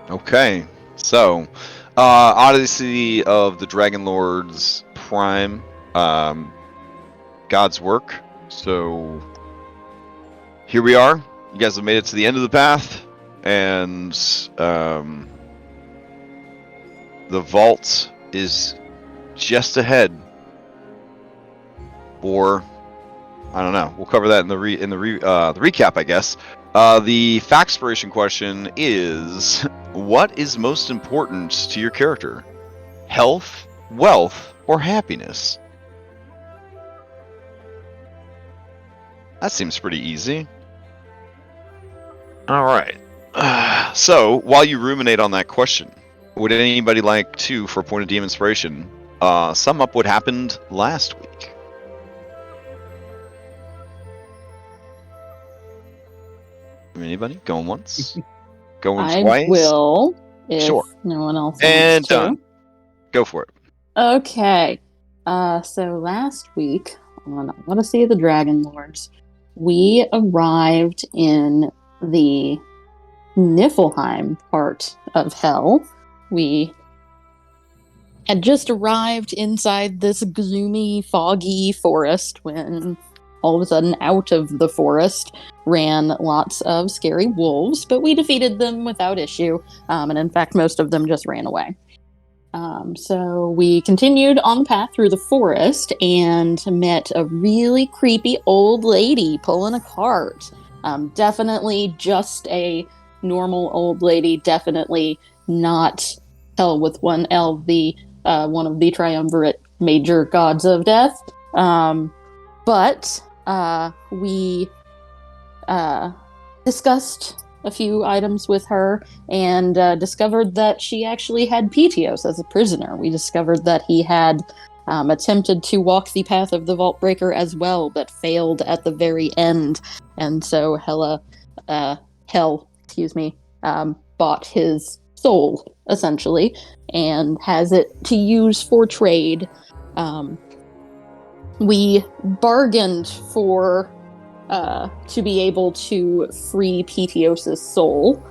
Okay, so Odyssey of the Dragonlords Prime, God's work. So here we are. You guys have made it to the end of the path, and the vault is just ahead. Or I don't know. We'll cover that in the recap, I guess. The factspiration question is: what is most important to your character? Health, wealth, or happiness? That seems pretty easy. All right. So, while you ruminate on that question, would anybody like to, for a point of DM inspiration, sum up what happened last week? Anybody? Going once? Going twice? I will, if Sure. no one else And wants to. done. Go for it. Okay. So last week on Odyssey of the Dragonlords, we arrived in the Niflheim part of Hell. We had just arrived inside this gloomy, foggy forest when all of a sudden out of the forest ran lots of scary wolves, but we defeated them without issue, and in fact most of them just ran away. So we continued on the path through the forest and met a really creepy old lady pulling a cart. Definitely just a normal old lady, definitely not Hell with one L, one of the triumvirate major gods of death. But we discussed a few items with her and discovered that she actually had Petios as a prisoner. We discovered that he had attempted to walk the path of the Vault Breaker as well, but failed at the very end. And so Hell, bought his soul, essentially, and has it to use for trade. We bargained for to be able to free Petios' soul.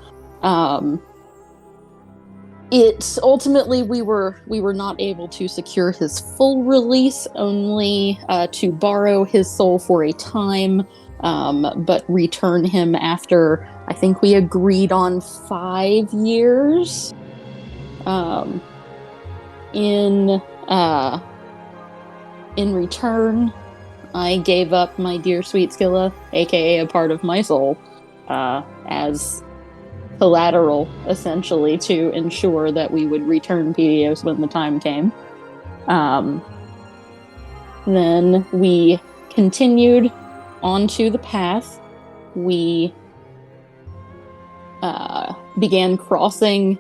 It ultimately we were not able to secure his full release, only to borrow his soul for a time, but return him after, I think we agreed on 5 years. In return, I gave up my dear sweet Skilla, aka a part of my soul, as collateral, essentially, to ensure that we would return Petios when the time came. Then we continued onto the path. We began crossing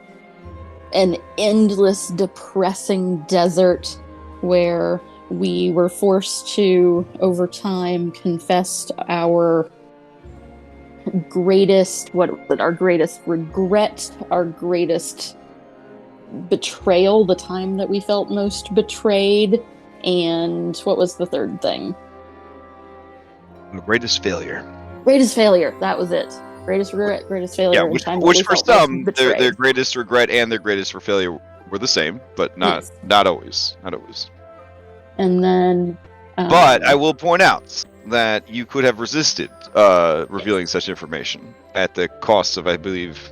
an endless, depressing desert where we were forced to, over time, confess our greatest regret, our greatest betrayal, the time that we felt most betrayed, and what was the third thing? Greatest failure. Greatest failure, that was it. Greatest regret, greatest failure. Yeah, which for some, their greatest regret and their greatest for failure were the same, but not always. Not always. And then... but I will point out that you could have resisted revealing such information at the cost of, I believe,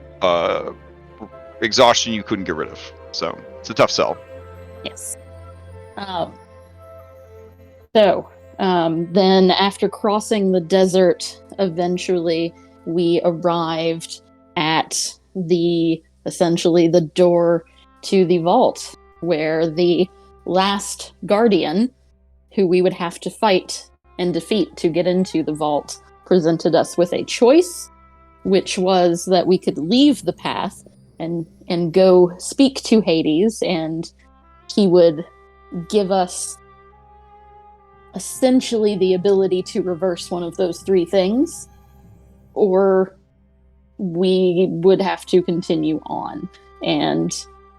exhaustion you couldn't get rid of. So, it's a tough sell. Yes. Then after crossing the desert, eventually we arrived at essentially the door to the vault, where the last guardian, who we would have to fight and defeat to get into the vault, presented us with a choice, which was that we could leave the path and go speak to Hades, and he would give us essentially the ability to reverse one of those 3 things, or we would have to continue on. And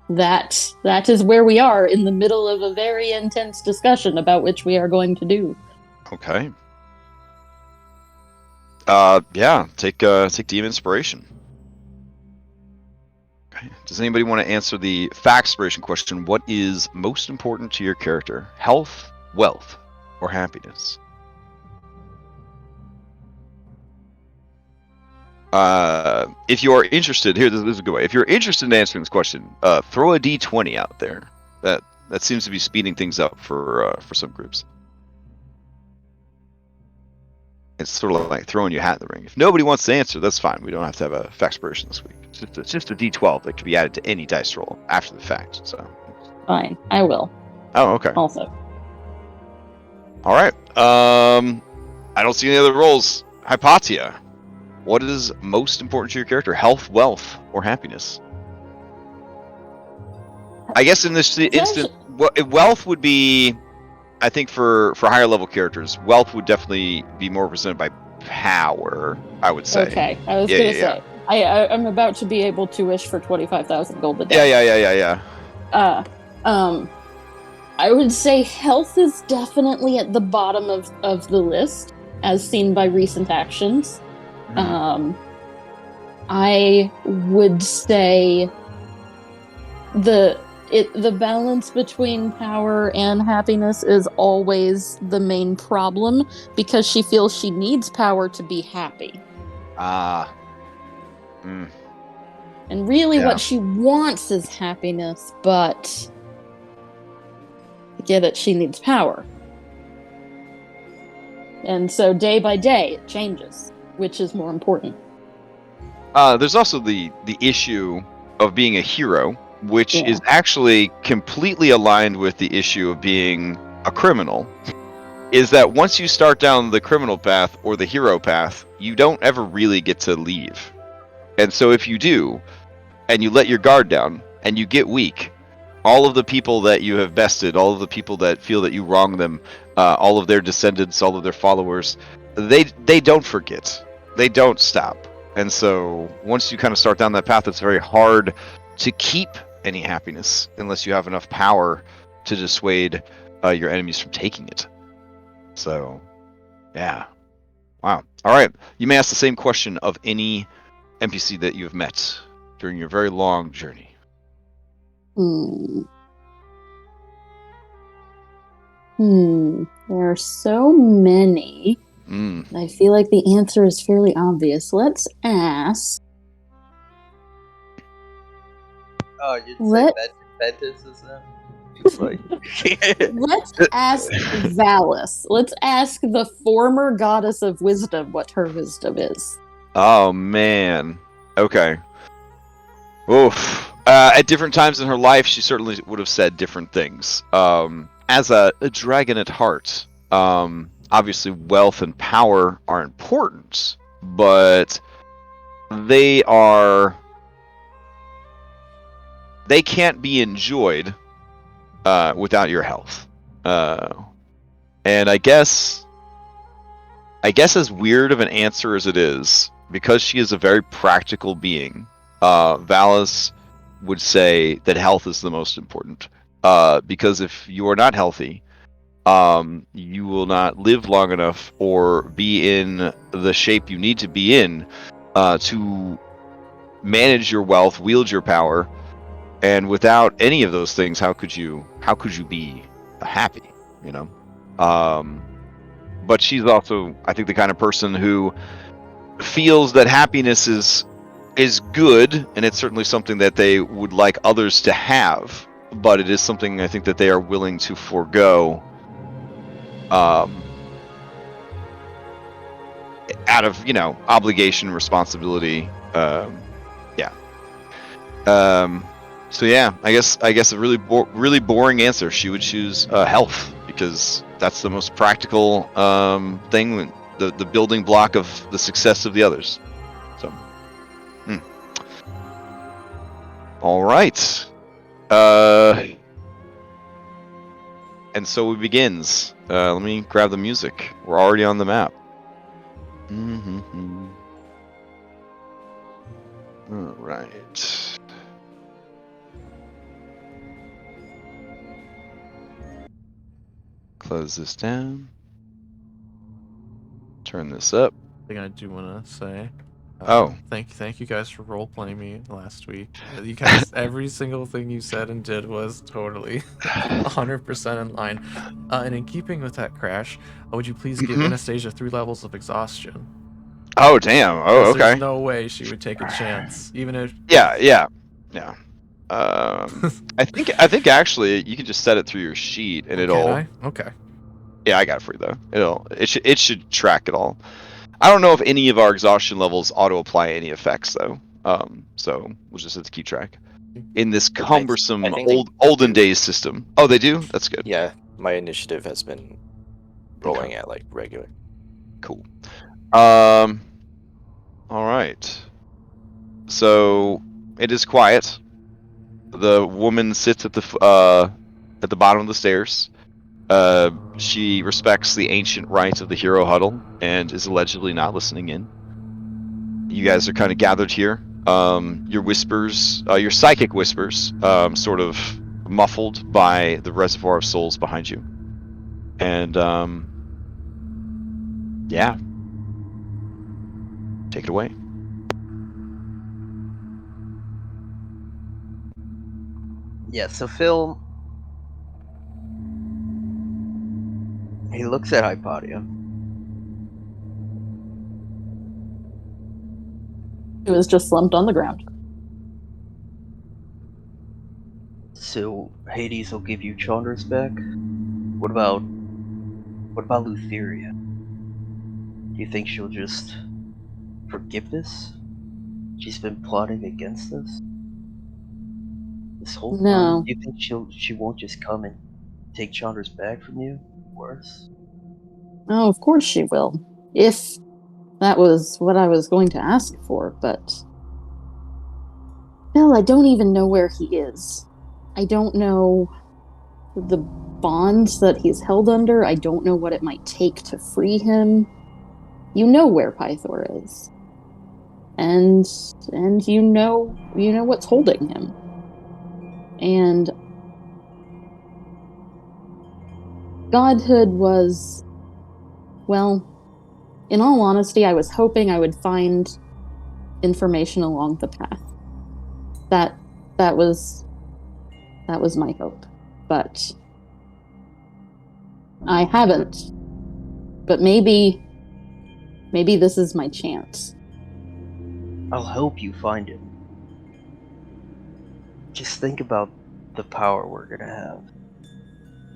that is where we are, in the middle of a very intense discussion about which we are going to do. Okay. Yeah, take DM inspiration. Okay. Does anybody want to answer the factspiration question? What is most important to your character? Health, wealth, or happiness? If you are interested, here, this is a good way. If you're interested in answering this question, throw a D20 out there. That seems to be speeding things up for some groups. It's sort of like throwing your hat in the ring. If nobody wants to answer, that's fine. We don't have to have a factspiration this week. It's just a D12 that can be added to any dice roll after the fact. So. Fine, I will. Oh, okay. Also. All right. I don't see any other rolls. Hypatia. What is most important to your character? Health, wealth, or happiness? I guess in this instant, wealth would be, I think for higher level characters, wealth would definitely be more represented by power, I would say. Okay, I was gonna say. I'm about to be able to wish for 25,000 gold a day. Yeah. I would say health is definitely at the bottom of the list, as seen by recent actions. I would say the balance between power and happiness is always the main problem, because she feels she needs power to be happy. And really what she wants is happiness, but to get it, she needs power. And so day by day, it changes, which is more important. There's also the issue of being a hero, which is actually completely aligned with the issue of being a criminal. Is that once you start down the criminal path or the hero path, you don't ever really get to leave. And so if you do, and you let your guard down, and you get weak, all of the people that you have bested, all of the people that feel that you wronged them, all of their descendants, all of their followers, they don't forget. They don't stop. And so once you kind of start down that path, it's very hard to keep any happiness unless you have enough power to dissuade your enemies from taking it. So, yeah. Wow. All right. You may ask the same question of any NPC that you've met during your very long journey. There are so many. I feel like the answer is fairly obvious. Let's ask. Oh, you'd say Ventus is them? Let's ask Valis. Let's ask the former goddess of wisdom what her wisdom is. Oh, man. Okay. Oof. At different times in her life, she certainly would have said different things. As a dragon at heart, obviously wealth and power are important, but they can't be enjoyed without your health. And I guess as weird of an answer as it is, because she is a very practical being, Valis would say that health is the most important. Because if you are not healthy, you will not live long enough or be in the shape you need to be in to manage your wealth, wield your power, and without any of those things, how could you be happy? You know. But she's also, I think, the kind of person who feels that happiness is good, and it's certainly something that they would like others to have, but it is something I think that they are willing to forego out of, obligation, responsibility. So yeah, I guess a really boring answer. She would choose health, because that's the most practical thing, the building block of the success of the others. So, all right. And so it begins. Let me grab the music. We're already on the map. All right. Close this down. Turn this up. I think I do want to say Thank you guys for role playing me last week. You guys, every single thing you said and did was totally 100% in line. And in keeping with that, Crash, would you please give Anastasia 3 levels of exhaustion? Oh, damn. Oh, Because okay. there's no way she would take a chance, even if. Yeah. I think actually you can just set it through your sheet and it'll. Can I? Okay. Yeah, I got it for you though. It should track it all. I don't know if any of our exhaustion levels auto apply any effects though. So we'll just have to keep track in this cumbersome I think they olden do. days system. Oh, they do? That's good. Yeah, my initiative has been rolling at like regular. Cool. All right. So it is quiet. The woman sits at the bottom of the stairs. She respects the ancient rite of the hero huddle and is allegedly not listening in. You guys are kind of gathered here. Your whispers, your psychic whispers, sort of muffled by the reservoir of souls behind you. And yeah, take it away. Yeah, so Phil, he looks at Hypatia. It was just slumped on the ground. So Hades will give you Chandra's back? What about Lutheria? Do you think she'll just forgive this? She's been plotting against us this whole time? No. Do you think she won't just come and take Chandra's bag from you? Worse? Oh, of course she will. If that was what I was going to ask for, but... Well, I don't even know where he is. I don't know the bonds that he's held under. I don't know what it might take to free him. You know where Pythor is. And you know what's holding him. And godhood was, well, in all honesty, I was hoping I would find information along the path. That was my hope. But I haven't. But maybe this is my chance. I'll help you find him. Just think about the power we're gonna have.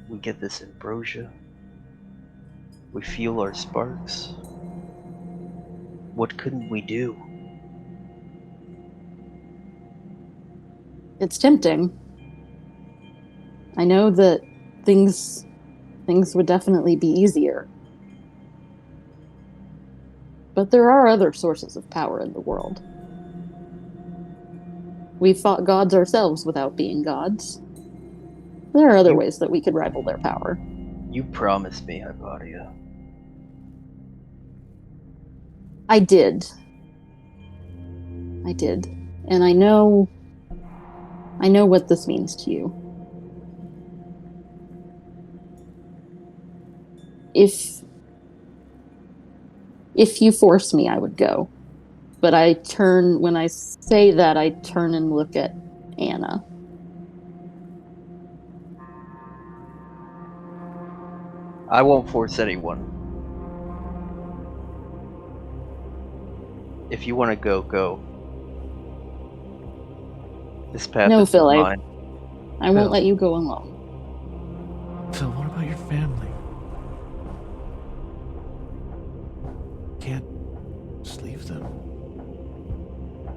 We get this ambrosia. We feel our sparks. What couldn't we do? It's tempting. I know that things would definitely be easier. But there are other sources of power in the world. We've fought gods ourselves without being gods. There are other ways that we could rival their power. You promised me, Hypatia. I did. And I know what this means to you. If you force me, I would go. But when I say that, I turn and look at Anna. I won't force anyone. If you want to go, go. This path No, is Phil, mine. I won't let you go alone. Phil, what about your family? Can't just leave them.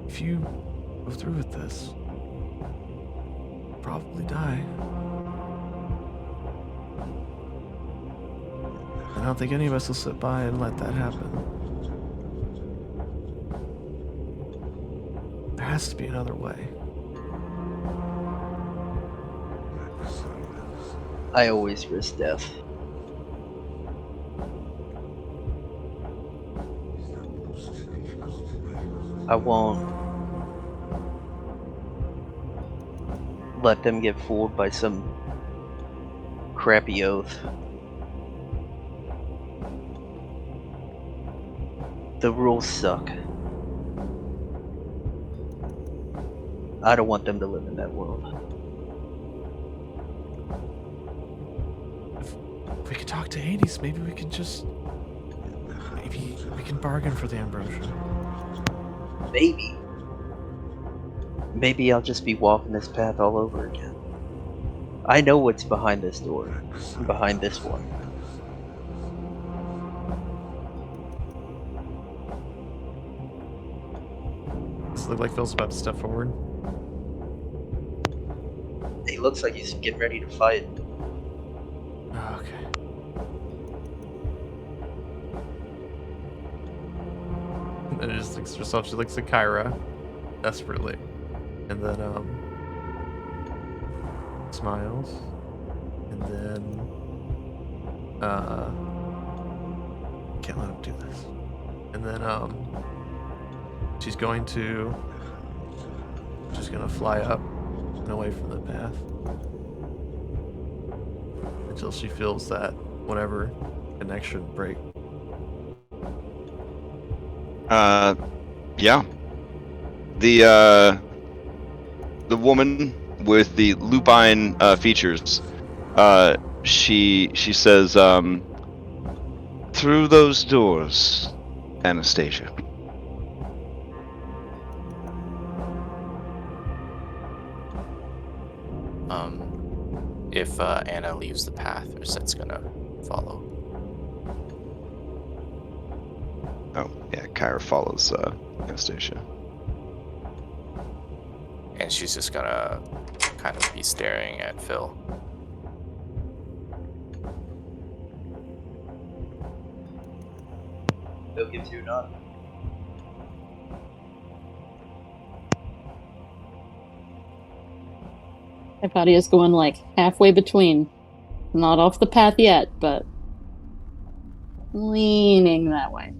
If you go through with this, you'll probably die. I don't think any of us will sit by and let that happen. There has to be another way. I always risk death. I won't let them get fooled by some crappy oath. The rules suck. I don't want them to live in that world. If we could talk to Hades, maybe we can just... Maybe we can bargain for the ambrosia. Maybe. Maybe I'll just be walking this path all over again. I know what's behind this door. Behind this one. Does it look like Phil's about to step forward? He looks like he's getting ready to fight. Oh, okay. And it just looks at herself. She looks at Kyra desperately. And then, smiles. And then, can't let him do this. And then, she's going to fly up and away from the path until she feels that whatever connection break. Yeah. The woman with the lupine features, she says, through those doors, Anastasia. If Anna leaves the path, or Set's gonna follow. Oh, yeah, Kyra follows Anastasia. And she's just gonna kind of be staring at Phil. Phil gives you a nod. Hypatia's going like halfway between. Not off the path yet, but leaning that way.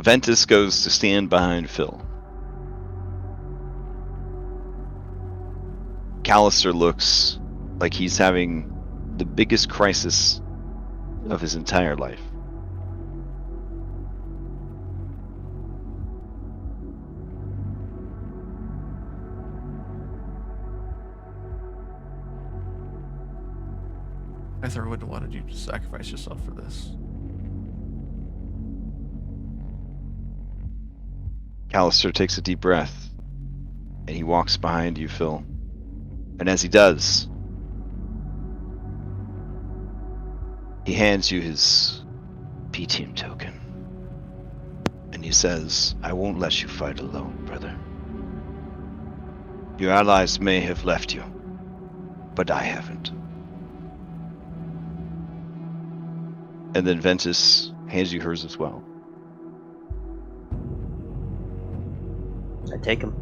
Ventus goes to stand behind Phil. Callister looks like he's having the biggest crisis of his entire life. I thought I wouldn't have wanted you to sacrifice yourself for this. Callister takes a deep breath, and he walks behind you, Phil. And as he does, he hands you his P-Team token. And he says, I won't let you fight alone, brother. Your allies may have left you, but I haven't. And then Ventus hands you hers as well. I take him.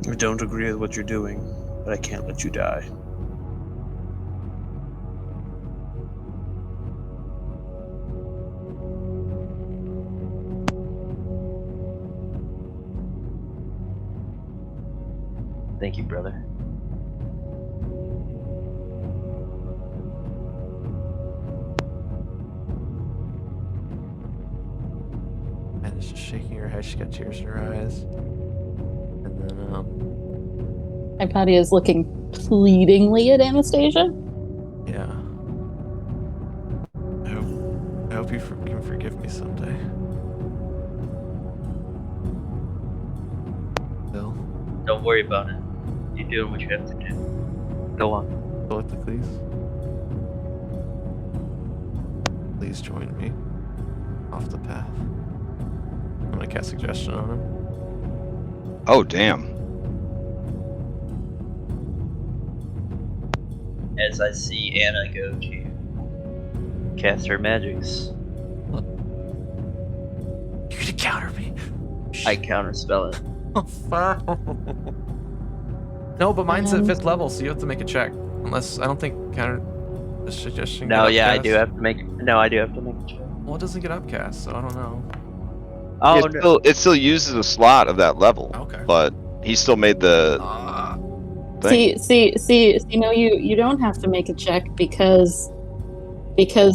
I don't agree with what you're doing, but I can't let you die. Thank you, brother. And it's just shaking her head. She's got tears in her eyes. And then, Hypatia's looking pleadingly at Anastasia. yeah. I hope you can forgive me someday. Phil, Don't worry about it. You're doing what you have to do. Go on. please. Please join me off the path. I'm gonna cast suggestion on him. Oh, damn. As I see Anna go to cast her magics, You're gonna counter me. I counterspell it. No, but mine's at 5th level, so you have to make a check. Unless I don't think counter the suggestion. No, get yeah, I upcast. do have to make. No, I do have to make a check. Well, it doesn't get upcast, so I don't know. Oh, It still uses a slot of that level. Okay. But he still made the thing. See, no, you don't have to make a check because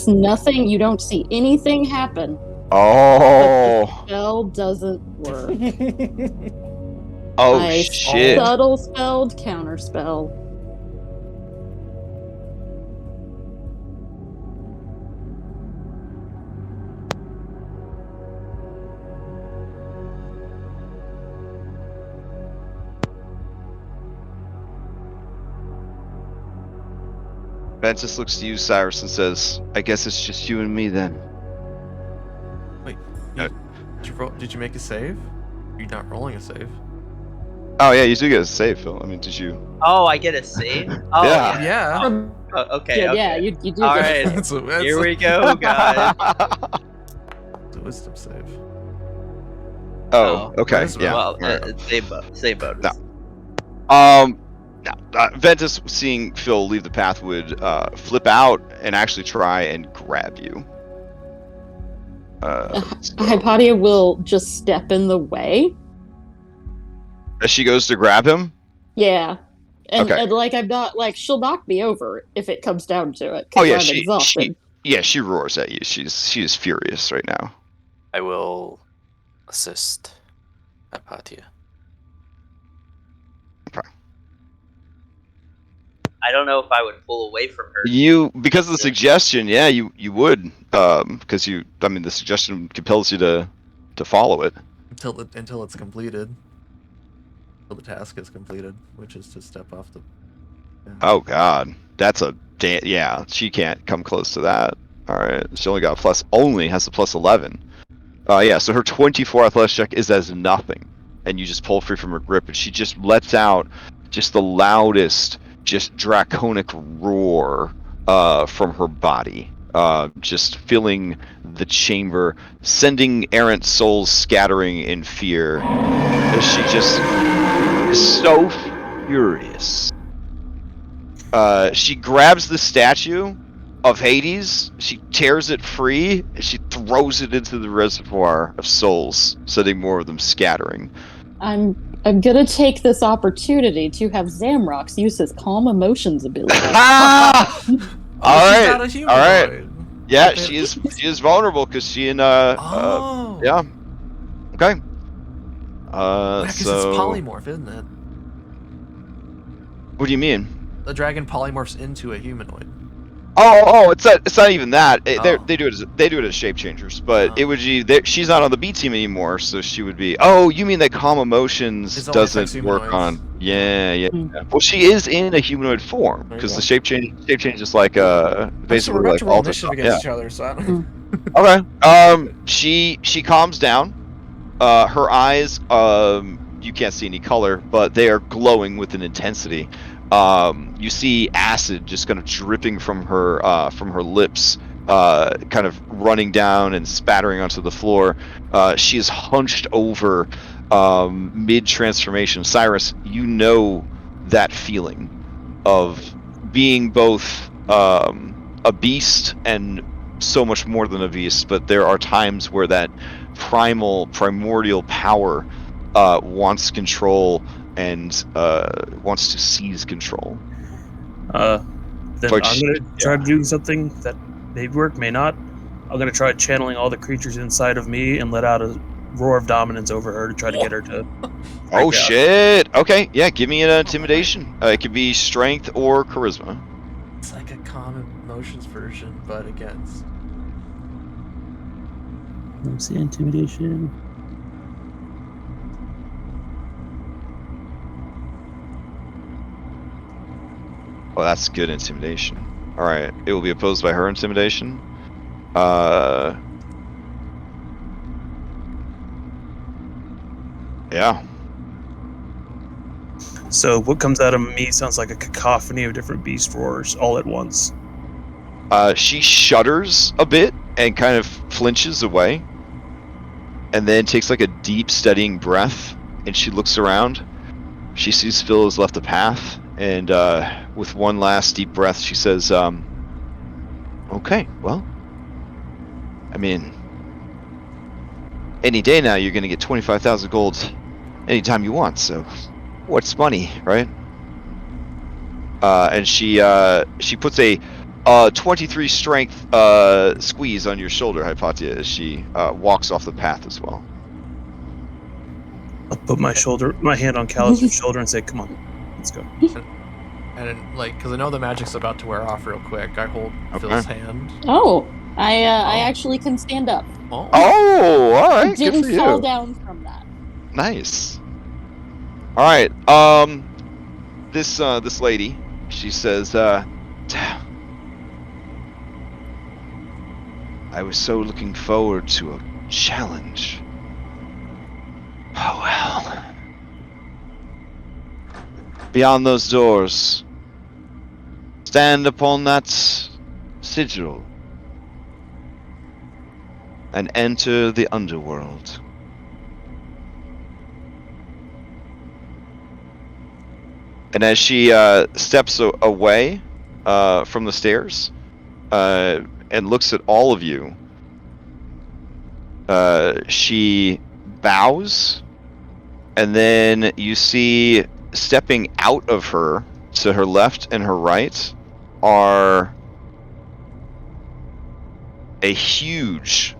nothing, you don't see anything happen. Oh. The spell doesn't work. Oh My shit. subtle spelled counterspell. Ventus looks to you, Cyrus, and says, I guess it's just you and me then. Wait, did you make a save? You're not rolling a save. Oh yeah, you do get a save, Phil. I mean, did you? Oh, I get a save. Oh, Yeah. Yeah. Oh, okay. Yeah, okay. you do. All get- right. That's Here we go, guys. It's a wisdom save. Oh, okay. Charisma. Yeah. Well, Alright. same bonus. No. Ventus, seeing Phil leave the path, would flip out and actually try and grab you. Hypatia will just step in the way. As she goes to grab him. Yeah. And, Okay. and like I'm not like she'll knock me over if it comes down to it. 'Cause Oh yeah, I'm she exhausted. she roars at you. She is furious right now. I will assist Hypatia. I don't know if I would pull away from her. You, because of the suggestion, yeah, you would, because the suggestion compels you to follow it. Until it's completed. Until the task is completed, which is to step off the. Yeah. Oh God, that's yeah. She can't come close to that. All right, she only has the plus 11. Yeah, so her 24 athletics check is as nothing, and you just pull free from her grip, and she just lets out just the loudest, just draconic roar from her body, just filling the chamber, sending errant souls scattering in fear. As she just is so furious. She grabs the statue of Hades, she tears it free, and she throws it into the reservoir of souls, sending more of them scattering. I'm gonna take this opportunity to have Zamrox use his calm emotions ability. Ah! All She's right, not a all right. humanoid. Yeah, she is vulnerable because she and Oh. yeah. Okay. Because it's polymorph, isn't it? What do you mean? The dragon polymorphs into a humanoid. Oh, it's not even that. Oh. They do it as shape changers, but Oh. it would be she's not on the B team anymore, so she would be. Oh, you mean that calm emotions It only affects doesn't work humanoids. on? Yeah. Hmm. Well, she is in a humanoid form There you because go. the shape change is like So basically we're about like to roll alter initiative stuff. against Yeah. each other, so I don't. Okay. She calms down. Her eyes, you can't see any color, but they are glowing with an intensity. You see acid just kind of dripping from her lips, kind of running down and spattering onto the floor. She is hunched over, mid-transformation. Cyrus, you know that feeling of being both a beast and so much more than a beast, but there are times where that primordial power wants control and wants to seize control. Then Like I'm gonna try doing something that may work, may not. I'm gonna try channeling all the creatures inside of me and let out a roar of dominance over her to try to get her to. Oh out. shit! Okay, yeah, give me an intimidation. It could be strength or charisma. It's like a calm emotions version, but against. Let's see, intimidation. Oh, that's good intimidation. All right, it will be opposed by her intimidation. Yeah. So what comes out of me sounds like a cacophony of different beast roars all at once. She shudders a bit and kind of flinches away, and then takes like a deep, steadying breath, and she looks around. She sees Phil has left the path, and with one last deep breath, she says, okay, well, I mean, any day now you're going to get 25,000 gold anytime you want, so what's money, right? And she puts a 23 strength squeeze on your shoulder, Hypatia, as she walks off the path as well. I'll put my hand on Callus' shoulder and say, "Come on, let's go." And like, because I know the magic's about to wear off real quick, I hold Phil's hand. Oh, I actually can stand up. Oh, all right. Didn't Good for you. fall down from that. Nice. All right. This lady, she says, I was so looking forward to a challenge. Oh well. Beyond those doors, stand upon that sigil and enter the underworld. And as she steps away from the stairs and looks at all of you, she bows, and then you see stepping out of her to her left and her right are a huge,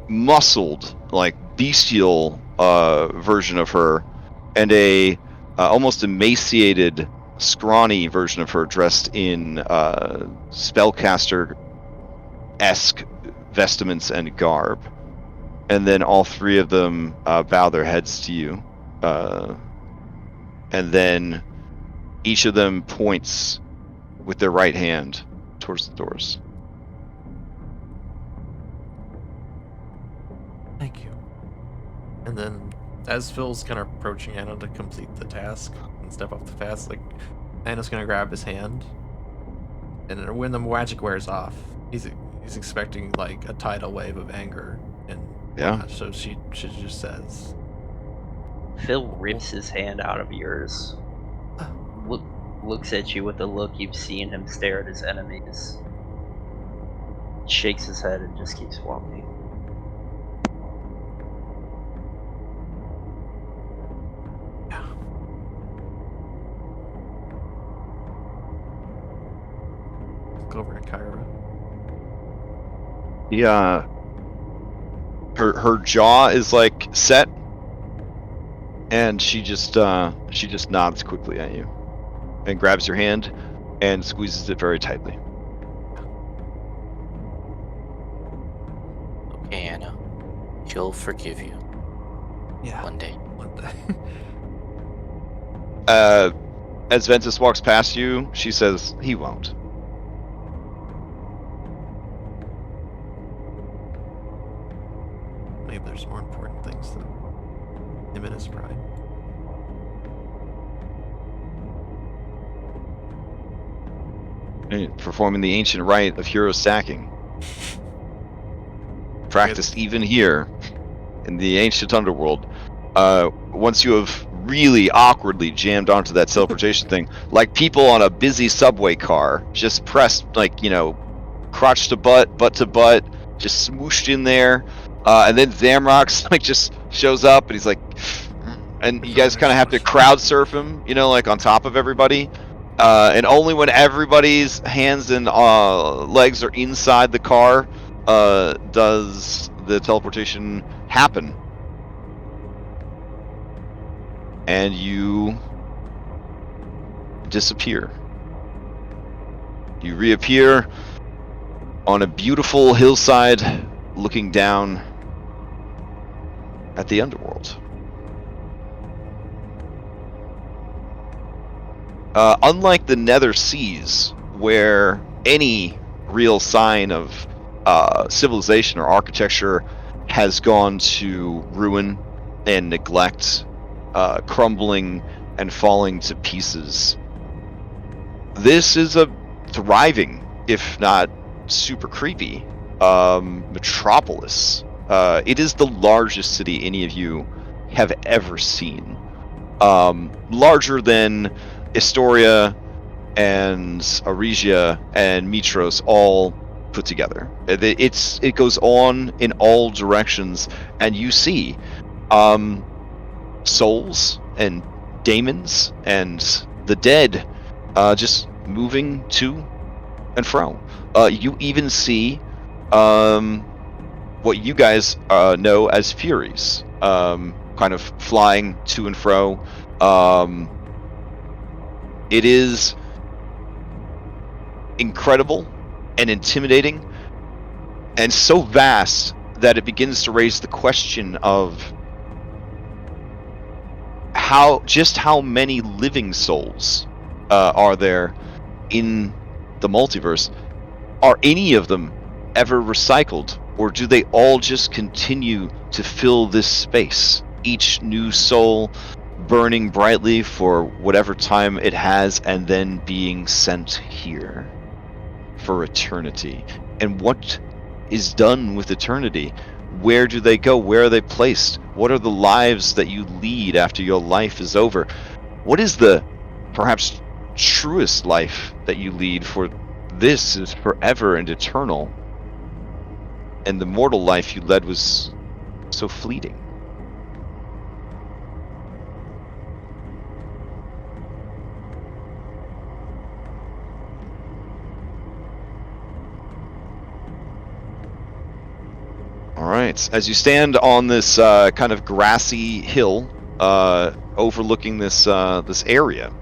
muscled, like bestial version of her, and a almost emaciated, scrawny version of her dressed in spellcaster-esque vestments and garb. And then all three of them bow their heads to you. And then each of them points with their right hand towards the doors. thank you. And then, as Phil's kind of approaching Anna to complete the task and step off the path, like, Anna's gonna grab his hand. And when the magic wears off, he's expecting like a tidal wave of anger, and Yeah. so she just says, Phil rips his hand out of yours. Looks at you with the look you've seen him stare at his enemies. Shakes his head and just keeps walking. look over to Kyra. Yeah. Her jaw is like set, and she just nods quickly at you, and grabs your hand, and squeezes it very tightly. Okay, Anna. She'll forgive you Yeah, one day. one day. As Ventus walks past you, she says, "He won't." Maybe there's more important things than him and his pride. Performing the ancient rite of hero sacking, practiced even here in the ancient underworld. Once you have really awkwardly jammed onto that teleportation thing, like people on a busy subway car, just pressed, like, you know, crotch to butt to butt, just smooshed in there, and then Zamrock's like just shows up and he's like, and you guys kind of have to crowd surf him, you know, like on top of everybody. And only when everybody's hands and legs are inside the car does the teleportation happen. And you disappear. You reappear on a beautiful hillside looking down at the underworld. Unlike the Nether Seas, where any real sign of civilization or architecture has gone to ruin and neglect, crumbling and falling to pieces, this is a thriving, if not super creepy, metropolis. It is the largest city any of you have ever seen. larger than Astoria and Aresia and Mitros all put together. It goes on in all directions, and you see souls and daemons and the dead just moving to and fro. You even see what you guys know as Furies, kind of flying to and fro. It is incredible and intimidating and so vast that it begins to raise the question of how many living souls are there in the multiverse. Are any of them ever recycled, or do they all just continue to fill this space, each new soul burning brightly for whatever time it has and then being sent here for eternity? And what is done with eternity? Where do they go? Where are they placed? What are the lives that you lead after your life is over? What is the perhaps truest life that you lead? For this is forever and eternal, and the mortal life you led was so fleeting. All right. As you stand on this kind of grassy hill overlooking this area,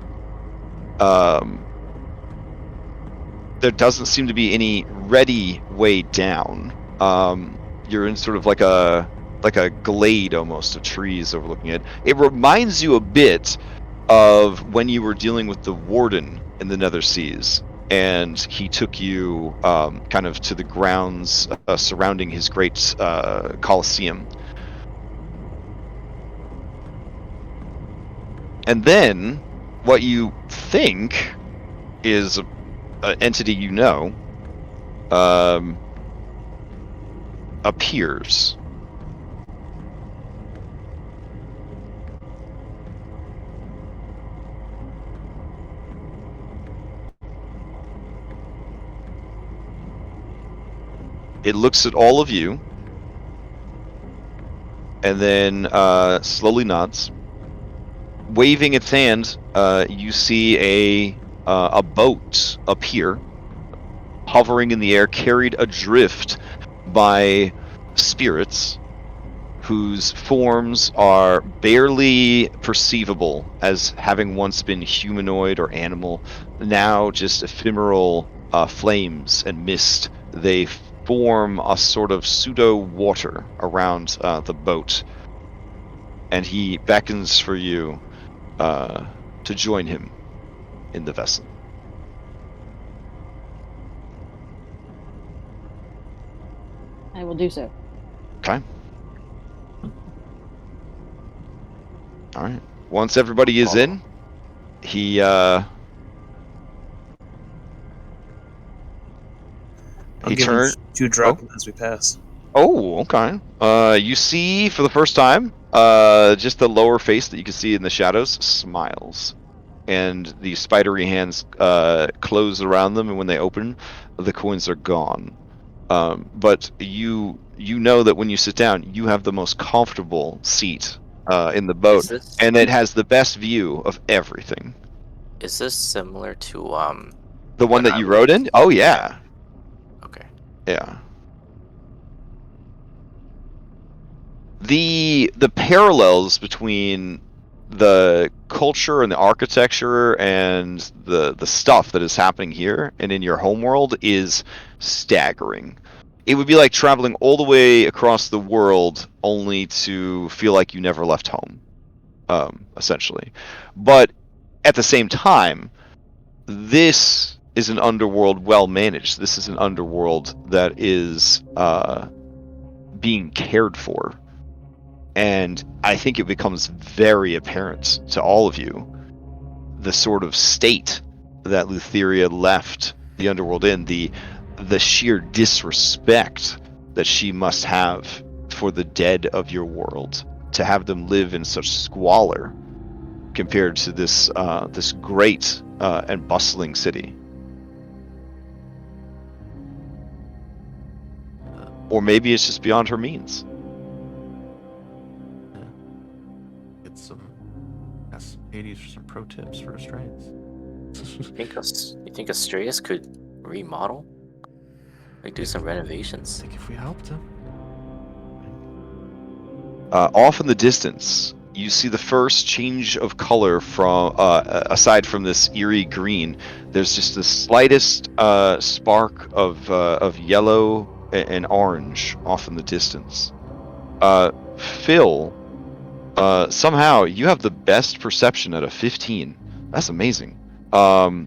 there doesn't seem to be any ready way down. You're in sort of like a glade almost of trees overlooking it. It reminds you a bit of when you were dealing with the Warden in the Nether Seas, and he took you kind of to the grounds surrounding his great Colosseum. And then what you think is an entity you know appears. It looks at all of you and then slowly nods. Waving its hand, you see a boat appear, hovering in the air, carried adrift by spirits whose forms are barely perceivable as having once been humanoid or animal, now just ephemeral flames and mist. They form a sort of pseudo water around the boat, and he beckons for you to join him in the vessel. I will do so. Okay. All right. Once everybody is in, he turns 2 drachma as we pass. Oh, okay. You see for the first time, just the lower face that you can see in the shadows smiles, and the spidery hands close around them, and when they open, the coins are gone. But you know that when you sit down, you have the most comfortable seat in the boat, and it has the best view of everything. Is this similar to the one that you rode in? Oh yeah. Okay. Yeah. The parallels between the culture and the architecture and the stuff that is happening here and in your homeworld is staggering. It would be like traveling all the way across the world only to feel like you never left home, essentially. But at the same time, this is an underworld well managed. This is an underworld that is being cared for. And I think it becomes very apparent to all of you the sort of state that Lutheria left the underworld in, the sheer disrespect that she must have for the dead of your world, to have them live in such squalor compared to this this great and bustling city. Or maybe it's just beyond her means. Get some. Ask Hades for some pro tips for restraints. You think Astreus could remodel? Like do some I renovations? think if we helped him. Off in the distance, you see the first change of color from aside from this eerie green. There's just the slightest spark of yellow and orange off in the distance. Phil, somehow you have the best perception at a 15. That's amazing.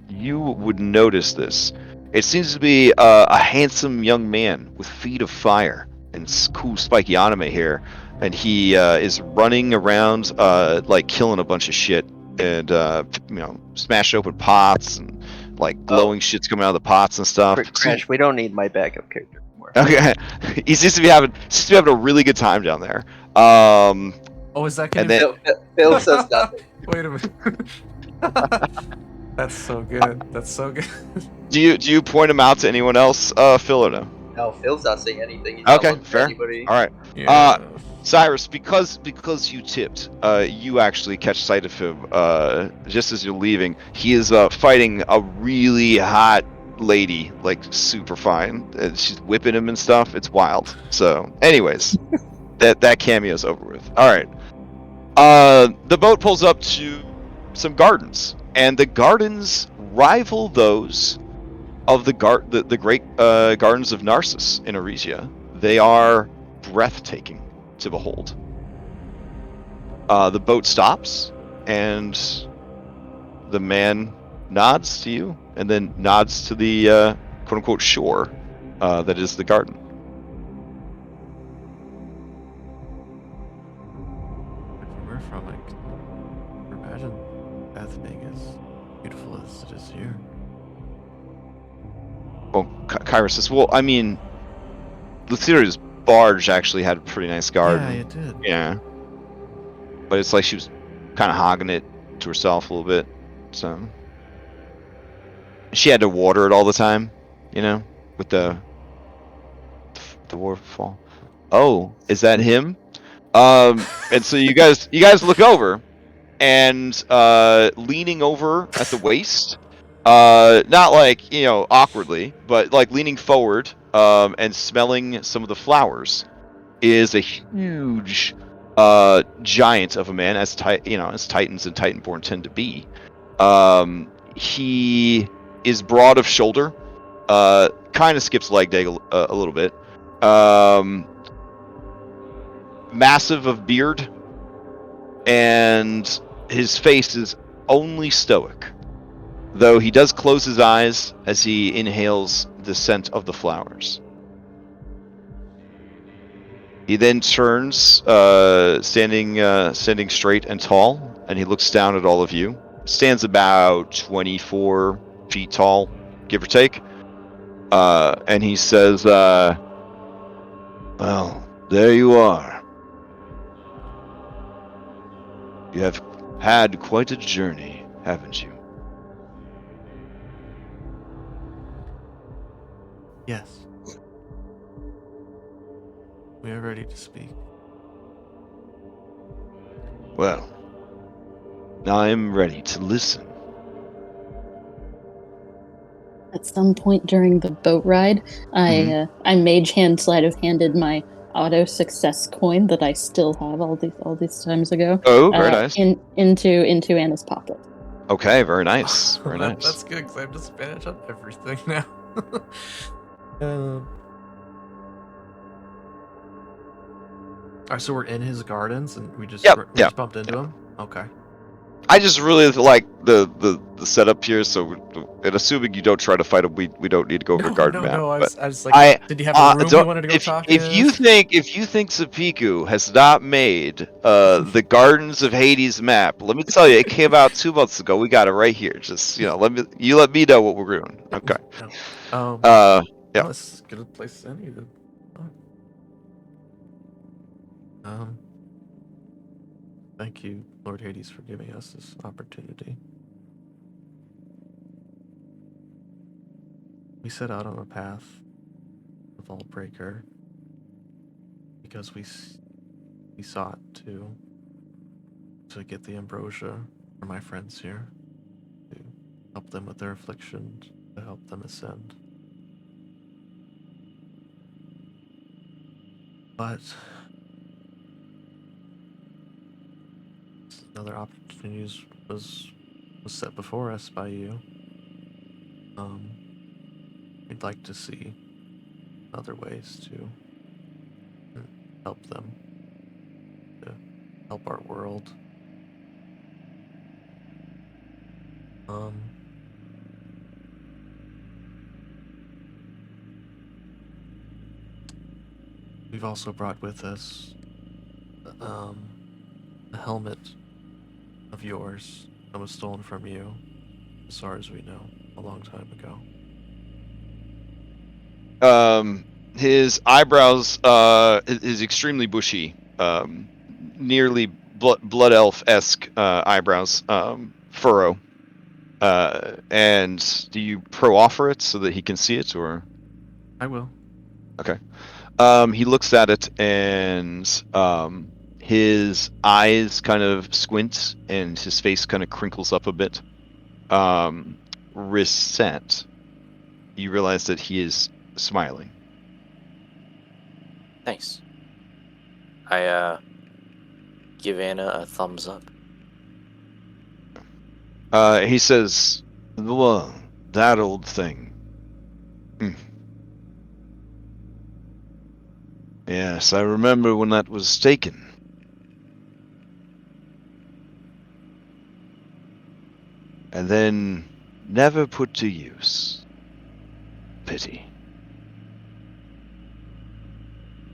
You would notice this. It seems to be a handsome young man with feet of fire and cool spiky anime hair, and he is running around like killing a bunch of shit and smash open pots and like glowing shit's coming out of the pots and stuff. Crash, we don't need my backup character anymore. Okay, he seems to be having a really good time down there. Oh, is that And gonna then- Phil says nothing. Wait a minute. That's so good. That's so good. Do you point him out to anyone else, Phil, or no? No, Phil's not saying anything. He's not Okay, looking at fair. anybody. All right, Yeah. Cyrus, because you tipped, you actually catch sight of him just as you're leaving. He is fighting a really hot lady, like super fine. She's whipping him and stuff. It's wild. So, anyways, that cameo's over with. All right. The boat pulls up to some gardens, and the gardens rival those of the great gardens of Narcissus in Aresia. They are breathtaking to behold. The boat stops, and the man nods to you, and then nods to the quote-unquote shore that is the garden. Where from? I can imagine Beth being as beautiful as it is here. Well, Kyra says, well, I mean, Lutheria's barge actually had a pretty nice garden. Yeah, it did. Yeah. But it's like she was kind of hogging it to herself a little bit. So she had to water it all the time, with the waterfall. Oh, is that him? And so you guys look over, and leaning over at the waist, not like awkwardly, but like leaning forward and smelling some of the flowers, is a huge giant of a man, as as Titans and Titanborn tend to be. He is broad of shoulder, kind of skips leg day a little bit, massive of beard, and his face is only stoic, though he does close his eyes as he inhales the scent of the flowers. He then turns, standing straight and tall, and he looks down at all of you. Stands about 24 feet tall, give or take. And he says, well, there you are. You have had quite a journey, haven't you? Yes. We are ready to speak. Well, now I am ready to listen. At some point during the boat ride, I mage hand sleight of handed my auto success coin that I still have all these times ago. Oh, very nice. Into Anna's pocket. Okay, very nice. Very nice. That's good because I have disadvantage on everything now. Alright, so we're in his gardens and we just bumped into him? Okay. I just really like the setup here, so and assuming you don't try to fight him, we don't need to go over a garden map. No, I was like, did he have a room you wanted to go talk in? If you think Zapiku has not made the Gardens of Hades map, let me tell you, it came out 2 months ago. We got it right here. Just let me know what we're doing. Okay. Yeah. Yeah. This is a good place to end. Thank you, Lord Hades, for giving us this opportunity. We set out on a path of Vaultbreaker because we sought to get the ambrosia for my friends here, to help them with their afflictions, to help them ascend. But another opportunity was set before us by you. We'd like to see other ways to help them, to help our world. We've also brought with us a helmet of yours that was stolen from you, as far as we know, a long time ago. His eyebrows is extremely bushy, nearly blood elf-esque eyebrows, furrow. And do you pro-offer it so that he can see it, or? I will. Okay. He looks at it, and his eyes kind of squint, and his face kind of crinkles up a bit. Reset. You realize that he is smiling. Thanks. I give Anna a thumbs up. He says, "Well, that old thing. Yes, I remember when that was taken. And then never put to use. Pity.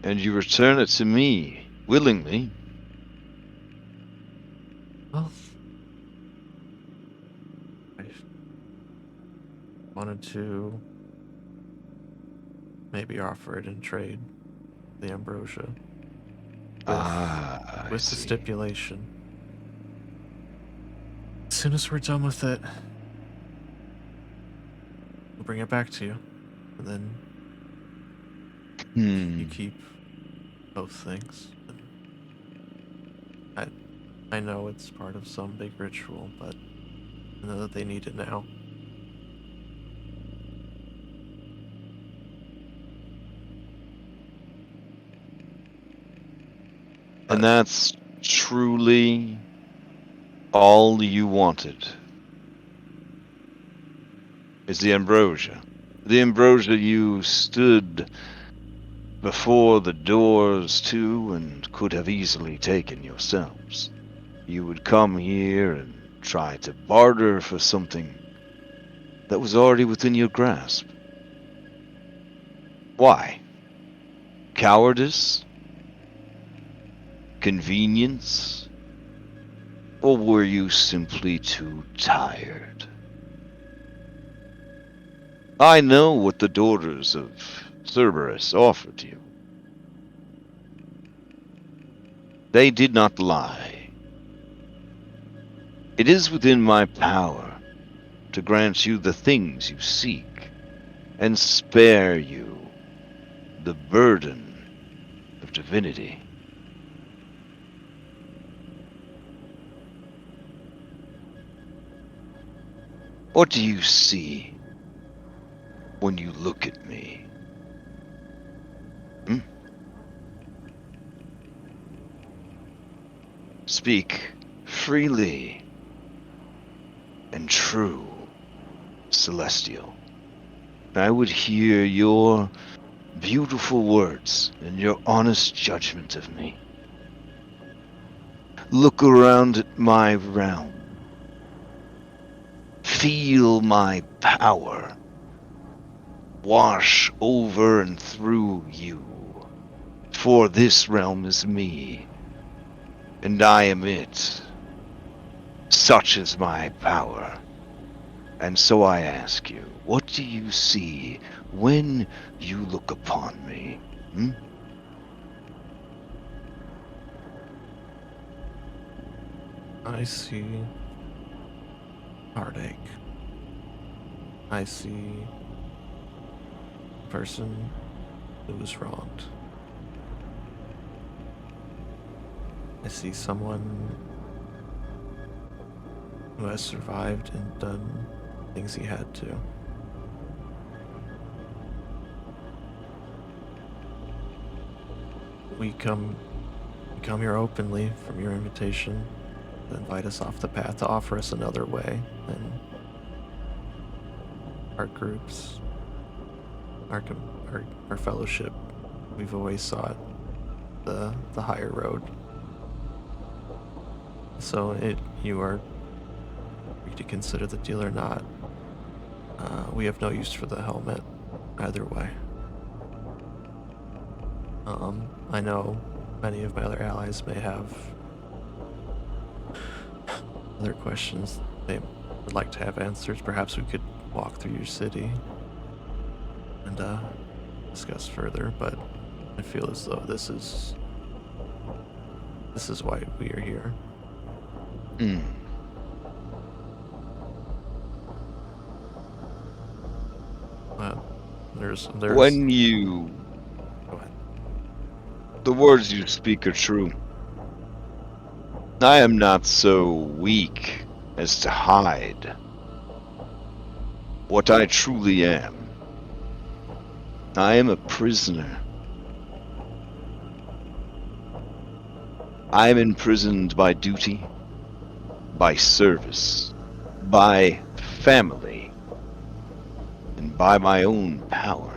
And you return it to me, willingly." Well, I wanted to maybe offer it in trade, the ambrosia, with the stipulation. As soon as we're done with it, we'll bring it back to you, and then you keep both things. I know it's part of some big ritual, but I know that they need it now. And that's truly all you wanted. Is the ambrosia. The ambrosia you stood before the doors to and could have easily taken yourselves. You would come here and try to barter for something that was already within your grasp. Why? Cowardice? Convenience? Or were you simply too tired? I know what the daughters of Cerberus offered you. They did not lie. It is within my power to grant you the things you seek, and spare you the burden of divinity. What do you see when you look at me? Speak freely and true, Celestial. I would hear your beautiful words and your honest judgment of me. Look around at my realm. Feel my power wash over and through you. For this realm is me, and I am it. Such is my power. And so I ask you, what do you see when you look upon me? I see heartache. I see a person who was wronged. I see someone who has survived and done things he had to. We come here openly from your invitation to invite us off the path, to offer us another way, and our groups, our fellowship, we've always sought the higher road. So you are free to consider the deal or not. We have no use for the helmet either way. I know many of my other allies may have other questions they would like to have answers. Perhaps we could walk through your city and discuss further, but I feel as though this is why we are here. There's When you... Go ahead. The words you speak are true. I am not so weak as to hide what I truly am. I am a prisoner. I am imprisoned by duty, by service, by family, and by my own power.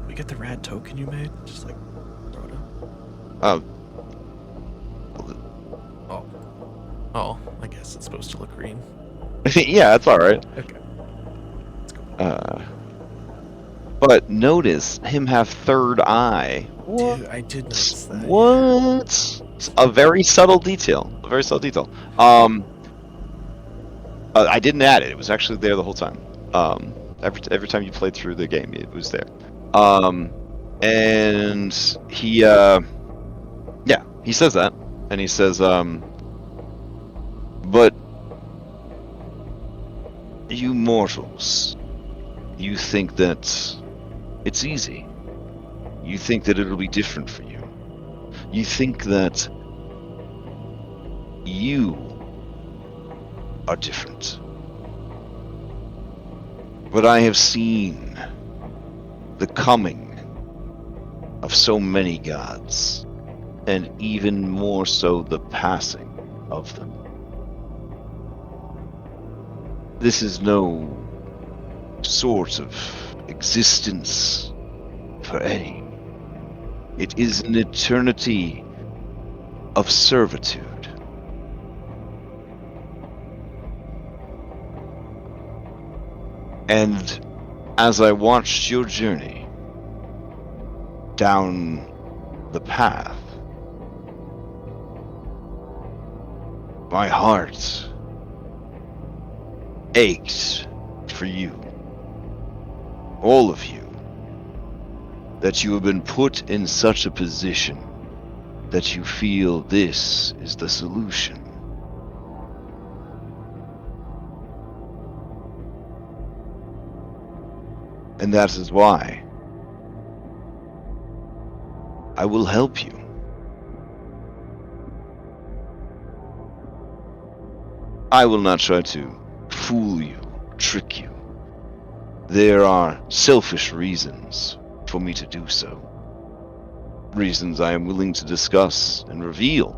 We get the rad token you made? Just like throw it Oh. Oh, I guess it's supposed to look green. Yeah, that's alright. Okay. Let's go. But notice him have third eye. Dude, I did notice that. What? A very subtle detail. A very subtle detail. I didn't add it. It was actually there the whole time. Every time you played through the game, it was there. And he, he says that, and he says, but you mortals, you think that it's easy. You think that it'll be different for you. You think that you are different. But I have seen the coming of so many gods, and even more so the passing of them. This is no sort of existence for any. It is an eternity of servitude. And as I watched your journey down the path, my heart ached for you, all of you, that you have been put in such a position that you feel this is the solution. And that is why I will help you. I will not try to fool you, trick you. There are selfish reasons for me to do so. Reasons I am willing to discuss and reveal,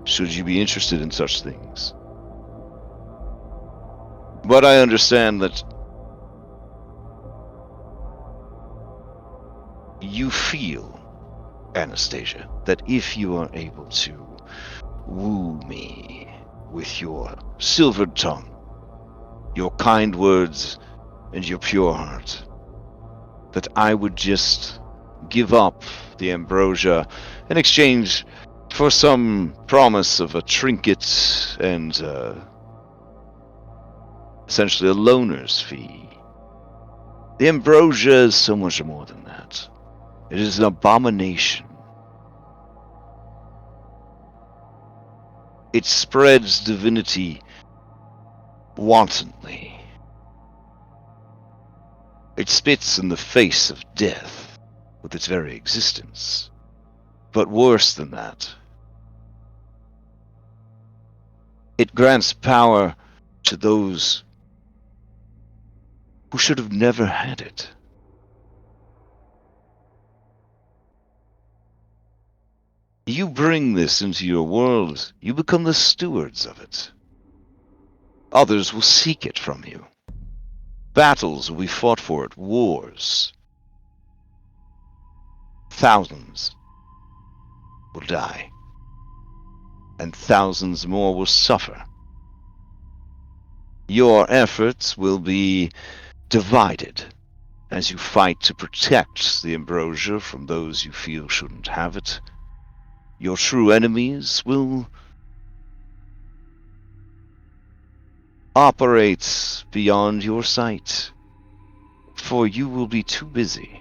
should you be interested in such things. But I understand that you feel, Anastasia, that if you are able to woo me with your silvered tongue, your kind words, and your pure heart, that I would just give up the ambrosia in exchange for some promise of a trinket and essentially a loaner's fee. The ambrosia is so much more than that. It is an abomination It spreads divinity wantonly. It spits in the face of death with its very existence. But worse than that, it grants power to those who should have never had it. You bring this into your world, you become the stewards of it. Others will seek it from you. Battles will be fought for it, wars. Thousands will die, and thousands more will suffer. Your efforts will be divided as you fight to protect the ambrosia from those you feel shouldn't have it. Your true enemies will operate beyond your sight, for you will be too busy.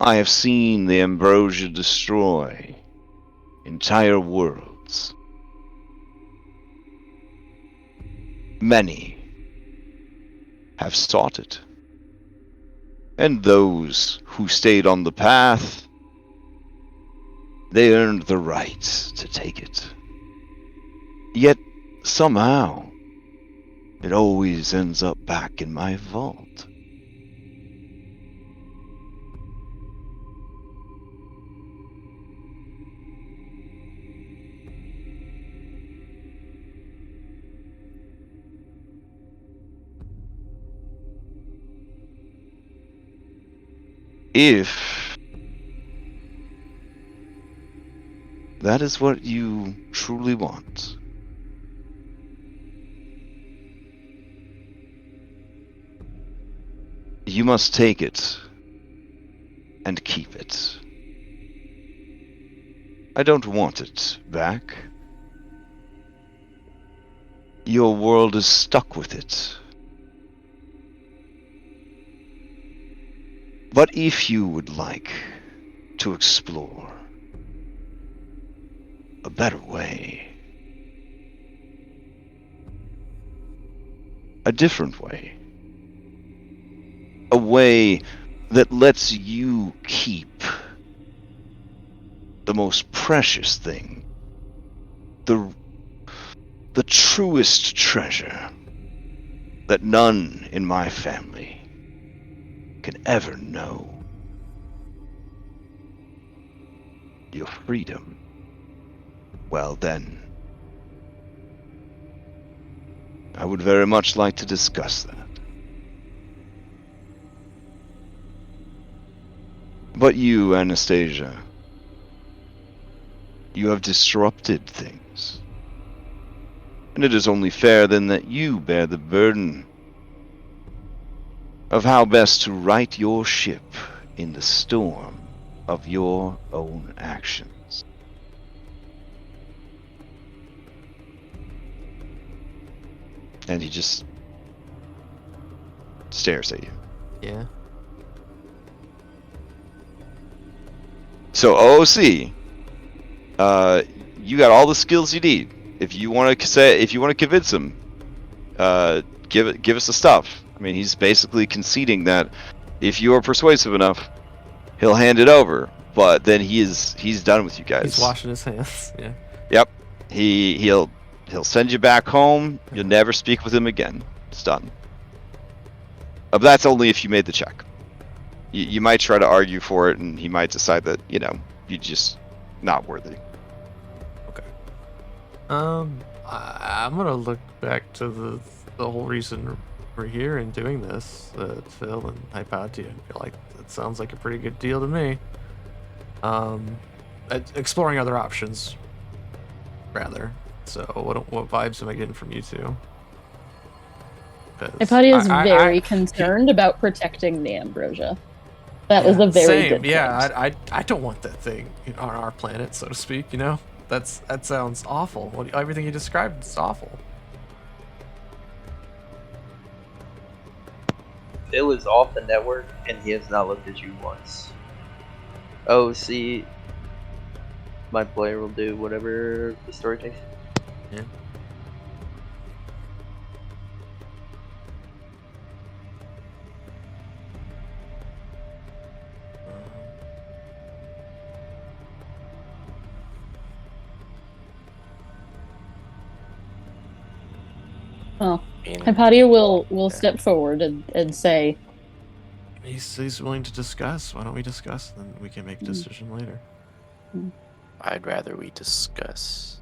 I have seen the ambrosia destroy entire worlds. Many have sought it, and those who stayed on the path, they earned the right to take it. Yet, somehow, it always ends up back in my vault. If that is what you truly want, you must take it and keep it. I don't want it back. Your world is stuck with it. But if you would like to explore a better way, a different way, a way that lets you keep the most precious thing, the truest treasure that none in my family can ever know, your freedom, well then, I would very much like to discuss that. But you, Anastasia, you have disrupted things. And it is only fair then that you bear the burden of how best to right your ship in the storm of your own actions. And he just stares at you. Yeah. So OOC, you got all the skills you need. If you want to convince him, give us the stuff. I mean, he's basically conceding that if you are persuasive enough, he'll hand it over. But then he's done with you guys. He's washing his hands. Yeah. Yep. He'll send you back home. You'll never speak with him again. It's done. But that's only if you made the check. You might try to argue for it, and he might decide that you're just not worthy. Okay. I'm gonna look back to the whole reason we're here and doing this, Phil and Hypatia. I feel like that sounds like a pretty good deal to me. Exploring other options, rather. So what vibes am I getting from you two? Hypatia is very concerned about protecting the ambrosia. That was a very good point. Yeah, I don't want that thing on our planet, so to speak. That sounds awful. Everything you described is awful. Phil is off the network, and he has not looked at you once. Oh, see, my player will do whatever the story takes. Yeah. Well, I mean, Hypatia will okay. step forward and say, He's willing to discuss. Why don't we discuss? Then we can make a decision later. I'd rather we discuss.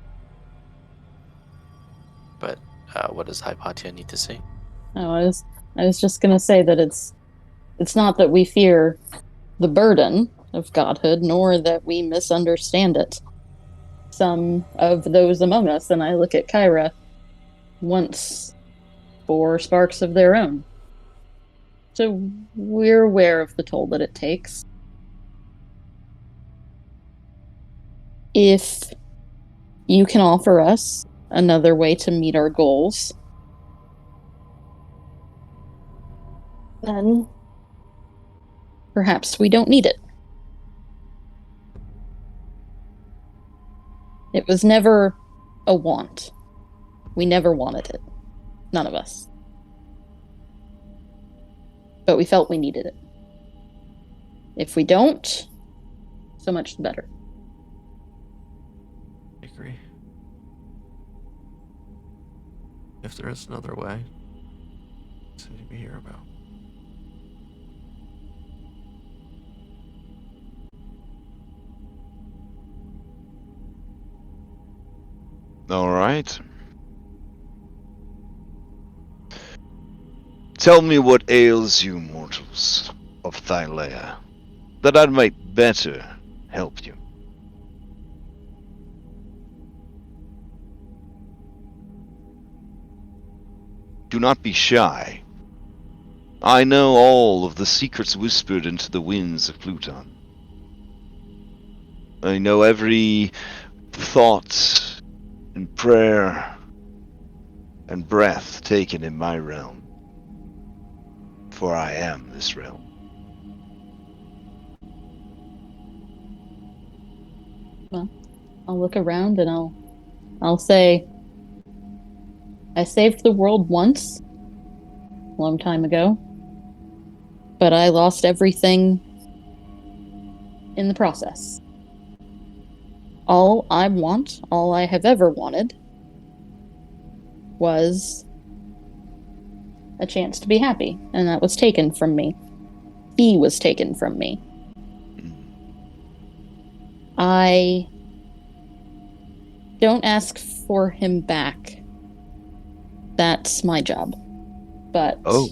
But what does Hypatia need to say? "Oh, I was just gonna say that it's not that we fear the burden of godhood, nor that we misunderstand it. Some of those among us," and I look at Kyra, "once bore sparks of their own. So we're aware of the toll that it takes. If you can offer us another way to meet our goals, then perhaps we don't need it. It was never a want. We never wanted it. None of us. But we felt we needed it. If we don't, so much the better." I agree. If there is another way, something we hear about. All right. Tell me what ails you, mortals of Thylea, that I might better help you. Do not be shy. I know all of the secrets whispered into the winds of Pluton. I know every thought and prayer and breath taken in my realm, for I am this realm. Well, I'll look around and I'll say, I saved the world once, a long time ago, but I lost everything in the process. All I want, all I have ever wanted, was a chance to be happy, and that was taken from me. He was taken from me. I don't ask for him back. That's my job. But well,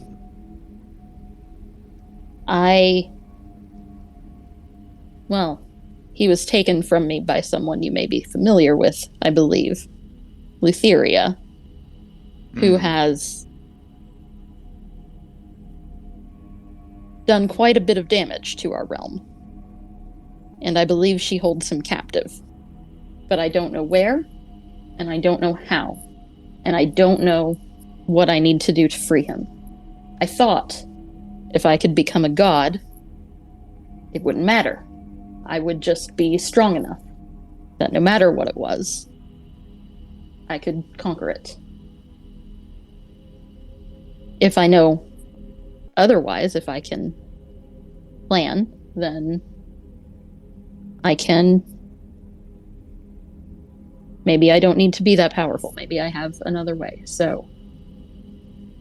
he was taken from me by someone you may be familiar with, I believe. Thylea, who has done quite a bit of damage to our realm. And I believe she holds him captive. But I don't know where, and I don't know how. And I don't know what I need to do to free him. I thought if I could become a god, it wouldn't matter. I would just be strong enough that no matter what it was, I could conquer it. If I know otherwise, if I can plan, then I can... Maybe I don't need to be that powerful. Maybe I have another way. So,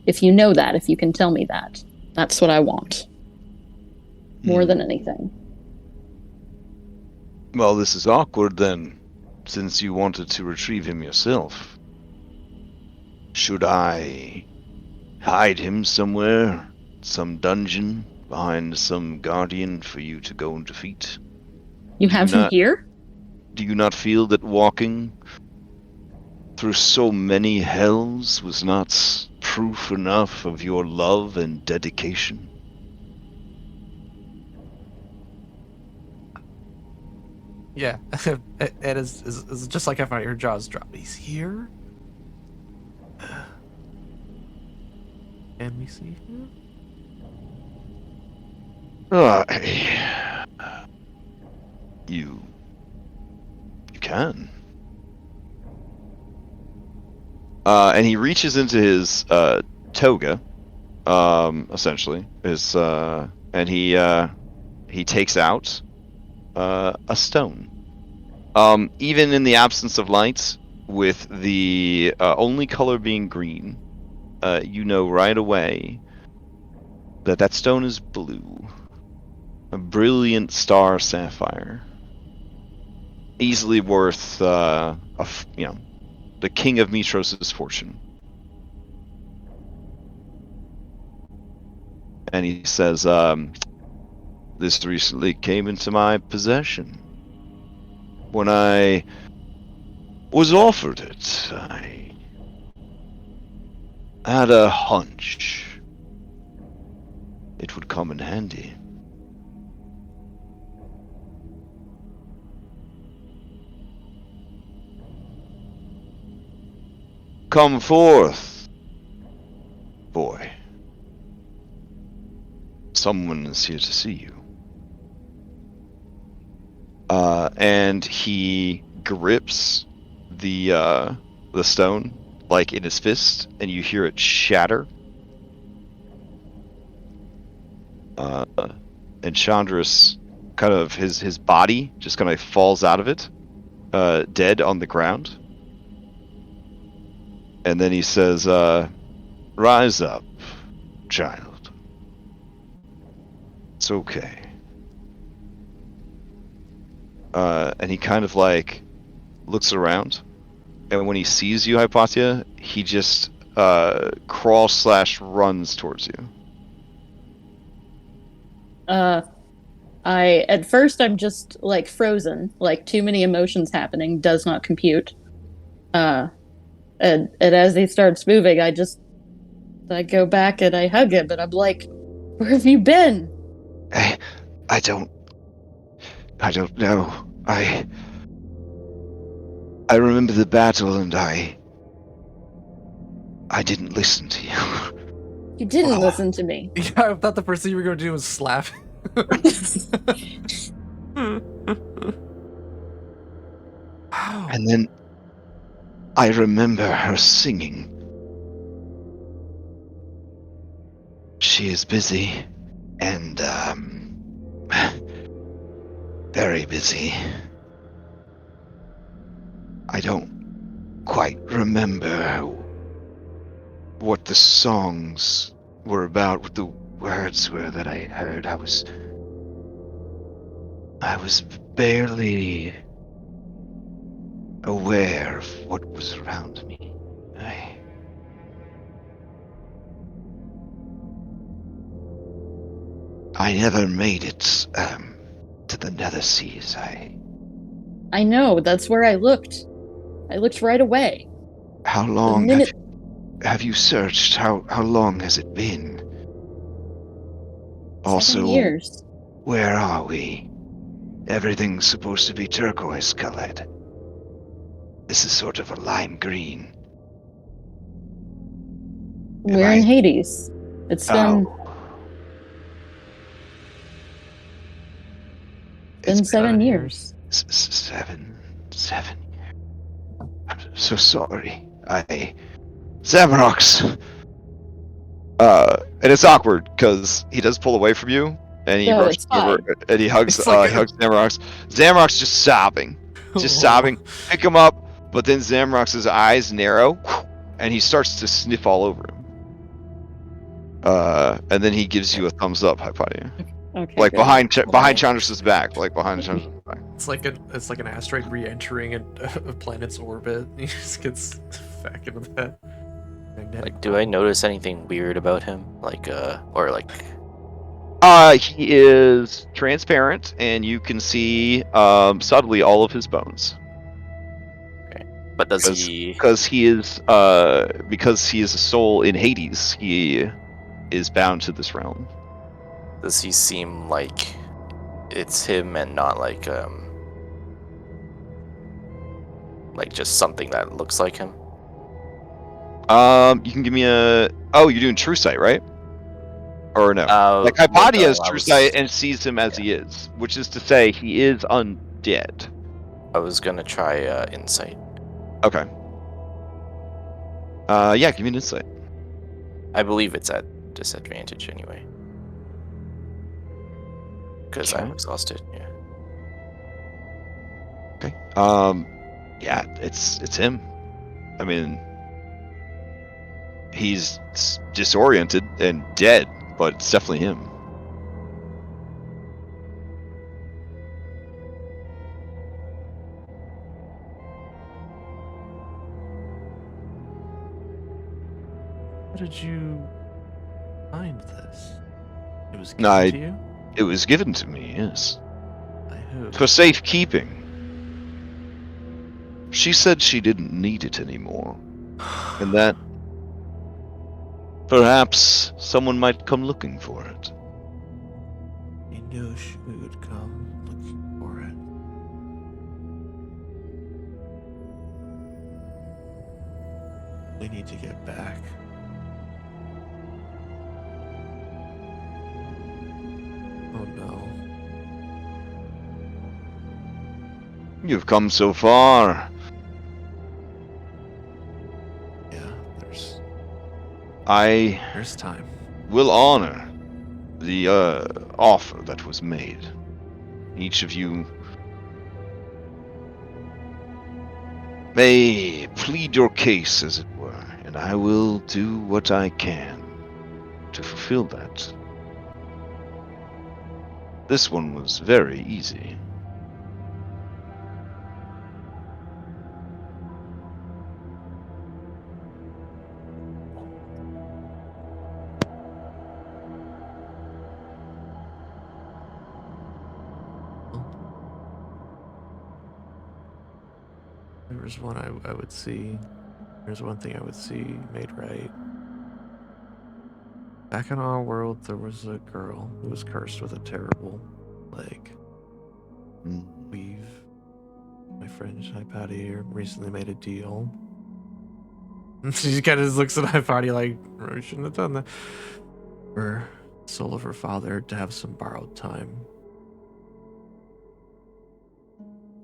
if you know that, if you can tell me that, that's what I want. More than anything. Well, this is awkward then, since you wanted to retrieve him yourself. Should I hide him somewhere? Some dungeon? Behind some guardian for you to go and defeat? You have him here? Do you not feel that walking through so many hells was not proof enough of your love and dedication? Yeah, it is just like I thought. Your jaws drop. He's here. Can we see him? You can. And he reaches into his toga, essentially, and he takes out a stone. Even in the absence of light, with the only color being green, you know right away that stone is blue. A brilliant star sapphire. Easily worth, the king of Mitros' fortune. And he says, this recently came into my possession. When I was offered it, I had a hunch it would come in handy. Come forth, boy. Someone is here to see you. And he grips the stone like in his fist, and you hear it shatter. And Chandris, kind of his body just kind of falls out of it, dead on the ground. And then he says, "Rise up, child. It's okay." And he kind of like looks around, and when he sees you, Hypatia, he just crawls/runs towards you. At first I'm just like frozen, like too many emotions happening, does not compute. And as he starts moving, I go back and I hug him, and I'm like, "Where have you been?" I don't know. I remember the battle, and I didn't listen to you. You didn't listen to me. Yeah, I thought the first thing you were gonna do was slap. Wow. And then I remember her singing. She is busy, and very busy. I don't quite remember what the songs were about, what the words were that I heard. I was barely aware of what was around me. I never made it to the Nether Seas. I know, that's where I looked. I looked right away. How long have you searched? How long has it been? 7 Also, years. where are we? Everything's supposed to be turquoise colored. This is sort of a lime green. We're in Hades. It's been 7 years. 7 years. I'm so sorry. Zamrox. And it's awkward because he does pull away from you, and he rushes over and he hugs Zamrox. Zamrox just sobbing, sobbing. Pick him up, but then Zamrox's eyes narrow, and he starts to sniff all over him. And then he gives you a thumbs up, Hypatia. Okay. Like good. behind Chandris' back, like behind Chandris' back. It's like an asteroid re-entering a planet's orbit. He just gets back into that. Like, do I notice anything weird about him? Like, or like... He is transparent, and you can see subtly all of his bones. Okay. But does he... Because he is a soul in Hades, he is bound to this realm. Does he seem like it's him and not like just something that looks like him? You can give me a... Oh, you're doing True Sight, right? Or no? Like Hypatia has True Sight and sees him as he is, which is to say he is dead. I was gonna try insight. Okay. Yeah, give me an insight. I believe it's at disadvantage anyway. Because I'm Okay. exhausted, yeah. Okay. Yeah, it's him. I mean, he's disoriented and dead, but it's definitely him. How did you find this? It was I- given to you? It was given to me, yes. By who? For safekeeping. She said she didn't need it anymore, and that perhaps someone might come looking for it. He knew we would come looking for it. We need to get back. Oh no. You've come so far. Yeah, I there's time. will honor the offer that was made. Each of you may plead your case, as it were, and I will do what I can to fulfill that. This one was very easy. There was one I would see. There's one thing I would see made right. Back in our world, there was a girl who was cursed with a terrible plague. My friend Hypatia here recently made a deal. She kind of just looks at Hypatia like, we shouldn't have done that. For the soul of her father to have some borrowed time.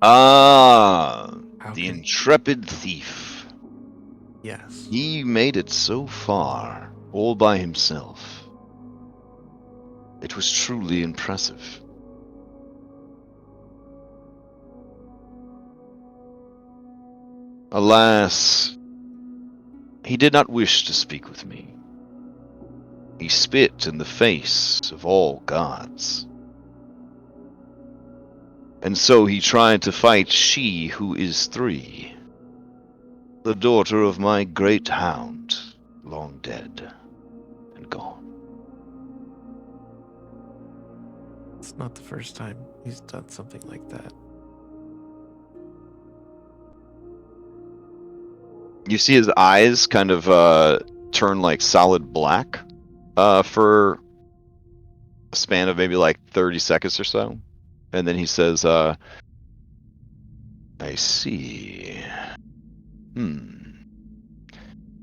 Ah, How the can- intrepid thief. Yes. He made it so far, all by himself. It was truly impressive. Alas, he did not wish to speak with me. He spit in the face of all gods. And so he tried to fight she who is 3, the daughter of my great hound, long dead and gone. It's not the first time he's done something like that. You see his eyes kind of turn like solid black for a span of maybe like 30 seconds or so. And then he says, I see.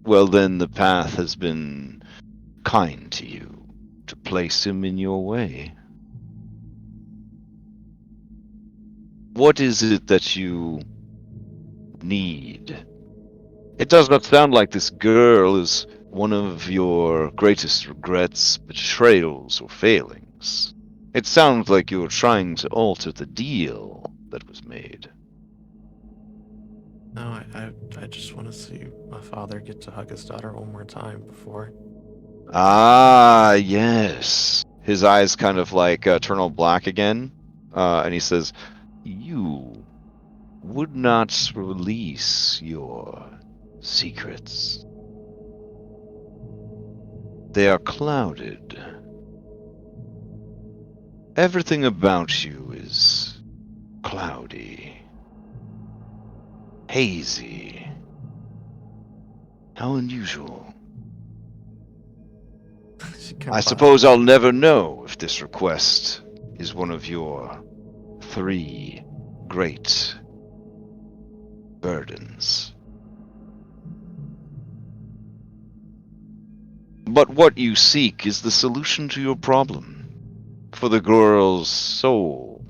Well, then the path has been kind to you to place him in your way. What is it that you need? It does not sound like this girl is one of your greatest regrets, betrayals, or failings. It sounds like you're trying to alter the deal that was made. No, I just want to see my father get to hug his daughter one more time before. Ah, yes. His eyes kind of like turn all black again, and he says, "You would not release your secrets. They are clouded. Everything about you is cloudy, hazy. How unusual. I suppose I'll never know if this request is one of your 3 great burdens. But what you seek is the solution to your problem. For the girl's soul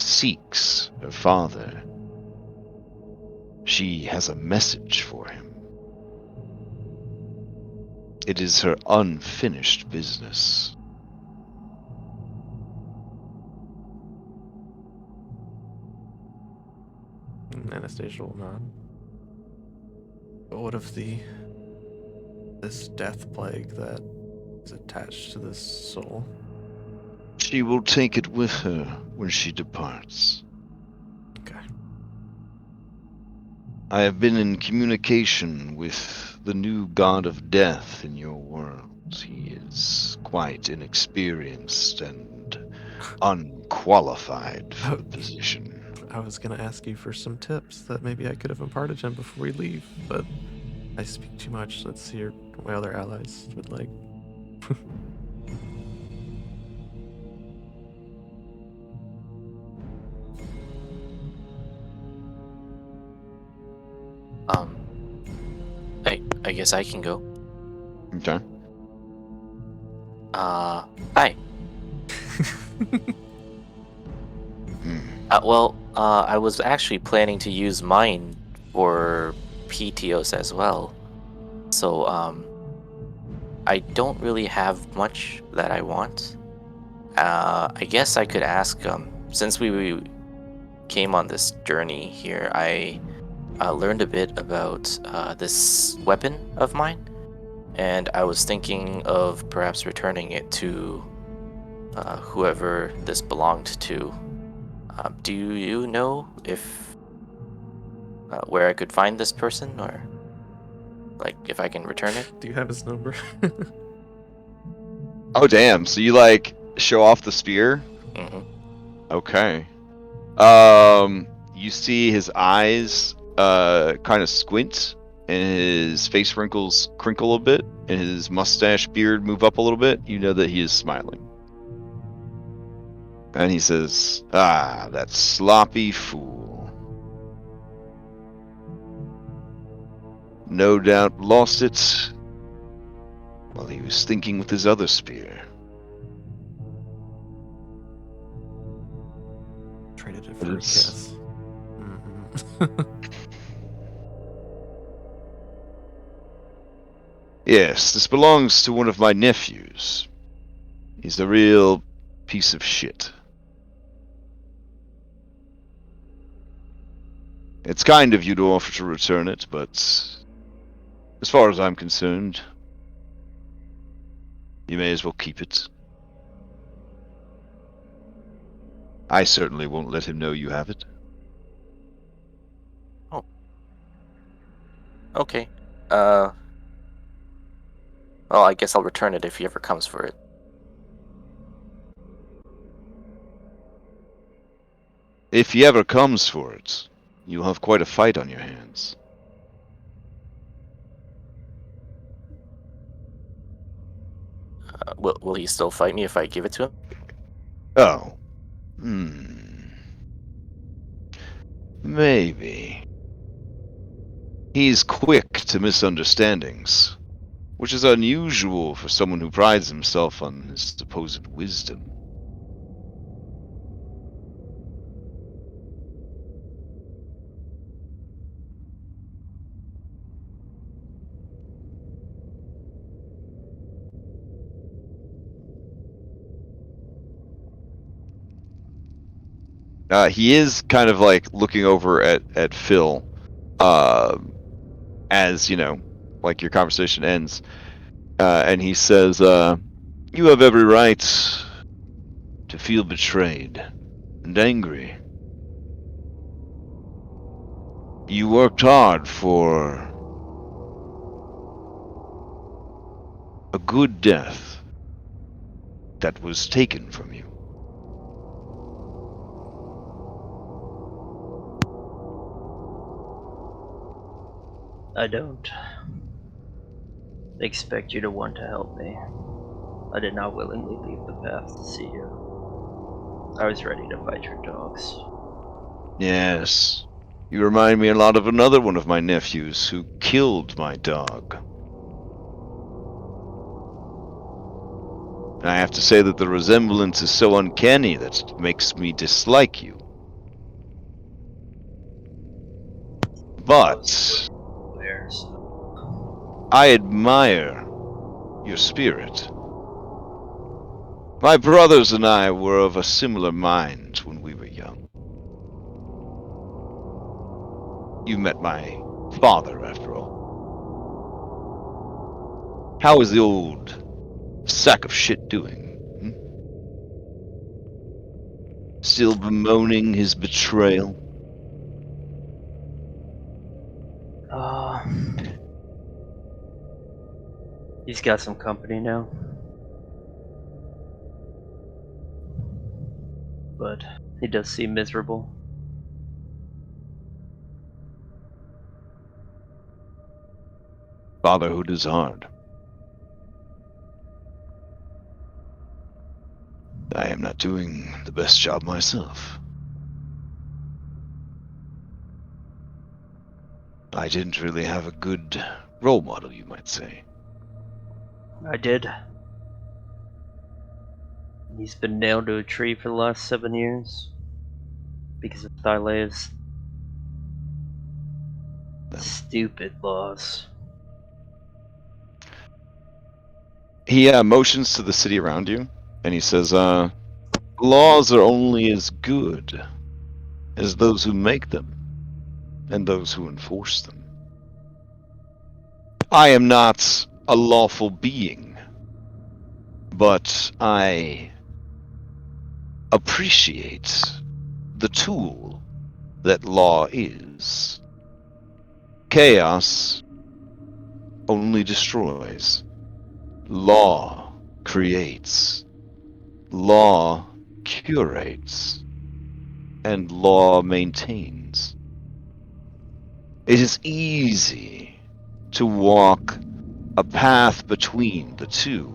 seeks her father. She has a message for him. It is her unfinished business. Anastasia will nod. But what of this death plague that is attached to this soul? She will take it with her when she departs. Okay. I have been in communication with the new god of death in your world. He is quite inexperienced and unqualified for the position. I was gonna ask you for some tips that maybe I could have imparted to him before we leave, but I speak too much. Let's see what my other allies would like. I guess I can go. Okay. Hi. Well, I was actually planning to use mine for PTOs as well. So, I don't really have much that I want. I guess I could ask, since we came on this journey here, I learned a bit about this weapon of mine, and I was thinking of perhaps returning it to whoever this belonged to. Do you know if where I could find this person, or like if I can return it? Do you have his number? Oh, damn. So you, like, show off the spear? Mm-hmm. Okay. You see his eyes kind of squint, and his face wrinkles crinkle a bit, and his mustache beard move up a little bit. You know that he is smiling. And he says, "Ah, that sloppy fool. No doubt lost it while he was thinking with his other spear." Traded it for a It's- kiss. Mhm. Yes, this belongs to one of my nephews. He's a real piece of shit. It's kind of you to offer to return it, but as far as I'm concerned, you may as well keep it. I certainly won't let him know you have it. Okay. Well, I guess I'll return it if he ever comes for it. If he ever comes for it, you'll have quite a fight on your hands. Will he still fight me if I give it to him? Oh. Maybe. He's quick to misunderstandings, which is unusual for someone who prides himself on his supposed wisdom. He is kind of like looking over at Phil, as, you know, like your conversation ends, and he says, "You have every right to feel betrayed and angry. You worked hard for a good death that was taken from you. I don't expect you to want to help me. I did not willingly leave the path to see you. I was ready to fight your dogs. Yes, you remind me a lot of another one of my nephews who killed my dog. I have to say that the resemblance is so uncanny that it makes me dislike you But I admire your spirit. My brothers and I were of a similar mind when we were young. You met my father, after all. How is the old sack of shit doing? Still bemoaning his betrayal? He's got some company now. But he does seem miserable. Fatherhood is hard. I am not doing the best job myself. I didn't really have a good role model, you might say. I did. He's been nailed to a tree for the last 7 years. Because of Thylea's stupid laws. He motions to the city around you, and he says, laws are only as good as those who make them, and those who enforce them. I am not a lawful being, but I appreciate the tool that law is. Chaos only destroys. Law creates. Law curates. And law maintains. It is easy to walk a path between the two,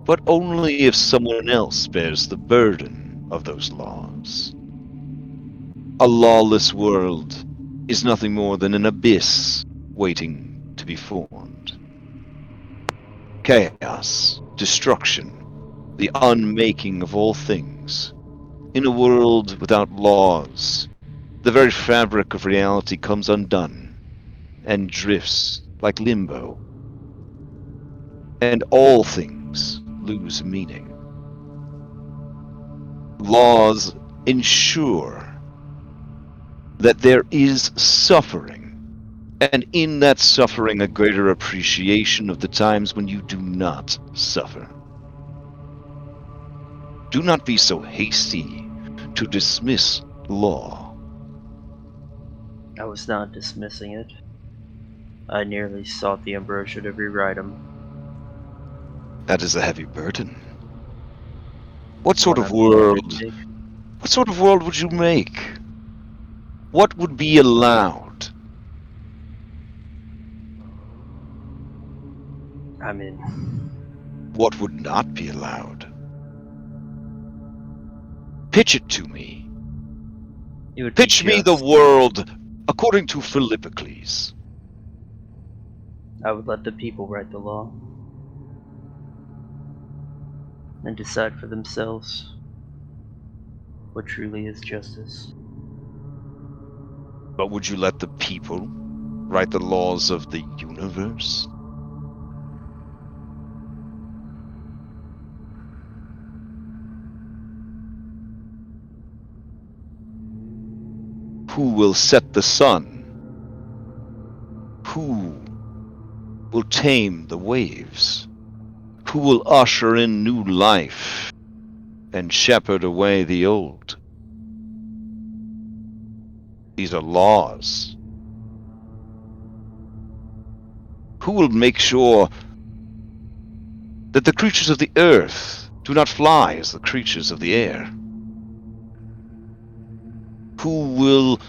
but only if someone else bears the burden of those laws. A lawless world is nothing more than an abyss waiting to be formed. Chaos, destruction, the unmaking of all things. In a world without laws, the very fabric of reality comes undone and drifts like limbo, and all things lose meaning. Laws ensure that there is suffering, and in that suffering a greater appreciation of the times when you do not suffer. Do not be so hasty to dismiss law. I was not dismissing it. I nearly sought the ambrosia to rewrite him. That is a heavy burden. What sort One of I'm willing to world? take. What sort of world would you make? What would be allowed? I mean, What would not be allowed? Pitch it to me. it would be Pitch me the just. world according to Philippocles. I would let the people write the law. And decide for themselves what truly is justice. But would you let the people write the laws of the universe? Who will set the sun? Who will tame the waves? Who will usher in new life and shepherd away the old? These are laws. Who will make sure that the creatures of the earth do not fly as the creatures of the air? Who will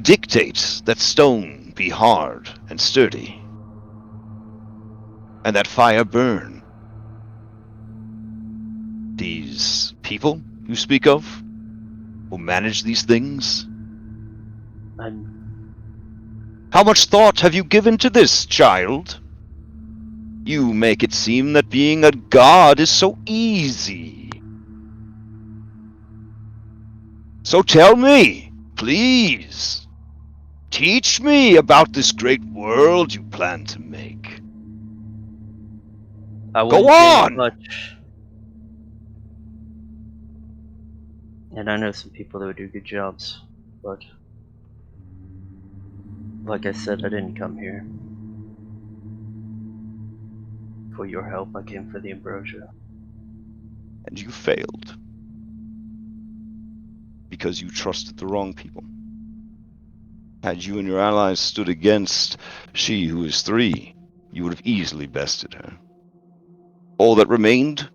dictate that stone be hard and sturdy, and that fire burn? These people you speak of, who manage these things? How much thought have you given to this, child? You make it seem that being a god is so easy. So tell me, please, Teach me about this great world you plan to make. I Go wouldn't change on! much. And I know some people that would do good jobs, but like I said, I didn't come here for your help. I came for the ambrosia. And you failed. Because you trusted the wrong people. Had you and your allies stood against she who is 3, you would have easily bested her. All that remained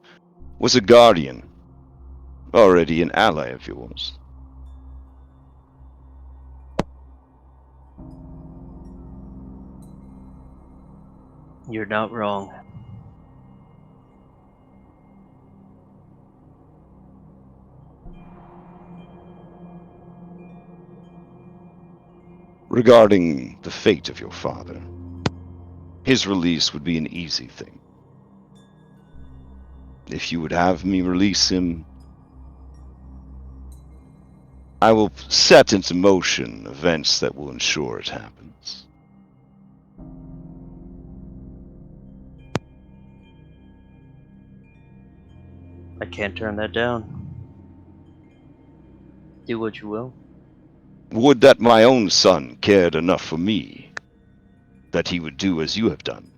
was a guardian, already an ally of yours. You're not wrong. Regarding the fate of your father, his release would be an easy thing. If you would have me release him, I will set into motion events that will ensure it happens. I can't turn that down. Do what you will. Would that my own son cared enough for me, that he would do as you have done.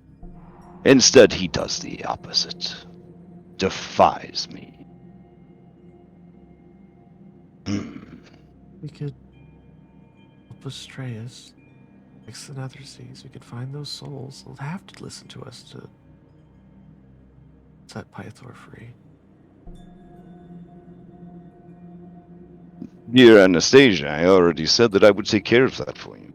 Instead, he does the opposite. Defies me. We could help Astreus fix the Nether Seas. We could find those souls. They'll have to listen to us to set Pythor free. Dear Anastasia, I already said that I would take care of that for you.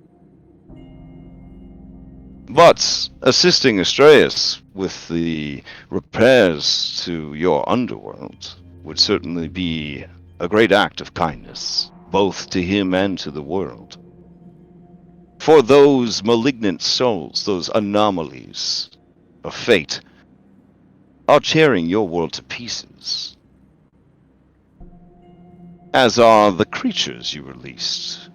But assisting Astreus with the repairs to your underworld would certainly be a great act of kindness, both to him and to the world. For those malignant souls, those anomalies of fate, are tearing your world to pieces. As are the creatures you released.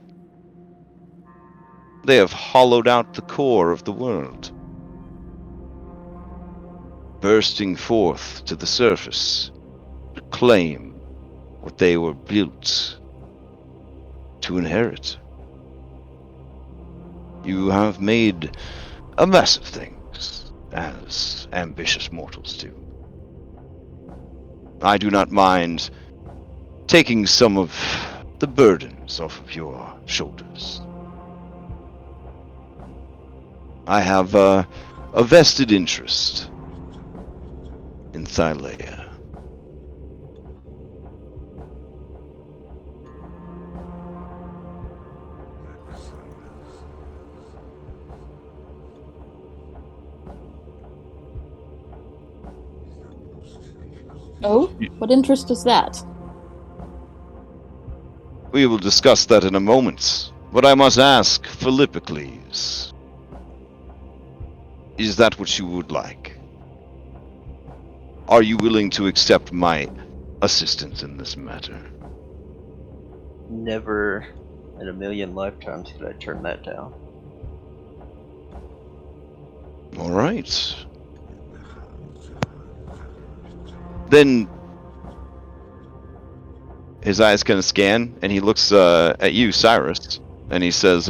They have hollowed out the core of the world, bursting forth to the surface to claim what they were built to inherit. You have made a mess of things, as ambitious mortals do. I do not mind taking some of the burdens off of your shoulders. I have a vested interest in Thylea. Oh, what interest is that? We will discuss that in a moment, but I must ask, Philippocles, is that what you would like? Are you willing to accept my assistance in this matter? Never in a million lifetimes could I turn that down. All right. Then his eyes kind of scan, and he looks at you, Cyrus, and he says,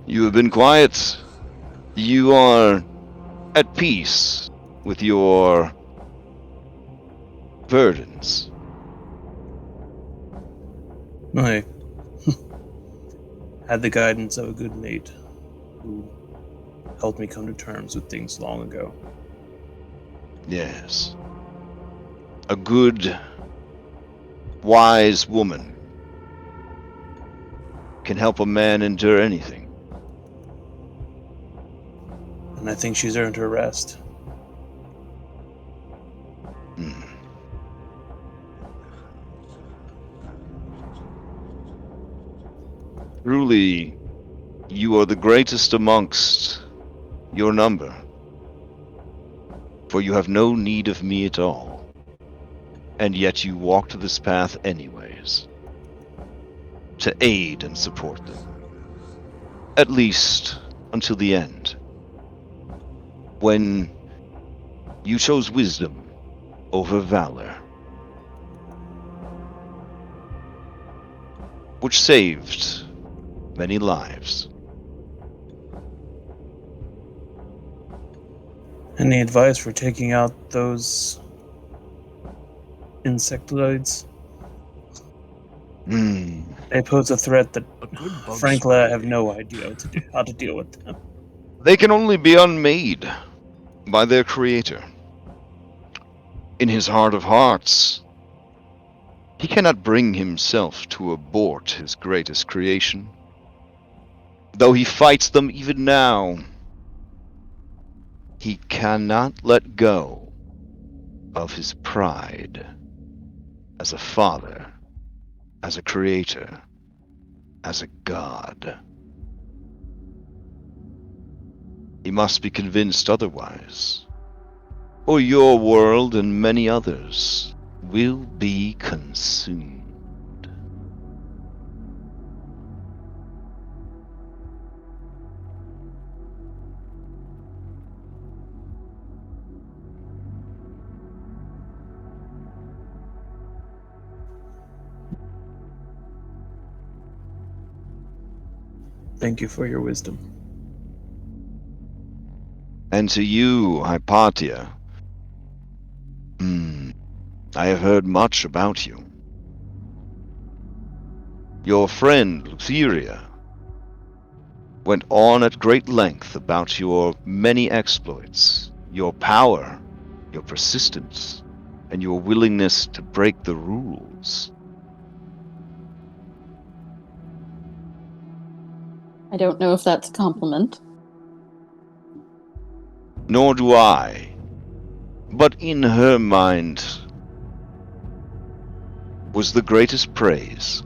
you have been quiet. You are at peace with your burdens. I had the guidance of a good mate who helped me come to terms with things long ago. Yes. A good, wise woman can help a man endure anything. And I think she's earned her rest. Truly, you are the greatest amongst your number, for you have no need of me at all, and yet you walked this path anyways, to aid and support them. At least until the end. When you chose wisdom over valor. Which saved many lives. Any advice for taking out those insectoids? They pose a threat that, A good bug frankly, I spray. have no idea how to deal with them. They can only be unmade by their creator. In his heart of hearts, he cannot bring himself to abort his greatest creation. Though he fights them even now, he cannot let go of his pride as a father, as a creator, as a god. He must be convinced otherwise, or your world and many others will be consumed. Thank you for your wisdom. And to you, Hypatia, I have heard much about you. Your friend, Thylea, went on at great length about your many exploits, your power, your persistence, and your willingness to break the rules. I don't know if that's a compliment. Nor do I. But in her mind was the greatest praise.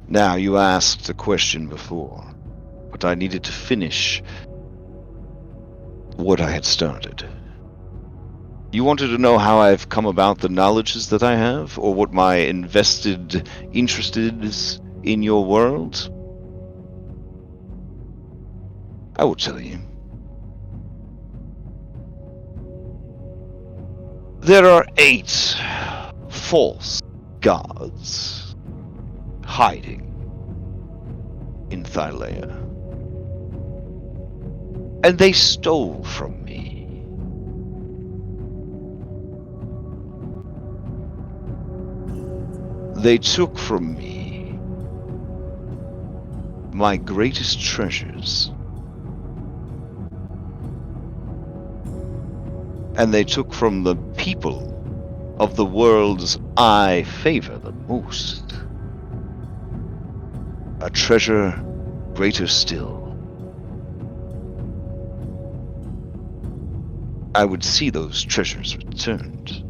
Now, you asked a question before, but I needed to finish what I had started. You wanted to know how I've come about the knowledges that I have, or what my invested interest is in your world? I will tell you. There are 8 false gods hiding in Thylea. And they stole from me. They took from me my greatest treasures. And they took from the people of the worlds I favor the most a treasure greater still. I would see those treasures returned.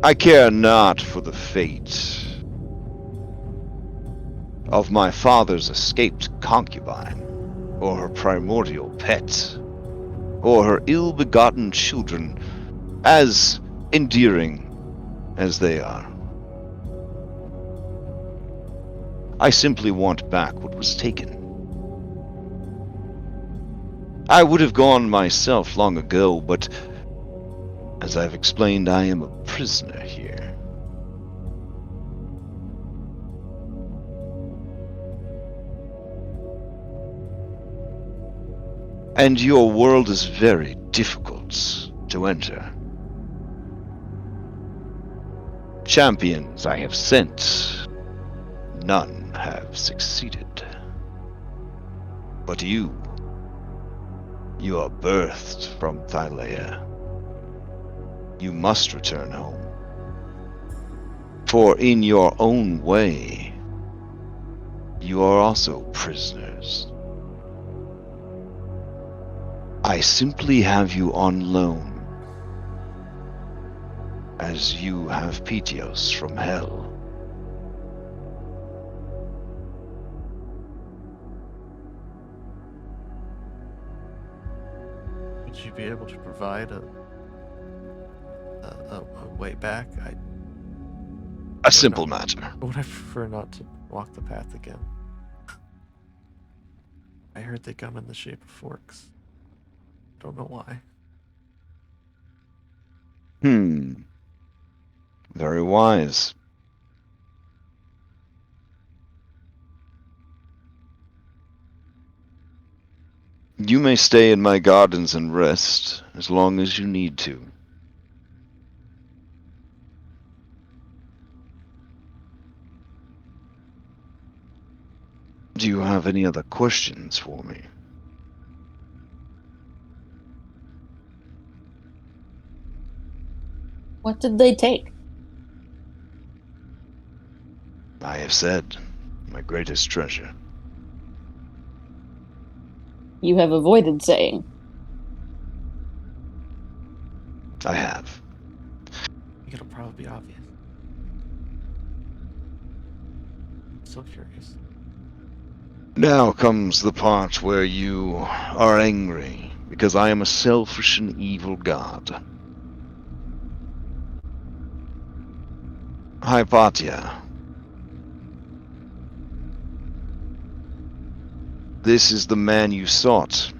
I care not for the fate of my father's escaped concubine, or her primordial pet, or her ill-begotten children, as endearing as they are. I simply want back what was taken. I would have gone myself long ago, but as I've explained, I am a prisoner here. And your world is very difficult to enter. Champions I have sent, none have succeeded. But you are birthed from Thylea. You must return home. For in your own way, you are also prisoners. I simply have you on loan, as you have Petios from hell. Would you be able to provide a way back? A simple matter. Would I prefer not to walk the path again? I heard they come in the shape of forks. Don't know why. Very wise. You may stay in my gardens and rest as long as you need to. Do you have any other questions for me? What did they take? I have said, my greatest treasure. You have avoided saying. I have. I think it'll probably be obvious. So curious. Now comes the part where you are angry, because I am a selfish and evil god. Hypatia. This is the man you sought.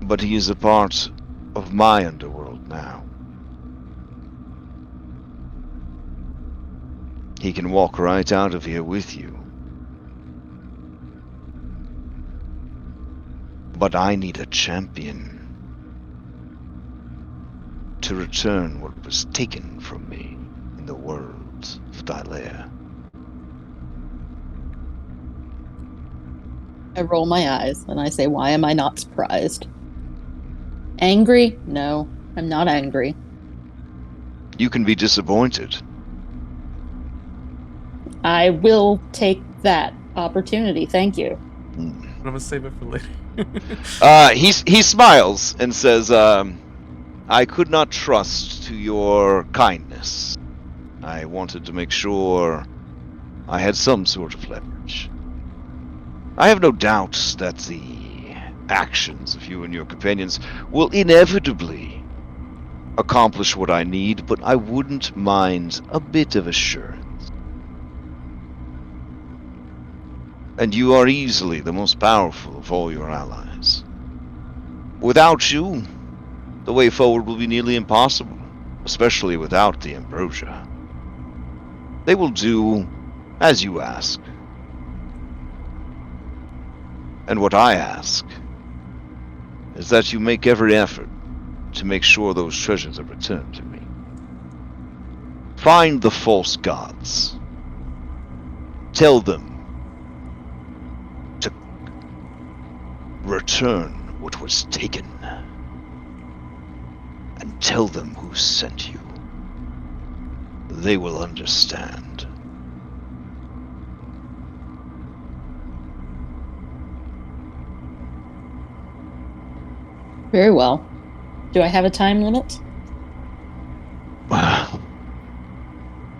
But he is a part of my underworld now. He can walk right out of here with you. But I need a champion to return what was taken from me in the world of Thylea. I roll my eyes and I say, why am I not surprised? Angry? No, I'm not angry. You can be disappointed. I will take that opportunity. Thank you. I'm gonna save it for later. He smiles and says, I could not trust to your kindness. I wanted to make sure I had some sort of leverage. I have no doubts that the actions of you and your companions will inevitably accomplish what I need, but I wouldn't mind a bit of assurance. And you are easily the most powerful of all your allies. Without you, the way forward will be nearly impossible, especially without the ambrosia. They will do as you ask. And what I ask is that you make every effort to make sure those treasures are returned to me. Find the false gods. Tell them to return what was taken. And tell them who sent you. They will understand. Very well. Do I have a time limit?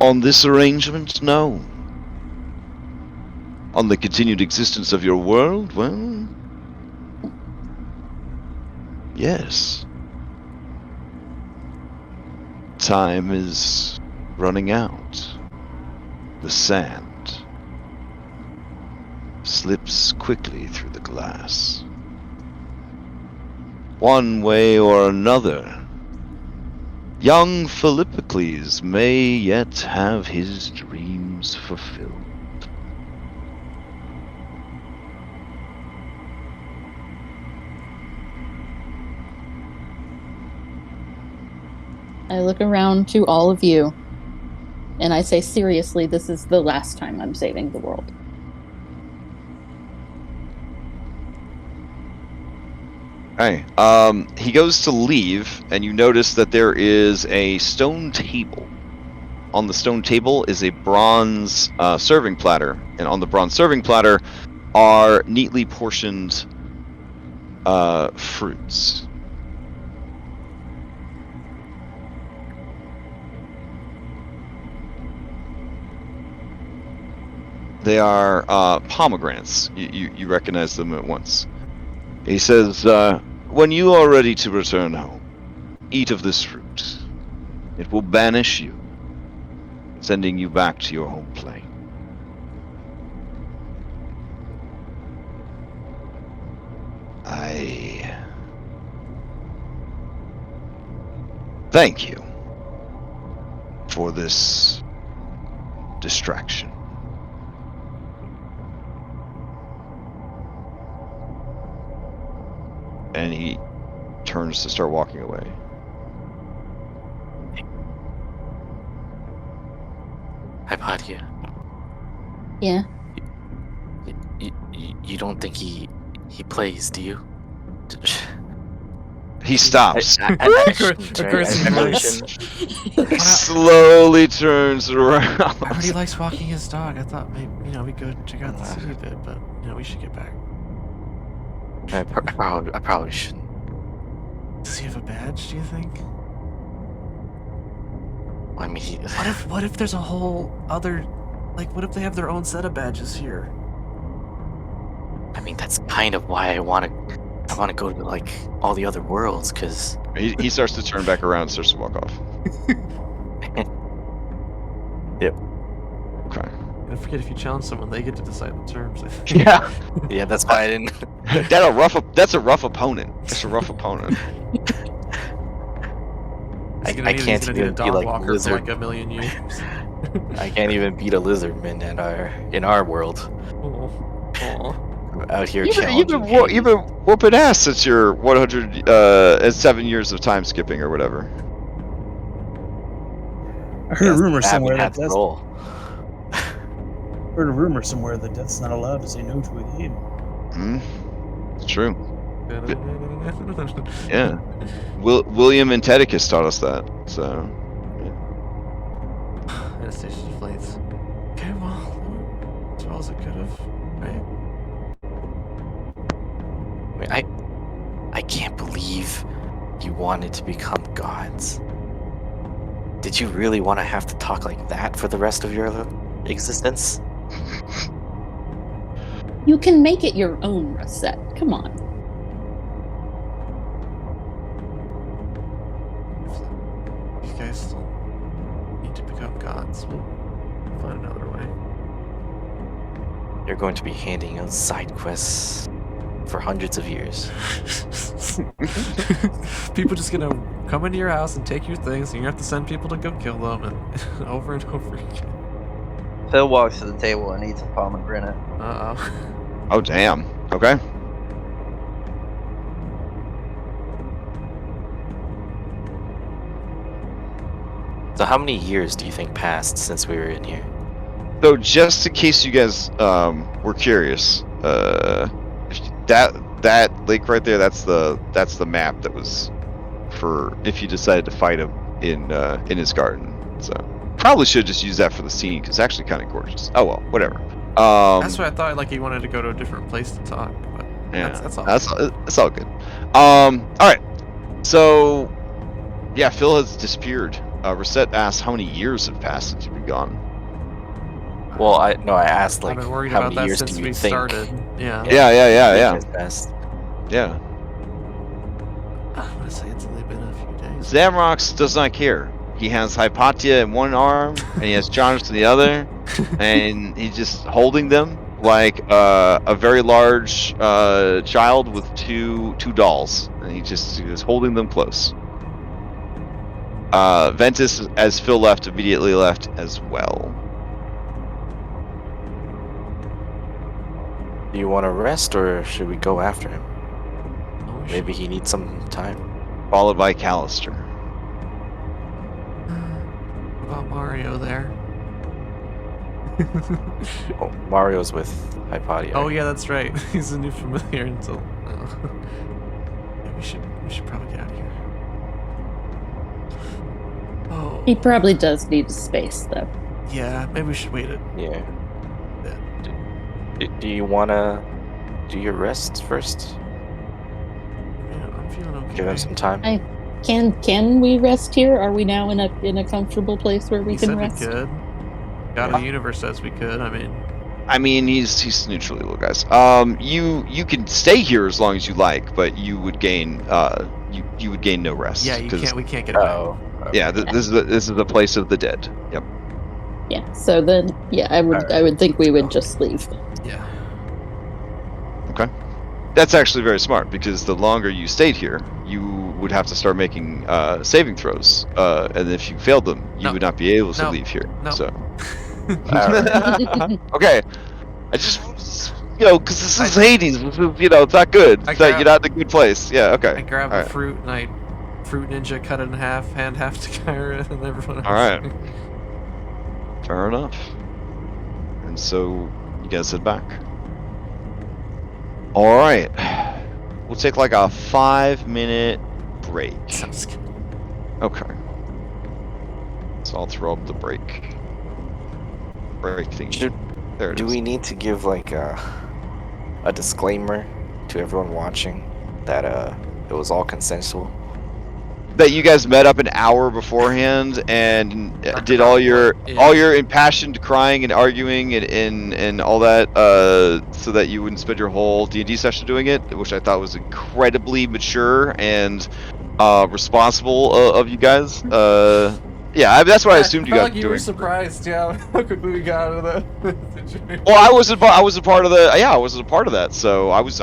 On this arrangement, no. On the continued existence of your world, well, yes. Time is running out. The sand slips quickly through the glass. One way or another, young Philippocles may yet have his dreams fulfilled. I look around to all of you and I say, seriously, this is the last time I'm saving the world. Hey, he goes to leave, and you notice that there is a stone table. On the stone table is a bronze serving platter, and on the bronze serving platter are neatly portioned fruits. They are pomegranates. You recognize them at once. He says, when you are ready to return home, eat of this fruit. It will banish you, sending you back to your home plane. I thank you for this distraction. And he turns to start walking away. Hypatia, Yeah. you don't think he plays, do you? He stops. I shouldn't, Of right? course he I really plays. shouldn't. Slowly turns around. I heard he likes walking his dog. I thought maybe we'd go check out the city a bit, but we should get back. I probably shouldn't. Does he have a badge? Do you think? I mean, What if there's a whole other, like, what if they have their own set of badges here? I mean, that's kind of why I want to go to like all the other worlds, because He starts to turn back around and starts to walk off. Yep. Okay. Don't forget, if you challenge someone, they get to decide the terms. I think. Yeah. yeah, that's why I didn't. That's a rough opponent. That's a rough opponent. I He's gonna can't need a even be dog like walker lizard. for like 1,000,000 years. I can't even beat a lizardman in our world. Aw. Out here You've challenging. been whooping ass since your 107 years of time skipping or whatever. I heard a rumor I haven't somewhere had that to that's, roll. heard a rumor somewhere that Death's not allowed to say no to a game. It's true. Yeah. William and Tedicus taught us that. So. Anastasia deflates. Okay, well, as well as it could have, right? I mean, I can't believe you wanted to become gods. Did you really want to have to talk like that for the rest of your existence? You can make it your own, Rosette. Come on. If you guys still need to become gods, we'll find another way. You're going to be handing out side quests for hundreds of years. People just gonna come into your house and take your things, and you have to send people to go kill them, and over and over again. Phil walks to the table and eats a pomegranate. Uh-oh. Oh damn. Okay. So how many years do you think passed since we were in here? So just in case you guys were curious, that lake right there, that's the map that was for if you decided to fight him in his garden. So probably should just use that for the scene because it's actually kind of gorgeous. Oh well, whatever. That's why I thought like he wanted to go to a different place to talk, but Yeah, that's all. that's all good. All right. So yeah, Phil has disappeared. Rosette asks how many years have passed since you've been gone. Well, I asked like I've been worried how about many that years since do we you think? started. Yeah. Yeah. has passed? Yeah. I'm gonna say it's only been a few days. Zamrox does not care. He has Hypatia in one arm and he has Charms in the other, and he's just holding them like a very large child with two dolls, and he is holding them close. Ventus, as Phil left, immediately left as well. Do you want to rest, or should we go after him? Oh, we Maybe he needs some time. Followed by Callister. What about Mario there? Oh, Mario's with Hypatia. Oh yeah, that's right. He's a new familiar until. Yeah, we should probably get out of here. Oh. He probably does need space, though. Yeah, maybe we should wait it. Yeah. Do you want to do your rest first? Yeah, I'm feeling okay. Give him some time? Can we rest here? Are we now in a comfortable place where we He can said rest? we could. God of the universe says we could. I mean, I mean, he's neutrally low, guys. You can stay here as long as you like, but you would gain you would gain no rest. Yeah, you 'cause- can't. We can't get it back. Oh. Yeah, this is the place of the dead. Yep. Yeah. So then, yeah, I would think we would just leave. Yeah. That's actually very smart because the longer you stayed here, you would have to start making saving throws, and if you failed them, you No. would not be able to No. leave here. No. So. Okay, I just because this is Hades. This is, it's not good. You're not in a good place. Yeah. Okay. I grab All a right. fruit and I fruit ninja cut it in half, hand half to Kyra and everyone else. All right. Fair enough. And so you guys head back. All right. We'll take like a 5-minute break. Sounds good. Okay. So I'll throw up the break. Break thing. There it Do is. we need to give like a disclaimer to everyone watching that it was all consensual? That you guys met up an hour beforehand and did all your impassioned crying and arguing and all that, so that you wouldn't spend your whole D&D session doing it, which I thought was incredibly mature and responsible of you guys. Yeah, that's what I assumed you I felt guys like were you doing. were surprised, yeah, how quickly we got out of that situation. Well, I wasn't a part of the. Yeah, I wasn't a part of that. So I was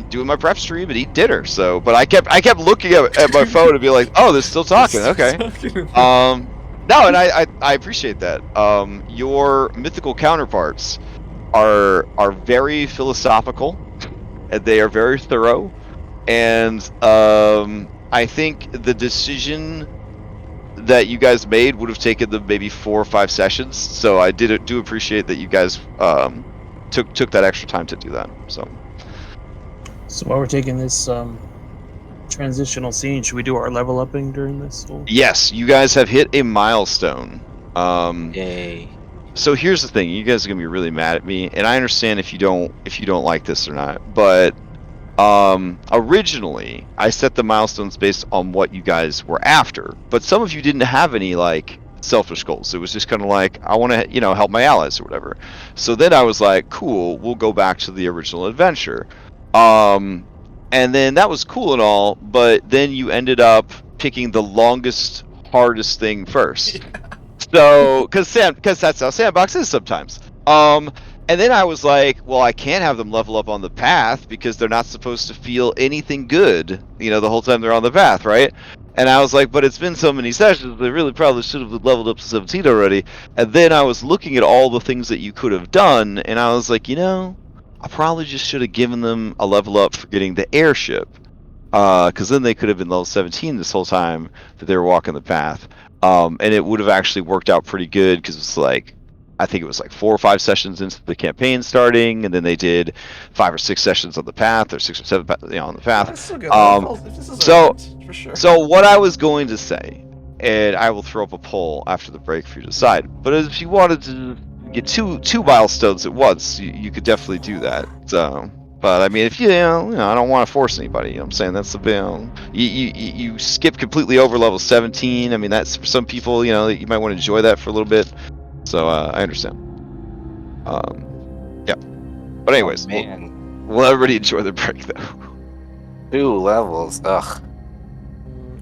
doing my prep stream and eating dinner. So, but I kept looking at my phone and be like, oh, they're still talking. Okay. No, and I appreciate that. Your mythical counterparts are very philosophical, and they are very thorough, and I think the decision that you guys made would have taken them maybe 4 or 5 sessions. So I do appreciate that you guys took that extra time to do that. So while we're taking this transitional scene, should we do our level upping during this? yes, you guys have hit a milestone. Yay. So here's the thing: you guys are gonna be really mad at me, and I understand if you don't like this or not. But originally, I set the milestones based on what you guys were after. But some of you didn't have any like selfish goals. It was just kind of like, I want to help my allies or whatever. So then I was like, cool, we'll go back to the original adventure. And then that was cool and all, but then you ended up picking the longest, hardest thing first. So, because that's how Sandbox is sometimes. And then I was like, well, I can't have them level up on the path because they're not supposed to feel anything good, the whole time they're on the path, right? And I was like, but it's been so many sessions, they really probably should have leveled up to 17 already. And then I was looking at all the things that you could have done, and I was like, I probably just should have given them a level up for getting the airship. Because then they could have been level 17 this whole time that they were walking the path. And it would have actually worked out pretty good because it's like, I think it was like 4 or 5 sessions into the campaign starting, and then they did 5 or 6 sessions on the path, or 6 or 7 on the path. That's still good. For sure. So what I was going to say, and I will throw up a poll after the break for you to decide, but if you wanted to get two milestones at once, you could definitely do that. So, but I mean, if I don't want to force anybody. I'm saying that's the bit. You skip completely over level 17. I mean, that's for some people. You might want to enjoy that for a little bit. So I understand. Yeah. But anyways, we'll everybody enjoy the break though. 2 levels. Ugh.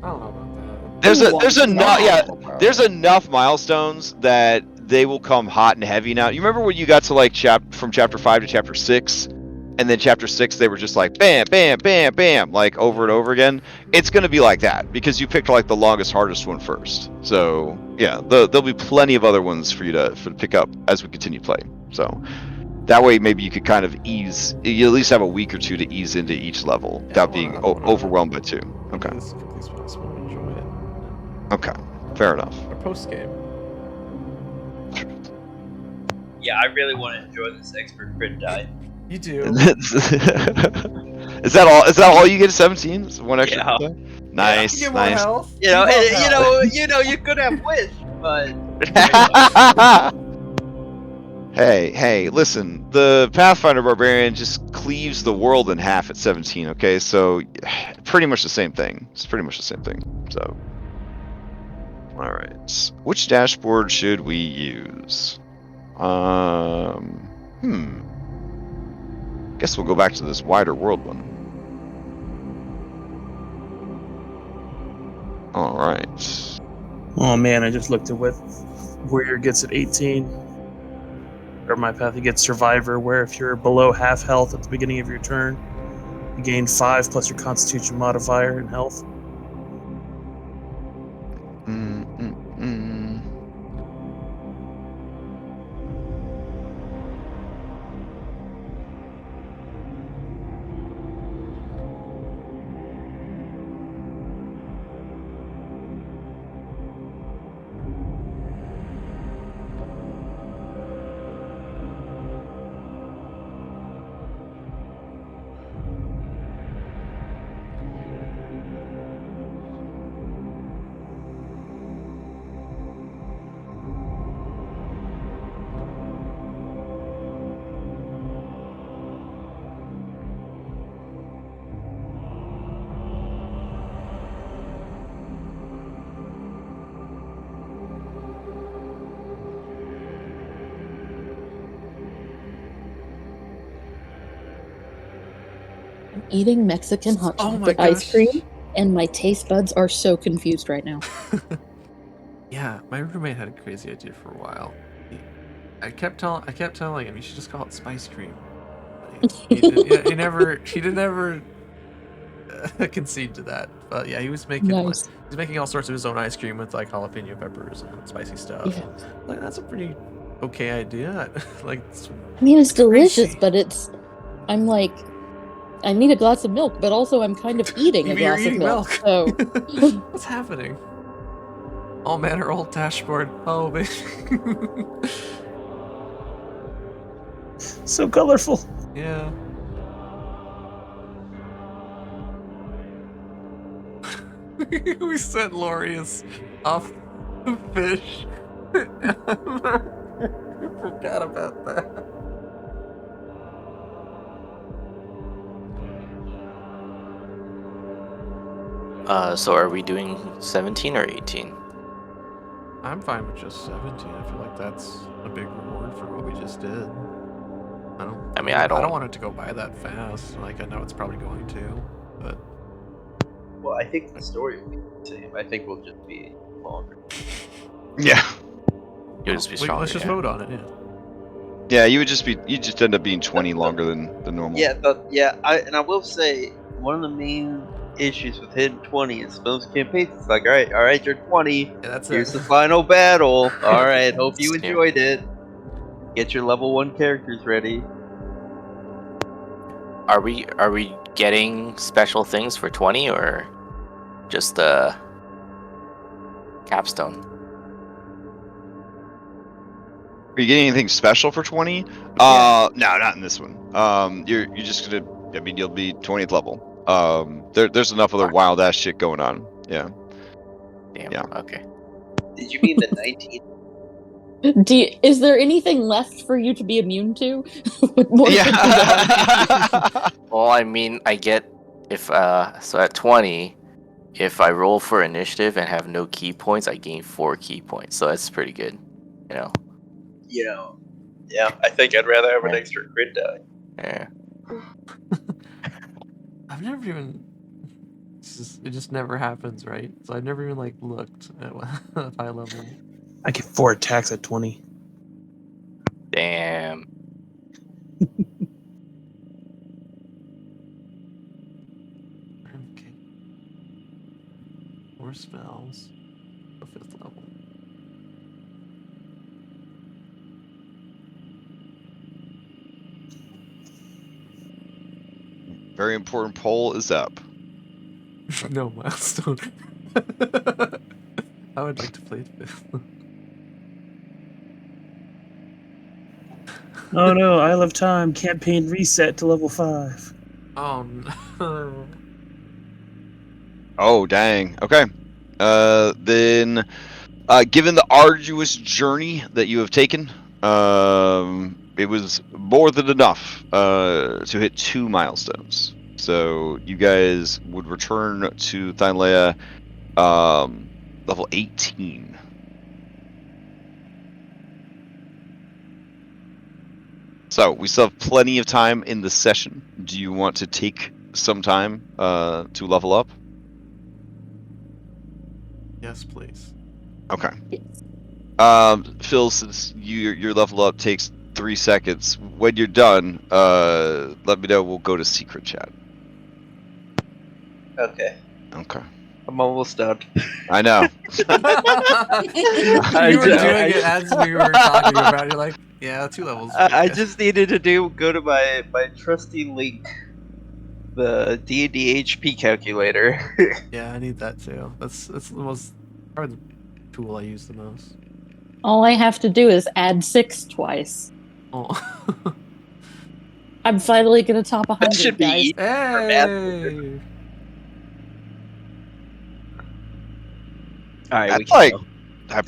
I don't know about that. There's enough milestones that they will come hot and heavy now. You remember when you got to like from chapter 5 to chapter 6, and then chapter 6 they were just like bam, bam, bam, bam, like over and over again? It's gonna be like that because you picked like the longest, hardest one first. So yeah, there'll be plenty of other ones for you to pick up as we continue playing. So that way maybe you could kind of you at least have a week or 2 to ease into each level without being overwhelmed by 2. Okay. As quickly as possible, enjoy it. Okay. Fair enough. Our post game. Yeah, I really want to enjoy this expert crit die. You do. Is that all? Is that all you get? 17? Is one extra? Yeah. Yeah. Nice. You get more Nice. health. You could have wished, but Hey, listen. The Pathfinder Barbarian just cleaves the world in half at 17, okay? So, pretty much the same thing. It's pretty much the same thing. So, alright. Which dashboard should we use? Guess we'll go back to this wider world one. All right. Oh man, I just looked at what Warrior gets at 18. Or my path, you get Survivor, where if you're below half health at the beginning of your turn, you gain 5 plus your Constitution modifier in health. I'm eating Mexican hot Oh chocolate my ice gosh. cream, and my taste buds are so confused right now. Yeah, my roommate had a crazy idea for a while. I kept telling him you should just call it spice cream. He didn't ever concede to that. But yeah, he was making Nice. he's making all sorts of his own ice cream with like jalapeno peppers and spicy stuff. Yeah. Like that's a pretty okay idea. Like I mean, it's delicious, crazy. but I'm like, I need a glass of milk, but also I'm kind of eating a You're glass eating of milk. milk. So What's happening? Oh man, our old dashboard. Oh baby. So colorful. Yeah. We sent Lorius off the fish. I forgot about that. So are we doing 17 or 18? I'm fine with just 17. I feel like that's a big reward for what we just did. I don't want it to go by that fast. Like I know it's probably going to, but Well, I think the story will be the same. I think we'll just be longer. Yeah. You'll just be stronger. let's just vote on it. Yeah. Yeah, you just end up being 20 longer than the normal. Yeah, I will say one of the main issues with hitting 20 is most campaigns. It's like, all right, you're 20. Yeah, that's Here's it. the final battle. All right, hope you Yeah. enjoyed it. Get your level 1 characters ready. Are we getting special things for 20 or just the capstone? Are you getting anything special for 20? Yeah. No, not in this one. You're just gonna. I mean, you'll be 20th level. There's enough other wild ass shit going on. Yeah. Damn. Yeah. Okay. Did you mean the 19th? is there anything left for you to be immune to? What more could you want? Yeah. Well, I mean, I get if so at 20, if I roll for initiative and have no key points, I gain 4 key points. So that's pretty good, you know. Yeah, I think I'd rather have an Yeah. extra crit die. Yeah. I've never even. It just never happens, right? So I've never even like looked at high level. I get 4 attacks at 20. Damn. Okay. 4 spells. The 5th level. Very important poll is up. No milestone. I would like to play 5th. Oh no, Isle of Time campaign reset to level 5. Oh no. Oh dang. Okay. Then, given the arduous journey that you have taken, it was more than enough to hit 2 milestones. So you guys would return to Thylea, level 18. So we still have plenty of time in the session. Do you want to take some time to level up? Yes, please. Okay. Yes. Phil, since your level up takes 3 seconds, when you're done, let me know. We'll go to secret chat. Okay. Okay. I'm almost done. I know. You were doing it as we were talking about it. You're like, yeah, 2 levels. I just needed to go to my trusty link, the D&D HP calculator. Yeah, I need that too. That's the most, probably the tool I use the most. All I have to do is add 6 twice. Oh. I'm finally gonna top 100, That should be guys. easy. Hey! All right, we That's can like, go.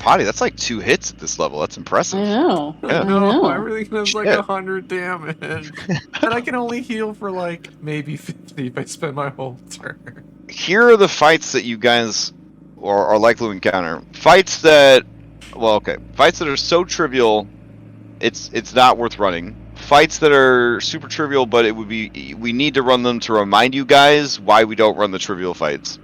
Potty, that's like 2 hits at this level. That's impressive. I know. Yeah. I No, know. everything does like Shit. 100 damage. And I can only heal for like maybe 50 if I spend my whole turn. Here are the fights that you guys are likely to encounter. Fights that, fights that are so trivial, it's not worth running. Fights that are super trivial, but we need to run them to remind you guys why we don't run the trivial fights.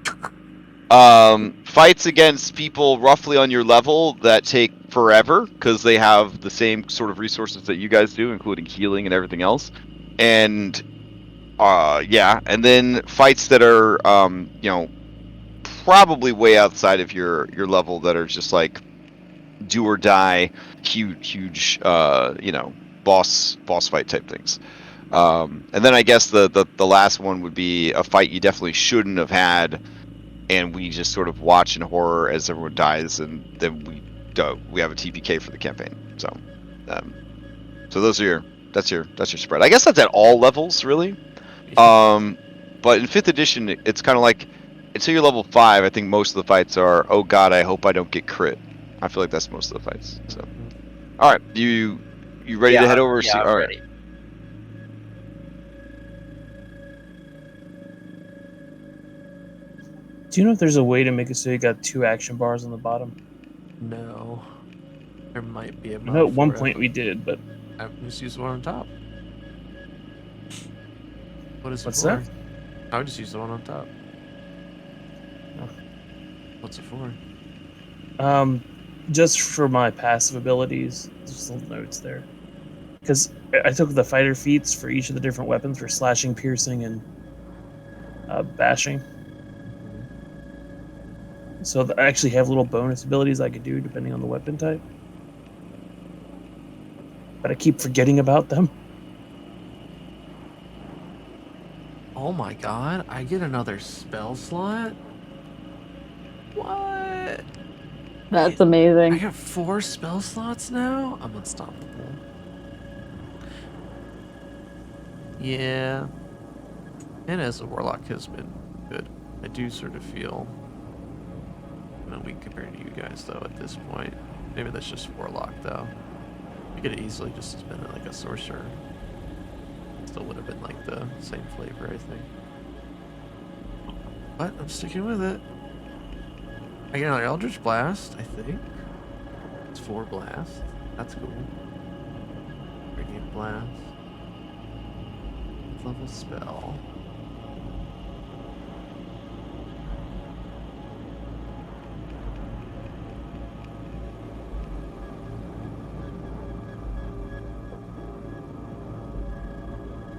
Fights against people roughly on your level that take forever because they have the same sort of resources that you guys do, including healing and everything else. And and then fights that are probably way outside of your level that are just like do or die, huge boss fight type things. And then I guess the last one would be a fight you definitely shouldn't have had, and we just sort of watch in horror as everyone dies, and then we have a TPK for the campaign. So those are that's your spread. I guess that's at all levels, really. But in 5th edition, it's kind of like until you're level 5, I think most of the fights are, oh god, I hope I don't get crit. I feel like that's most of the fights. So, all right, you ready to head over? Yeah, I'm all ready. right. Do you know if there's a way to make it so you got 2 action bars on the bottom? No. There might be a I know at one for it. point we did, but I just use the one on top. What is it What's for? that? I would just use the one on top. Oh. What's it for? Just for my passive abilities, just little notes there. Because I took the fighter feats for each of the different weapons for slashing, piercing, and bashing. So I actually have little bonus abilities I could do depending on the weapon type. But I keep forgetting about them. Oh my god, I get another spell slot? What? That's I amazing. got 4 spell slots now? I'm unstoppable. Yeah. And as a warlock has been good. I do sort of feel weak compared to you guys though at this point. Maybe that's just warlock though. You could easily just spin it like a sorcerer. Still would have been like the same flavor, I think. But I'm sticking with it. I get another Eldritch Blast, I think. It's 4 blasts. That's cool. Radiant Blast. Level spell.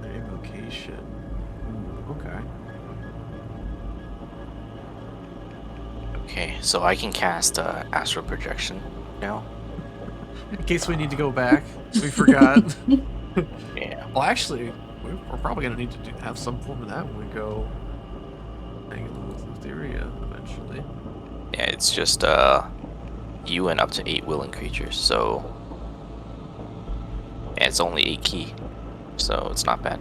Invocation. Okay. Okay, so I can cast Astral Projection now. In case we need to go back, we forgot. Yeah. Well, actually, we're probably gonna need to have some form of that when we go hang with Thylea eventually. Yeah, it's just you and up to 8 willing creatures, so and it's only 8 key, so it's not bad.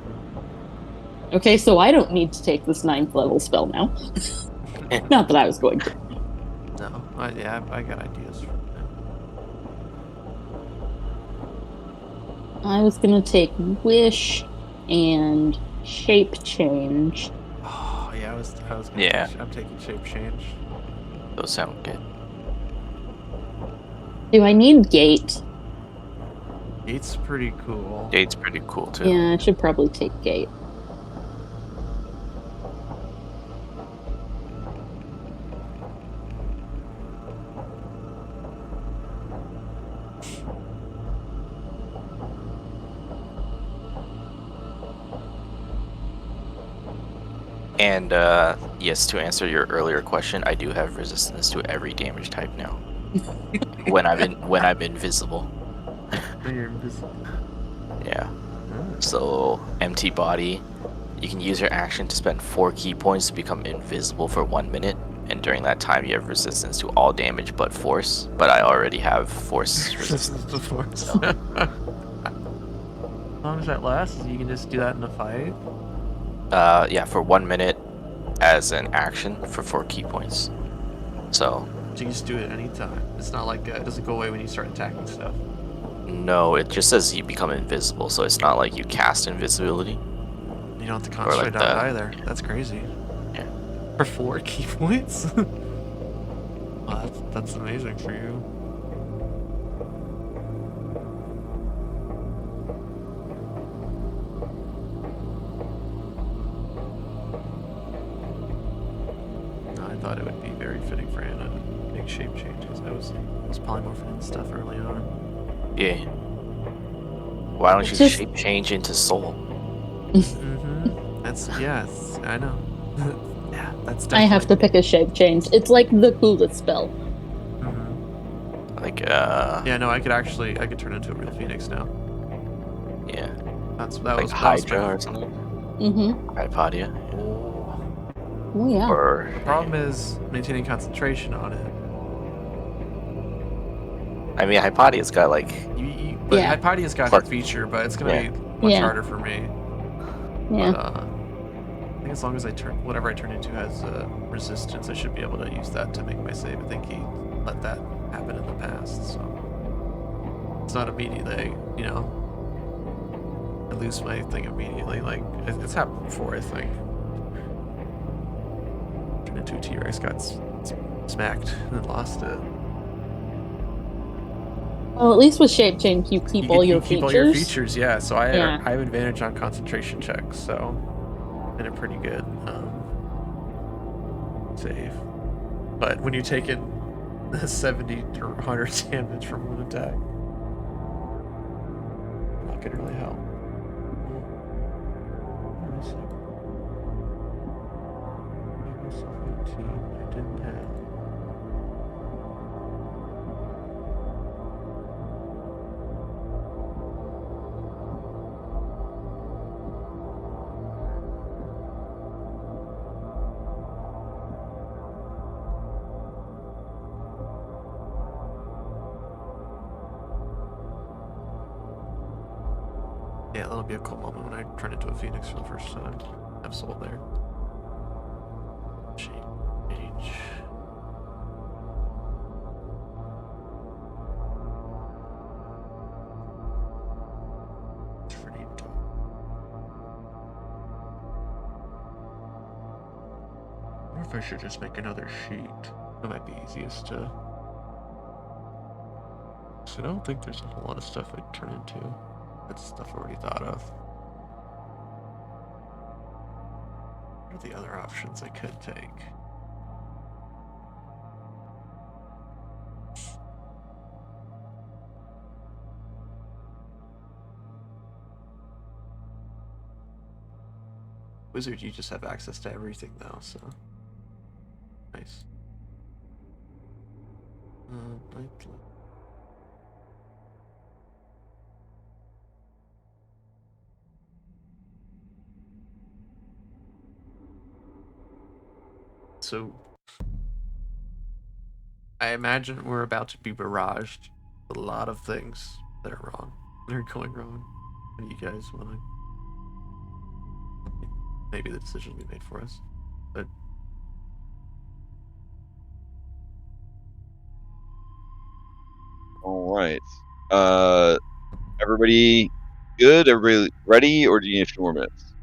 Okay, so I don't need to take this 9th level spell now. Not that I was going to. No, I got ideas for that. I was gonna take Wish and Shape Change. Oh yeah, I was gonna Yeah. I'm taking shape change. Those sound good. Do I need Gate? Gate's pretty cool. Gate's pretty cool too. Yeah, I should probably take Gate. And yes, to answer your earlier question, I do have resistance to every damage type now. when I'm invisible. You're invisible. Yeah. Oh. So empty body, you can use your action to spend 4 key points to become invisible for 1 minute, and during that time you have resistance to all damage but force. But I already have force resistance. The force. So. As long as that lasts, you can just do that in a fight. Yeah, for 1 minute as an action for 4 key points. So You can just do it anytime. It's not like it doesn't go away when you start attacking stuff. no, it just says you become invisible, so it's not like you cast invisibility. You don't have to concentrate like on it that. either. That's crazy. Yeah. For 4 key points? Well, that's amazing for you. I thought it would be very fitting for Anna to make shape changes. I was polymorphing and stuff early on. Yeah. Why don't you Just- shape change into soul? Mm-hmm. That's yes, I know. Yeah, that's definitely. I have to pick a shape change. It's like the coolest spell. Mhm. Like Yeah, no, I could turn into a real phoenix now. yeah, That like was Hydra or something. Mm-hmm. Hypodia. Oh. Oh yeah. Or The problem is maintaining concentration on it. I mean, Hypodia's got like But Yeah. Hypodia's got Clark- that feature, but it's gonna Yeah. be much Yeah. harder for me. Yeah. But I think as long as whatever I turn into has resistance, I should be able to use that to make my save. I think he let that happen in the past, so it's not immediately, you know. I lose my thing immediately. Like it's happened before, I think. Turned into a T-Rex, got smacked, and then lost it. Well, at least with shape change, you keep all your keep features. all your features, yeah. So I Yeah. have advantage on concentration checks, so and a pretty good save. But when you're taking 70 or 100 damage from one attack, not gonna really help. Let me see. I didn't have. Yeah, that'll be a cool moment when I turn into a phoenix for the first time. Have soul there. Change. It's pretty dope. I wonder if I should just make another sheet. That might be easiest to. So I don't think there's a whole lot of stuff I'd turn into. That's stuff I already thought of. What are the other options I could take? Wizard, you just have access to everything though, so nice. Nightlight. So, I imagine we're about to be barraged with a lot of things that are wrong. They're going wrong. And you guys want to... Maybe the decision will be made for us. But... All right. Everybody good? Everybody ready? Or do you need a few more minutes?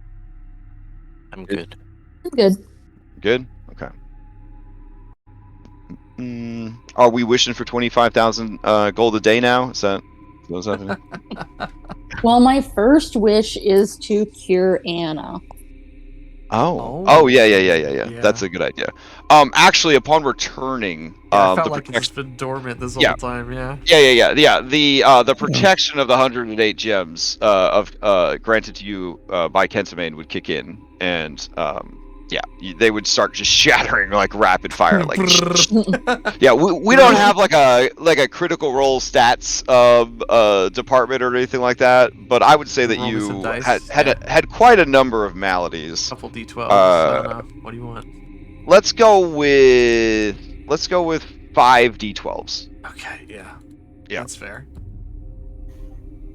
I'm good. I'm good. Good? Okay. Are we wishing for 25,000 gold a day now? Is that What's happening? Well, my first wish is to cure Anna. Oh, yeah. Yeah. That's a good idea. Actually, upon returning, Yeah, I felt the like it's protection. been dormant this Yeah. whole time. Yeah. Yeah. The protection of the 108 gems of granted to you by Kentimane would kick in, and they would start just shattering like rapid fire. Like yeah, we don't have like a critical role stats department or anything like that, but I would say that Roll me some you dice, had quite a number of maladies. Couple d12s. I don't know. What do you want? Let's go with 5 d12s. Okay. Yeah. Yeah. That's fair.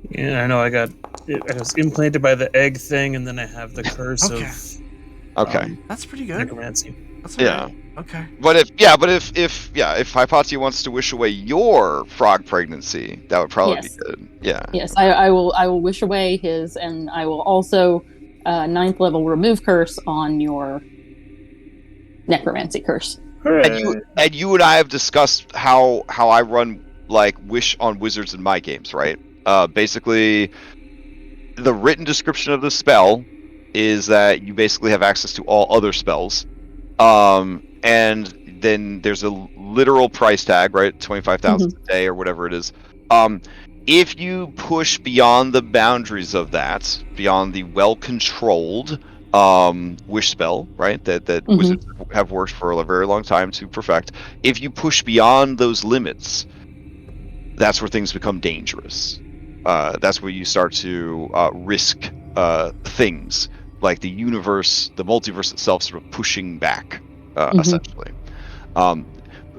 Yeah, I know. I was implanted by the egg thing, and then I have the curse Okay. of Okay. That's pretty good. necromancy. That's Yeah. alright. Okay. But if Hypatia wants to wish away your frog pregnancy, that would probably Yes. be good. Yeah. Yes, I will wish away his, and I will also 9th level remove curse on your necromancy curse. And you and I have discussed how I run like wish on wizards in my games, right? Basically, the written description of the spell is that you basically have access to all other spells, and then there's a literal price tag, right? 25,000 a day or whatever it is. If you push beyond the boundaries of that, beyond the well-controlled wish spell, right? That wizards have worked for a very long time to perfect. If you push beyond those limits, that's where things become dangerous. That's where you start to risk things like the universe, the multiverse itself, sort of pushing back, essentially.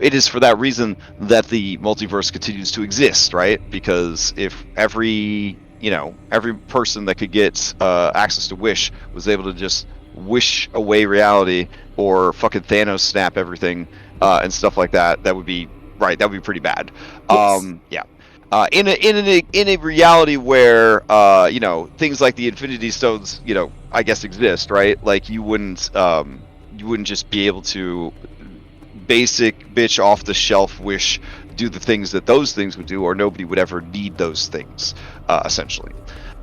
It is for that reason that the multiverse continues to exist, right? Because if every person that could get access to wish was able to just wish away reality or fucking Thanos snap everything and stuff like that, that would be pretty bad. Yes. In a reality where things like the Infinity Stones, I guess exist, right? Like you wouldn't just be able to basic bitch off the shelf wish do the things that those things would do, or nobody would ever need those things, essentially.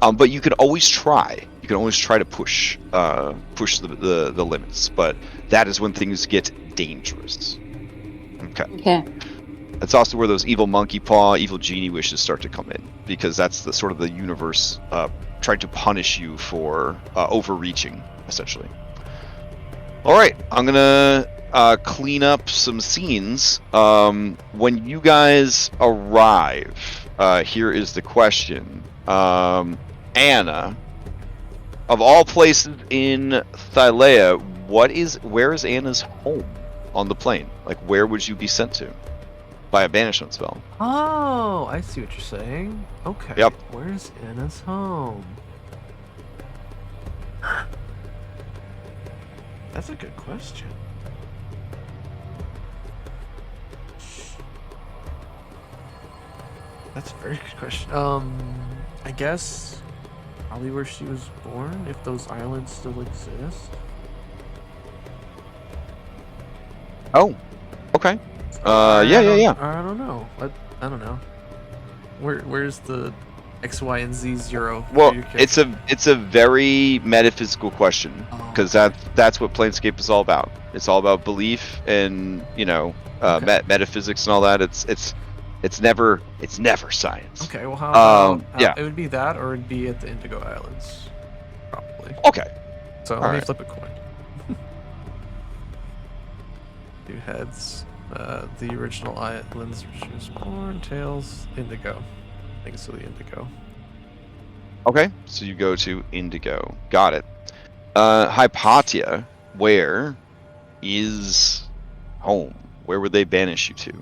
But you can always try. You can always try to push the limits, but that is when things get dangerous. Okay. That's also where those evil monkey paw, evil genie wishes start to come in, because that's the sort of the universe trying to punish you for overreaching, essentially. All right, I'm gonna clean up some scenes. When you guys arrive, here is the question. Anna, of all places in Thylea, where is Anna's home on the plane? Like, where would you be sent to by a banishment spell? Oh, I see what you're saying. Okay. Yep. Where's Anna's home? That's a good question. That's a very good question. I guess probably where she was born, if those islands still exist. Oh, okay. Yeah. I don't know. I don't know. Where's the X, Y, and Z zero? Well, it's a very metaphysical question, because that's what Planescape is all about. It's all about belief and metaphysics and all that. It's never science. Okay, well, how about, yeah. It would be that, or it'd be at the Indigo Islands, probably. Okay. So All let me right. flip a coin. 2 heads. The original islands where she was born, tails, Indigo. I think it's the Indigo. Okay, so you go to Indigo. Got it. Hypatia, where is home? Where would they banish you to?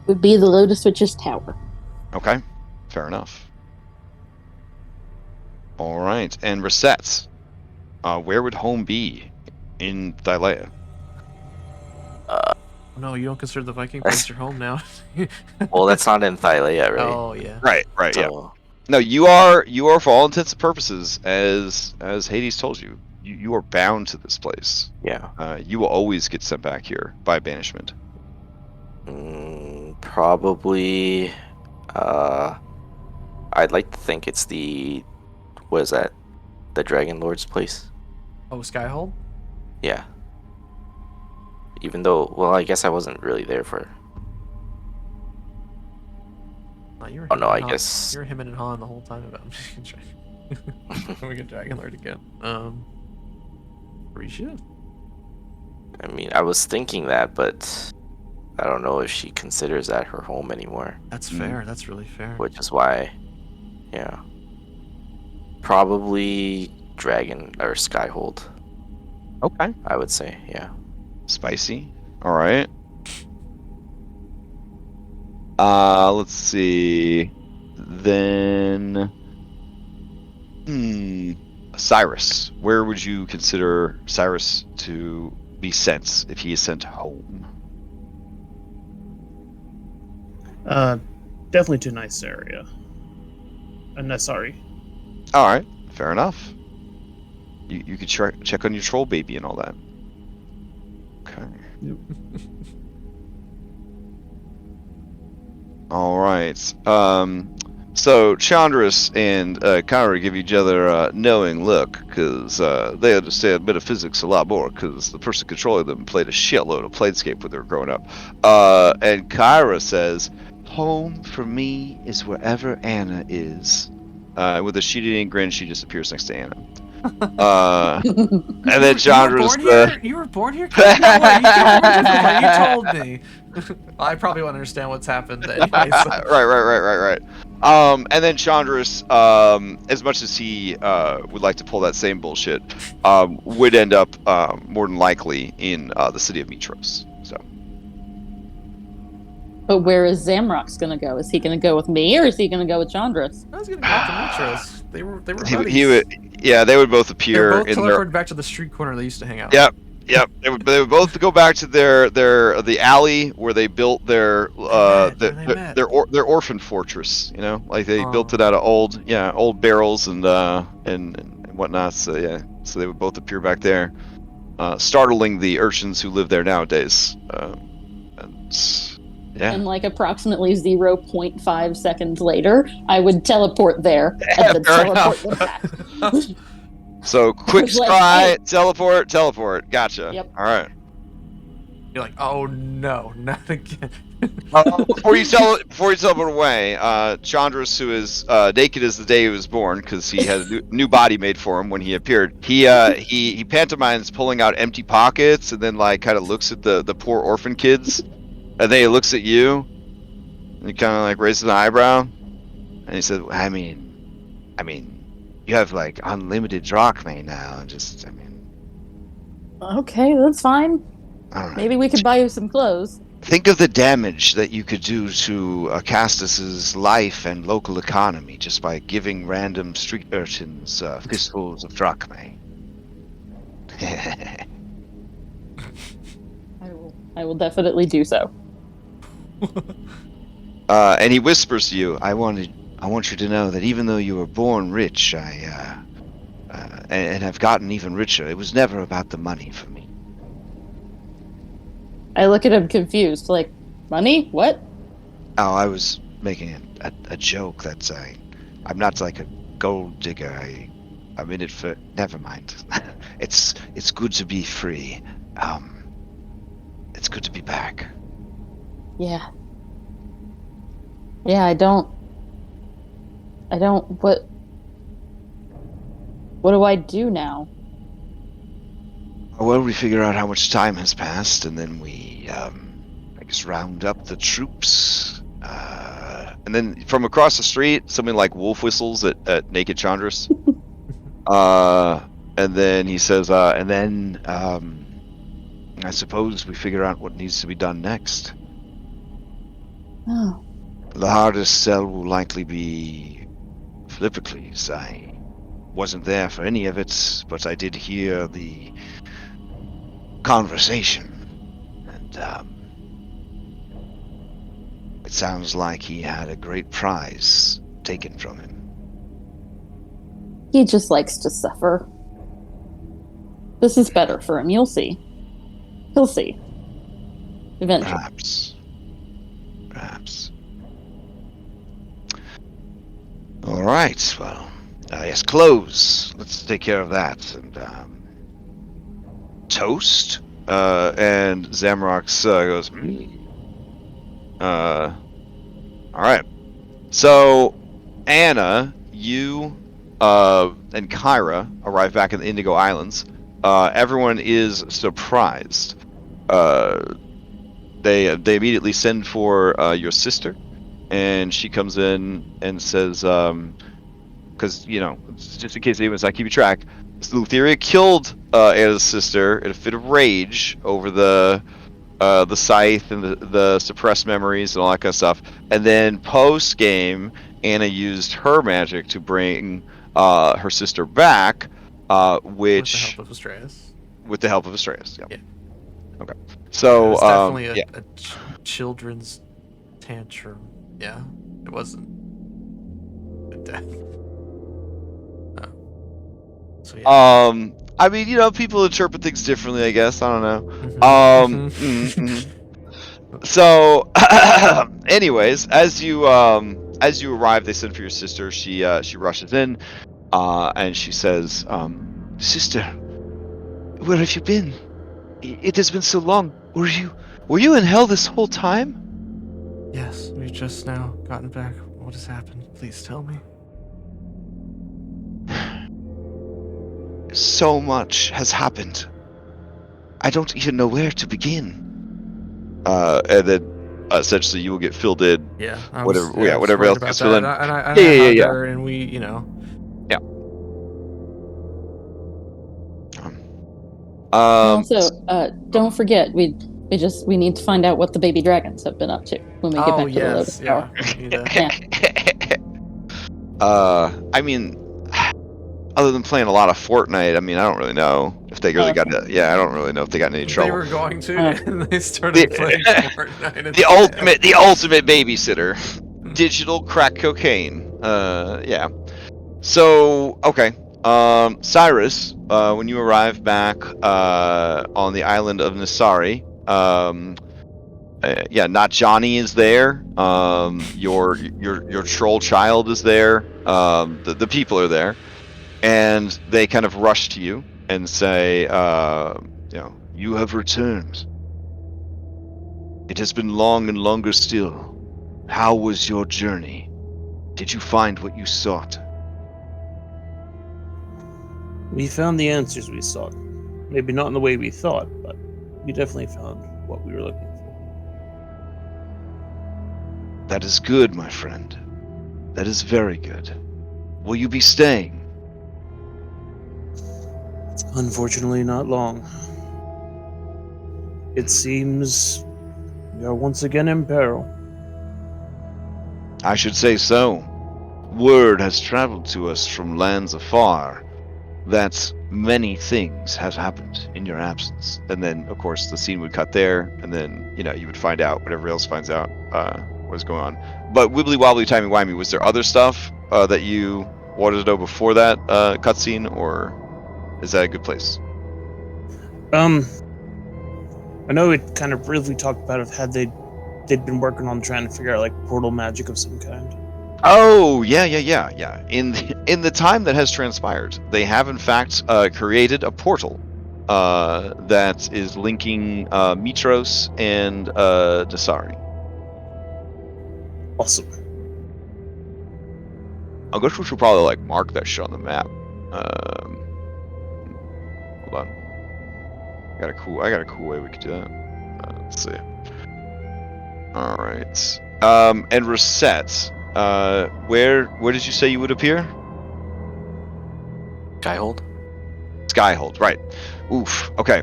Would be the Lotus Witch's Tower. Okay, fair enough. All right, and Resets, where would home be in Thylea? No, you don't consider the Viking place your home now. Well, that's not in Thylea, right? Oh yeah. Right, yeah. So, No, you are for all intents and purposes, as Hades told you, you are bound to this place. yeah. You will always get sent back here by banishment. Probably I'd like to think it's the... What is that? The Dragonlords place? Oh, Skyhold? Yeah. Even though, well, I guess I wasn't really there for... You were Oh, no, hemming I and guess... You were hemming and hawing the whole time about we get Dragonlord again. Aresia? I mean, I was thinking that, but I don't know if she considers that her home anymore. That's fair. That's really fair. Which is why, yeah. Probably Dragon or Skyhold, Okay. I would say, yeah. Spicy. All right. Let's see. Then, Cyrus. Where would you consider Cyrus to be sent if he is sent home? Definitely to a nice area. Sorry. All right. Fair enough. You could check on your troll baby and all that. Okay. All right. So Chandris and Kyra give each other a knowing look because they understand metaphysics a lot more because the person controlling them played a shitload of Planescape when they were growing up. And Kyra says, "Home for me is wherever Anna is." With a sheet-eating grin, she disappears next to Anna. And then Chandris... You were born here? No way. You told me. I probably won't understand what's happened anyway. So. Right. And then Chandris, as much as he would like to pull that same bullshit, would end up more than likely in the city of Mitros. So. But where is Zamrock's gonna go? Is he gonna go with me, or is he gonna go with Chandris? I was gonna go to Mitros. They were buddies. He would, yeah, they would both appear. They're both in teleported back to the street corner they used to hang out. Yep. They would both go back to the alley where they built their orphan fortress. You know, like they built it out of old barrels and whatnot. So yeah, so they would both appear back there, startling the urchins who live there nowadays. And like approximately 0.5 seconds later, I would teleport there and then teleport them back. So quick scry, teleport. Gotcha. Yep. All right. You're like, oh no, not again. Before you teleport away, Chandris, who is naked as the day he was born, because he had a new body made for him when he appeared. He pantomimes pulling out empty pockets, and then like kind of looks at the poor orphan kids, and then he looks at you, and he kind of like raises an eyebrow, and he said, I mean, you have like unlimited drachmae now, and Okay, that's fine. I don't know. Maybe we could buy you some clothes. Think of the damage that you could do to Castus's life and local economy just by giving random street urchins fistfuls of drachmae. I will definitely do so. And he whispers to you, I want you to know that even though you were born rich, and have gotten even richer, it was never about the money for me. I look at him confused, like, money? What? Oh, I was making a joke. I'm not like a gold digger. I'm in it for... Never mind. It's good to be free. It's good to be back. Yeah. Yeah, I don't... What do I do now? Well, we figure out how much time has passed, and then we, I guess, round up the troops. And then from across the street, something like wolf whistles at Naked Chandris. And then he says, I suppose we figure out what needs to be done next. Oh. The hardest sell will likely be Philippocles. I wasn't there for any of it, but I did hear the conversation, and it sounds like he had a great prize taken from him. He just likes to suffer. This is better for him. You'll see. He'll see. Eventually. Perhaps. All right. Well, yes, clothes. Let's take care of that. And toast. And Zamrox goes. All right. So, Anna, you and Kyra arrive back in the Indigo Islands. Everyone is surprised. They immediately send for your sister, and she comes in and says, because just in case anyone's not keeping track, Thylea killed Anna's sister in a fit of rage over the scythe and the suppressed memories and all that kind of stuff. And then post game, Anna used her magic to bring her sister back, which with the help of Astraeus. with the help of Astraeus. Yeah. Okay. It So was definitely yeah. a children's tantrum. Yeah, it wasn't a death. So yeah. I mean, people interpret things differently, I guess. I don't know. So, anyways, as you arrive, they send for your sister. She rushes in, and she says, "Sister, where have you been? It has been so long. Were you in hell this whole time?" Yes, we've just now gotten back. What has happened? Please tell me. So much has happened. I don't even know where to begin. And then essentially you will get filled in. Yeah, whatever else gets filled in. And I Yeah. her, and we, Yeah. Also, don't forget, we need to find out what the baby dragons have been up to when we get back to the Lotus Tower. I mean, other than playing a lot of Fortnite, I mean, I don't really know if they really got it. Yeah, I don't really know if they got in any trouble. They were going to, and they started playing Fortnite. The ultimate babysitter, digital crack cocaine. Yeah. So okay. Cyrus, when you arrive back on the island of Nisari, not Johnny is there. Your troll child is there. The people are there, and they kind of rush to you and say, you have returned. It has been long and longer still. How was your journey? Did you find what you sought? We found the answers we sought. Maybe not in the way we thought, but we definitely found what we were looking for. That is good, my friend. That is very good. Will you be staying? Unfortunately, not long. It seems we are once again in peril. I should say so. Word has traveled to us from lands afar that many things have happened in your absence. And then, of course, the scene would cut there, and then, you would find out, whatever else finds out, what's going on. But wibbly wobbly timey wimey, was there other stuff that you wanted to know before that cutscene, or is that a good place? I know it kind of briefly talked about it, they'd been working on trying to figure out like portal magic of some kind. Oh, yeah. In the time that has transpired, they have in fact created a portal that is linking Mitros and Dasari. Awesome. I guess we should probably mark that shit on the map. Hold on. I got a cool way we could do that. Let's see. All right. And Reset. Where did you say you would appear? Skyhold? Skyhold, right. Oof. Okay.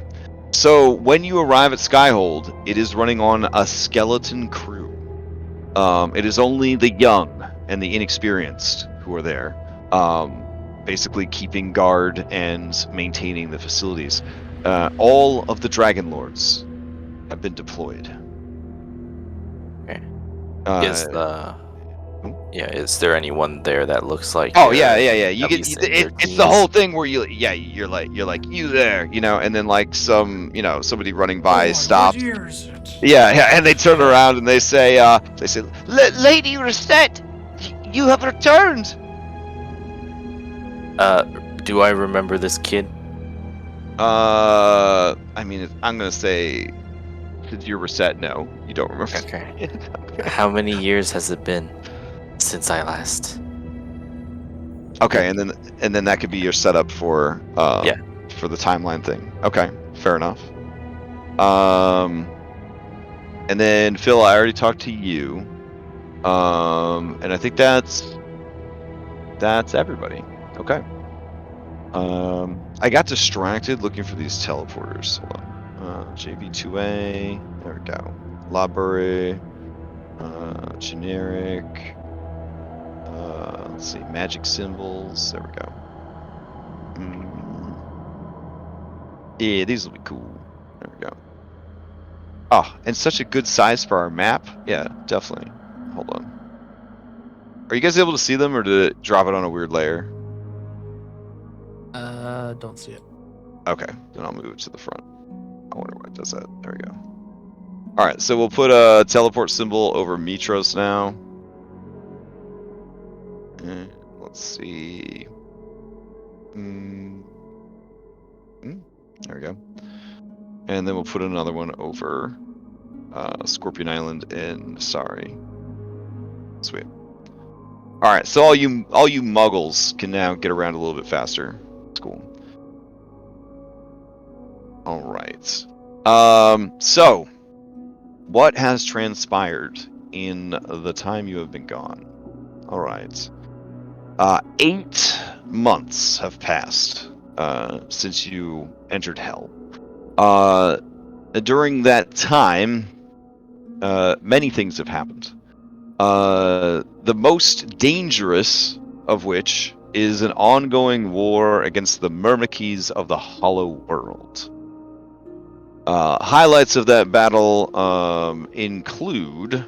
So when you arrive at Skyhold, it is running on a skeleton crew. It is only the young and the inexperienced who are there, basically keeping guard and maintaining the facilities. All of the Dragonlords have been deployed. Okay. Is there anyone there that looks like? Oh yeah. You get it's the whole thing where you're like you there, and then somebody running by stops. Yeah, and they turn around and they say, Lady Reset, you have returned. Do I remember this kid? I mean, I'm gonna say, since you're reset, no, you don't remember. Okay. How many years has it been since I last? Okay, and then that could be your setup for Yeah. for the timeline thing. Okay, fair enough. And then Phil, I already talked to you. And I think that's everybody. Okay. I got distracted looking for these teleporters. Hold on. JV2A. There we go. Library. Generic. Let's see. Magic symbols. There we go. Yeah, these will be cool. There we go. Oh, and such a good size for our map. Yeah, definitely. Hold on. Are you guys able to see them, or did it drop it on a weird layer? Don't see it. Okay, then I'll move it to the front. I wonder why it does that. There we go. All right, so we'll put a teleport symbol over Mitros now. And let's see. There we go. And then we'll put another one over Scorpion Island and Sorry. Sweet. All right, so all you muggles can now get around a little bit faster. It's cool. All right. So what has transpired in the time you have been gone? All right. 8 months have passed since you entered Hell. During that time, many things have happened. The most dangerous of which is an ongoing war against the Myrmidons of the Hollow World. Highlights of that battle include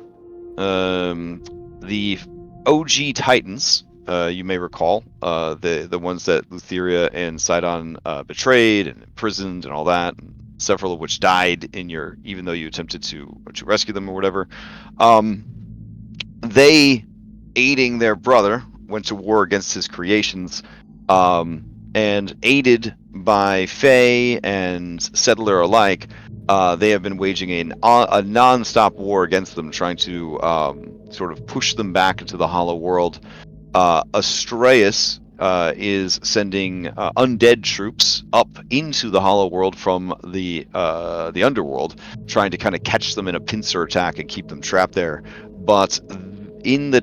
the OG Titans. You may recall the ones that Lutheria and Sydon betrayed and imprisoned and all that. And several of which died in your, even though you attempted to rescue them or whatever. They, aiding their brother, went to war against his creations, and aided by Fae and Settler alike, they have been waging a non-stop war against them, trying to sort of push them back into the Hollow World. Astraeus is sending undead troops up into the Hollow World from the underworld, trying to kind of catch them in a pincer attack and keep them trapped there. But in the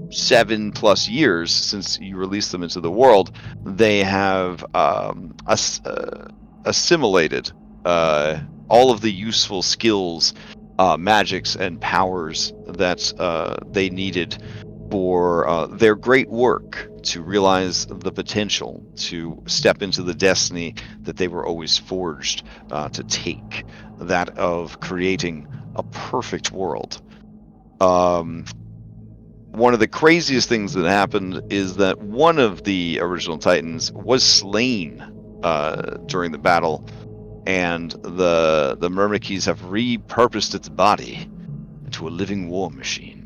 7+ years since you released them into the world, they have assimilated all of the useful skills, magics, and powers that they needed for their great work to realize the potential to step into the destiny that they were always forged to take, that of creating a perfect world. One of the craziest things that happened is that one of the original Titans was slain during the battle, and the Myrmidons have repurposed its body into a living war machine.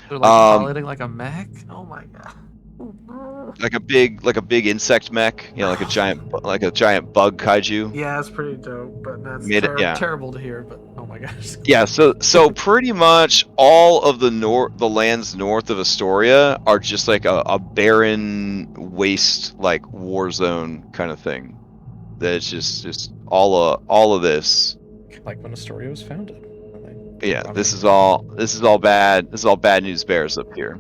They're like piloting like a mech. Oh my god. Like a big insect mech, like a giant bug kaiju. Yeah, it's pretty dope, but that's Yeah. terrible to hear. But oh my gosh. Yeah, so pretty much all of the lands north of Astoria are just like a barren waste, like war zone kind of thing. That's just all of this. Like when Astoria was founded. Yeah, this is all bad. This is all bad news bears up here.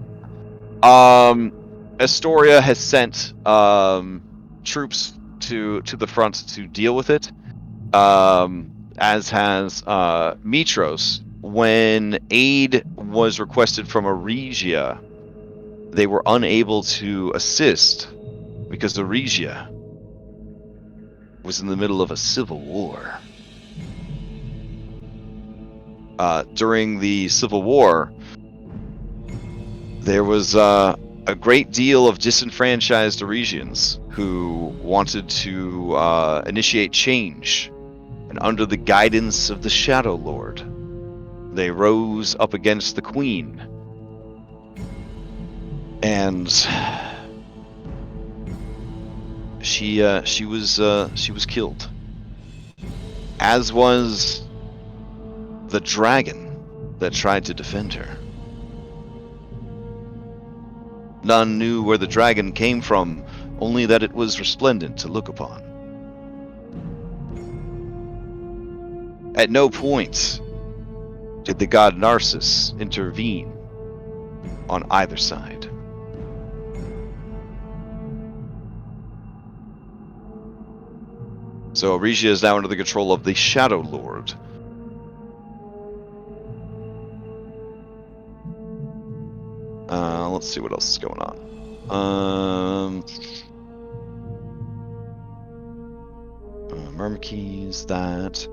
Astoria has sent troops to the front to deal with it. As has Mitros. When aid was requested from Aresia, they were unable to assist because Aresia was in the middle of a civil war. During the Civil War, there was a great deal of disenfranchised Aresians who wanted to initiate change. And under the guidance of the Shadow Lord, they rose up against the Queen and she was killed, as was the dragon that tried to defend her. None knew where the dragon came from, only that it was resplendent to look upon. At no point did the god Narcissus intervene on either side. So Aresia is now under the control of the Shadow Lord. Let's see what else is going on. Myrmikes, that.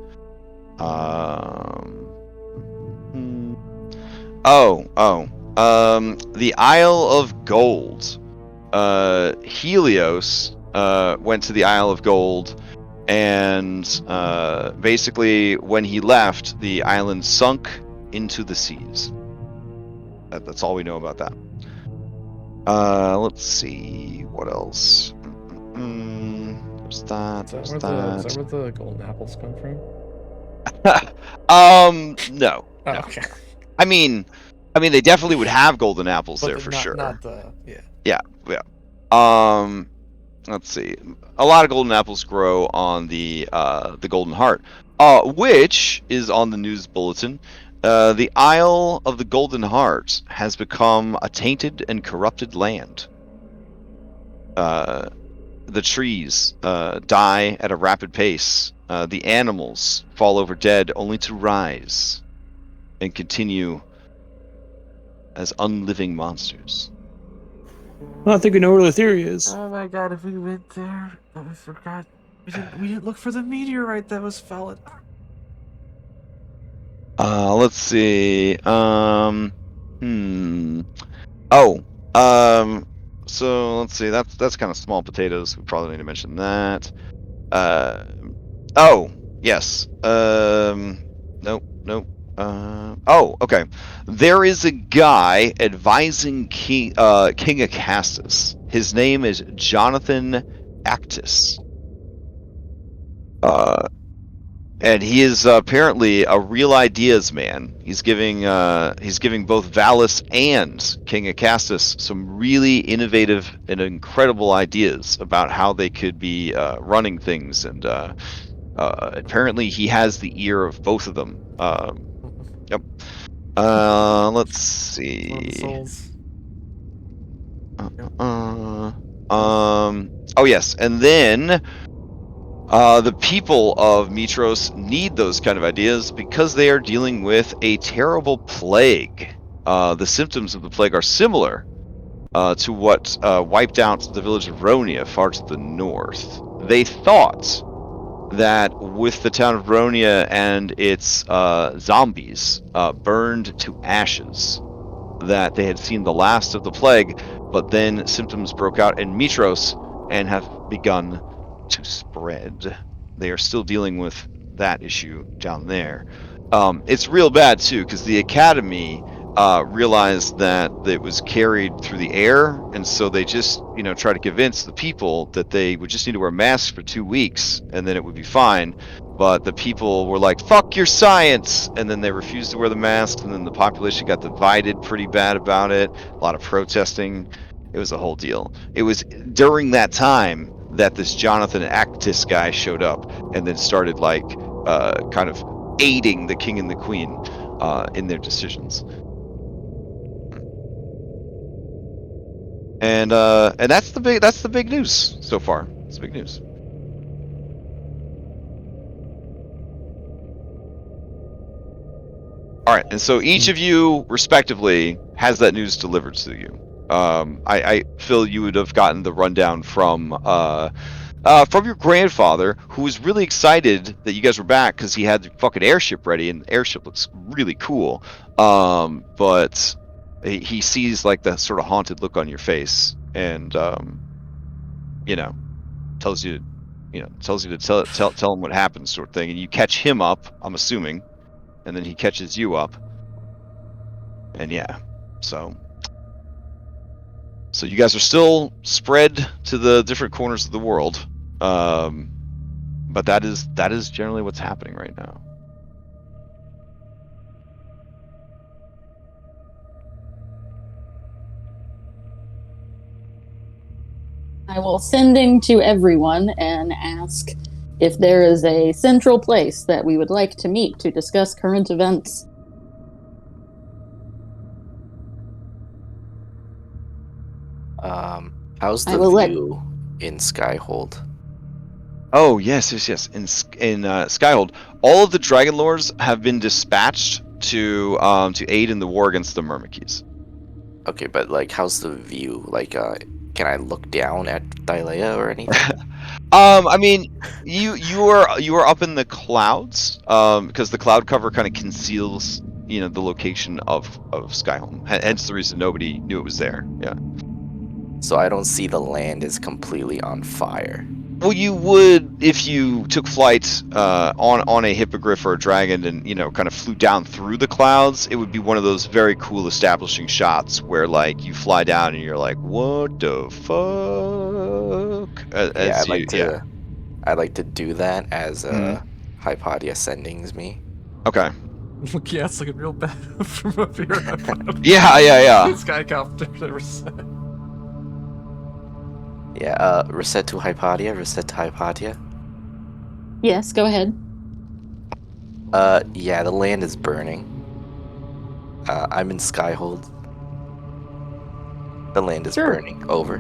The Isle of Gold. Helios went to the Isle of Gold, and basically when he left, the island sunk into the seas. That's all we know about that. Let's see what else. There's that. Is There's that that. where the golden apples come from? No. Oh, No. okay. I mean, they definitely would have golden apples there for sure. Not the yeah. Yeah. Let's see. A lot of golden apples grow on the Golden Heart, which is on the news bulletin. The Isle of the Golden Heart has become a tainted and corrupted land. The trees die at a rapid pace. The animals fall over dead, only to rise and continue as unliving monsters. Well, I think we know where the theory is. Oh my god! If we went there, I forgot. We didn't look for the meteorite that was fallen. Let's see. So let's see. That's kind of small potatoes. We probably need to mention that. Yes. Nope. Okay. There is a guy advising King Acastus. His name is Jonathan Actus. And he is apparently a real ideas man. He's giving both Valis and King Acastus some really innovative and incredible ideas about how they could be running things, and apparently he has the ear of both of them. Yep. Let's see. Oh yes, and then the people of Mitros need those kind of ideas because they are dealing with a terrible plague. The symptoms of the plague are similar to what wiped out the village of Ronia far to the north. They thought that with the town of Ronia and its zombies burned to ashes, that they had seen the last of the plague, but then symptoms broke out in Mitros and have begun to spread. They are still dealing with that issue down there. It's real bad too, because the academy realized that it was carried through the air, and so they just try to convince the people that they would just need to wear masks for 2 weeks and then it would be fine. But the people were like, fuck your science, and then they refused to wear the masks, and then the population got divided pretty bad about it. A lot of protesting. It was a whole deal. It was during that time that this Jonathan Actus guy showed up and then started kind of aiding the king and the queen in their decisions. And that's the big news so far. It's big news. All right, and so each of you respectively has that news delivered to you. I Phil, you would have gotten the rundown from your grandfather, who was really excited that you guys were back because he had the fucking airship ready, and the airship looks really cool. But he sees like the sort of haunted look on your face, and tells you to tell him what happened, sort of thing. And you catch him up, I'm assuming, and then he catches you up, and yeah, so. So you guys are still spread to the different corners of the world, but that is generally what's happening right now. I will sending to everyone and ask if there is a central place that we would like to meet to discuss current events. How's I the will let- view in Skyhold? Oh yes. In Skyhold, all of the Dragonlords have been dispatched to aid in the war against the Myrmidons. Okay, but like, how's the view? Like, can I look down at Thylea or anything? I mean, you are up in the clouds, because the cloud cover kind of conceals, the location of Skyholm. Hence the reason nobody knew it was there. Yeah. So I don't see the land is completely on fire. Well, you would if you took flight on a hippogriff or a dragon and kind of flew down through the clouds. It would be one of those very cool establishing shots where like you fly down and you're like, what the fuck? Yeah, I'd like to do that as Hypatia sendings me. Okay. Look, yeah, it's looking real bad from up here. Yeah. Skycopter never said. Yeah, reset to Hypatia, reset to Hypatia. Yes, go ahead. Yeah, the land is burning. I'm in Skyhold. The land is Sure. burning. Over.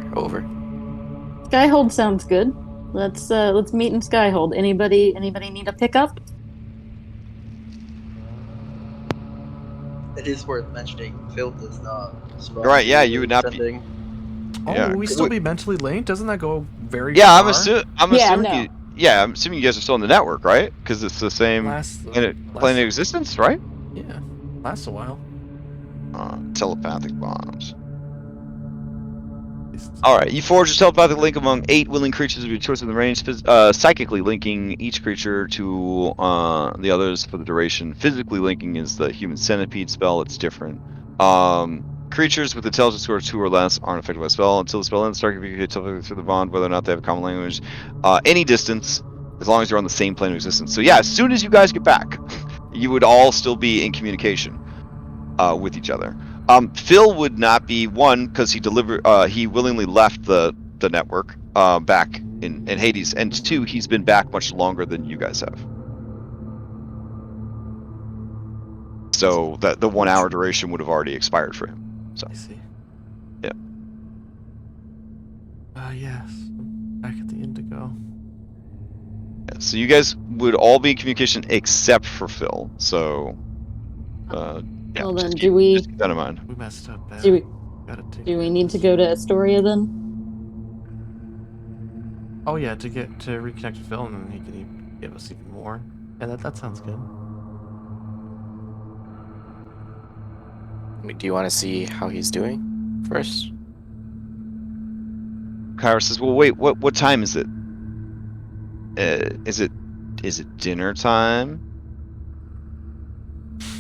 Skyhold sounds good. Let's meet in Skyhold. Anybody need a pickup? It is worth mentioning, Phil does not. Right, yeah, you would not be- sending. Oh, Yeah. will we still be mentally linked? Doesn't that go very Yeah, far? I'm Yeah, assuming. no. I'm assuming you guys are still in the network, right? Because it's the same plane of existence, right? Yeah, lasts a while. Telepathic bombs. All right, you forge a telepathic link among 8 willing creatures of your choice in the range, psychically linking each creature to the others for the duration. Physically linking is the human centipede spell. It's different. Creatures with intelligence score 2 or less aren't affected by the spell until the spell ends. Start communicating telepathically through the bond, whether or not they have a common language. Any distance, as long as you're on the same plane of existence. So yeah, as soon as you guys get back, you would all still be in communication with each other. Phil would not be, one, because he willingly left the network back in Hades, and 2, he's been back much longer than you guys have. So that the 1 hour duration would have already expired for him. So I see. Yeah. Yes. Back at the Indigo. yeah, so you guys would all be in communication except for Phil. So yeah, Well, then, just do we keep that in mind. We messed up bad. do we Gotta take do we need to go to Astoria then? Oh yeah, to reconnect to Phil, and then he can even give us even more. Yeah, that sounds good. Do you want to see how he's doing first? Kyra says, "Well, wait. What time is it? Is it dinner time?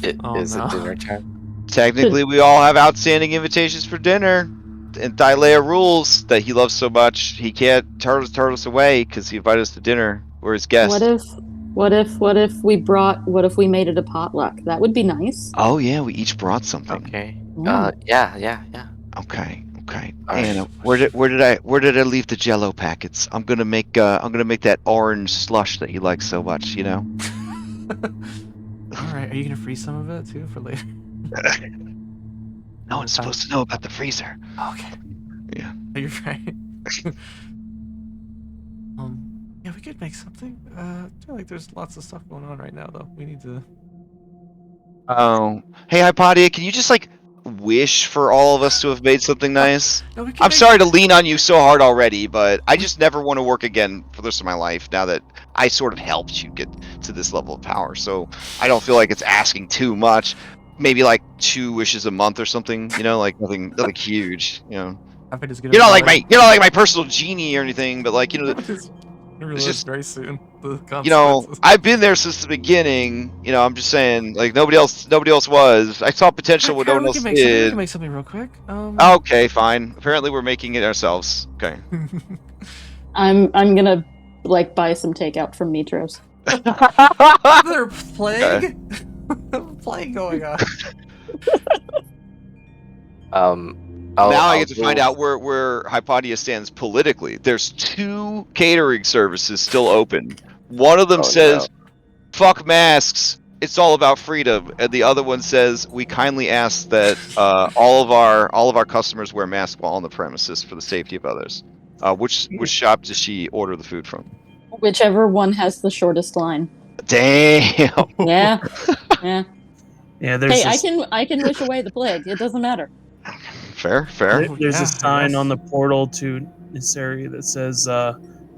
Is no. it dinner time? Technically, we all have outstanding invitations for dinner, and Thylea rules that he loves so much he can't turn us away because he invited us to dinner. We're his guests. What if we made it a potluck? That would be nice. Oh yeah, we each brought something. Okay. Yeah. Yeah. Okay. All right. Anna, where did I leave the Jello packets? I'm gonna make that orange slush that he likes so much. You know. All right, are you gonna freeze some of it too for later? No one's supposed to know about the freezer. Okay. Yeah. You're right. Yeah, we could make something. I feel like there's lots of stuff going on right now, though. We need to. Oh, hey Hypatia, can you just like wish for all of us to have made something nice? No, we can I'm make- sorry to lean on you so hard already, but I just never want to work again for the rest of my life now that I sort of helped you get to this level of power. So I don't feel like it's asking too much. Maybe like 2 wishes a month or something, like nothing I huge, think it's gonna You're not like my personal genie or anything, but like, Just just- very soon. the you know, consequences. I've been there since the beginning. You know, I'm just saying, like nobody else was. I saw potential when no one We else can make something. We did. can make something real quick. Okay, fine. Apparently, we're making it ourselves. Okay. I'm gonna like buy some takeout from Mitros. Is there plague? Plague going on. Now I I'll get to find out where Hypatia stands politically. There's 2 catering services still open. One of them Oh, says, "Fuck masks. It's all about freedom," and the other one says, "We kindly ask that all of our customers wear masks while on the premises for the safety of others." Which shop does she order the food from? Whichever one has the shortest line. Damn. Yeah. Yeah. Yeah, there's Hey, this, I can wish away the plague. It doesn't matter. Fair. there's yeah, a sign yes. on the portal to this area that says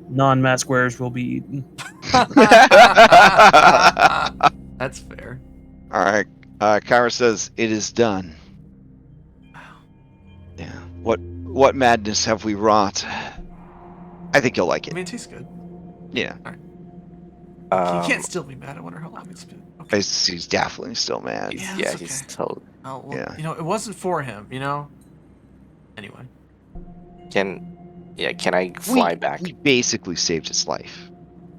non-mask wearers will be eaten. That's fair. All right. Kyra says, "It is done." Yeah. What madness have we wrought? I think you'll like I it. mean, it tastes good. Yeah. He can't still be mad. I wonder how long it's been. Okay. He's definitely still mad. Yeah, Yeah, that's he's okay. told. Oh, well, Yeah. you know, it wasn't for him, you know? Anyway. Can I fly back? We basically saved his life.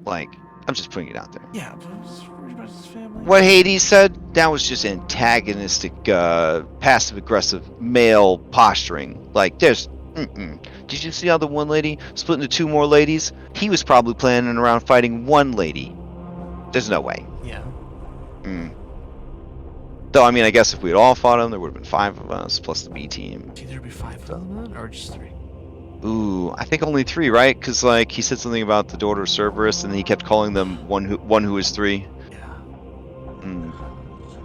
Like, I'm just putting it out there. Yeah, but I was worried about his family. What Hades said, that was just antagonistic, passive-aggressive male posturing. Like, there's... Did you see how the one lady split into 2 more ladies? He was probably planning around fighting one lady. There's no way. Yeah. Though, I mean, I guess if we had all fought him, there would have been 5 of us, plus the B team. Do you think there'd be 5 of them then, or just 3? Ooh, I think only 3, right? Because, like, he said something about the daughter of Cerberus, and he kept calling them one who is 3. Yeah.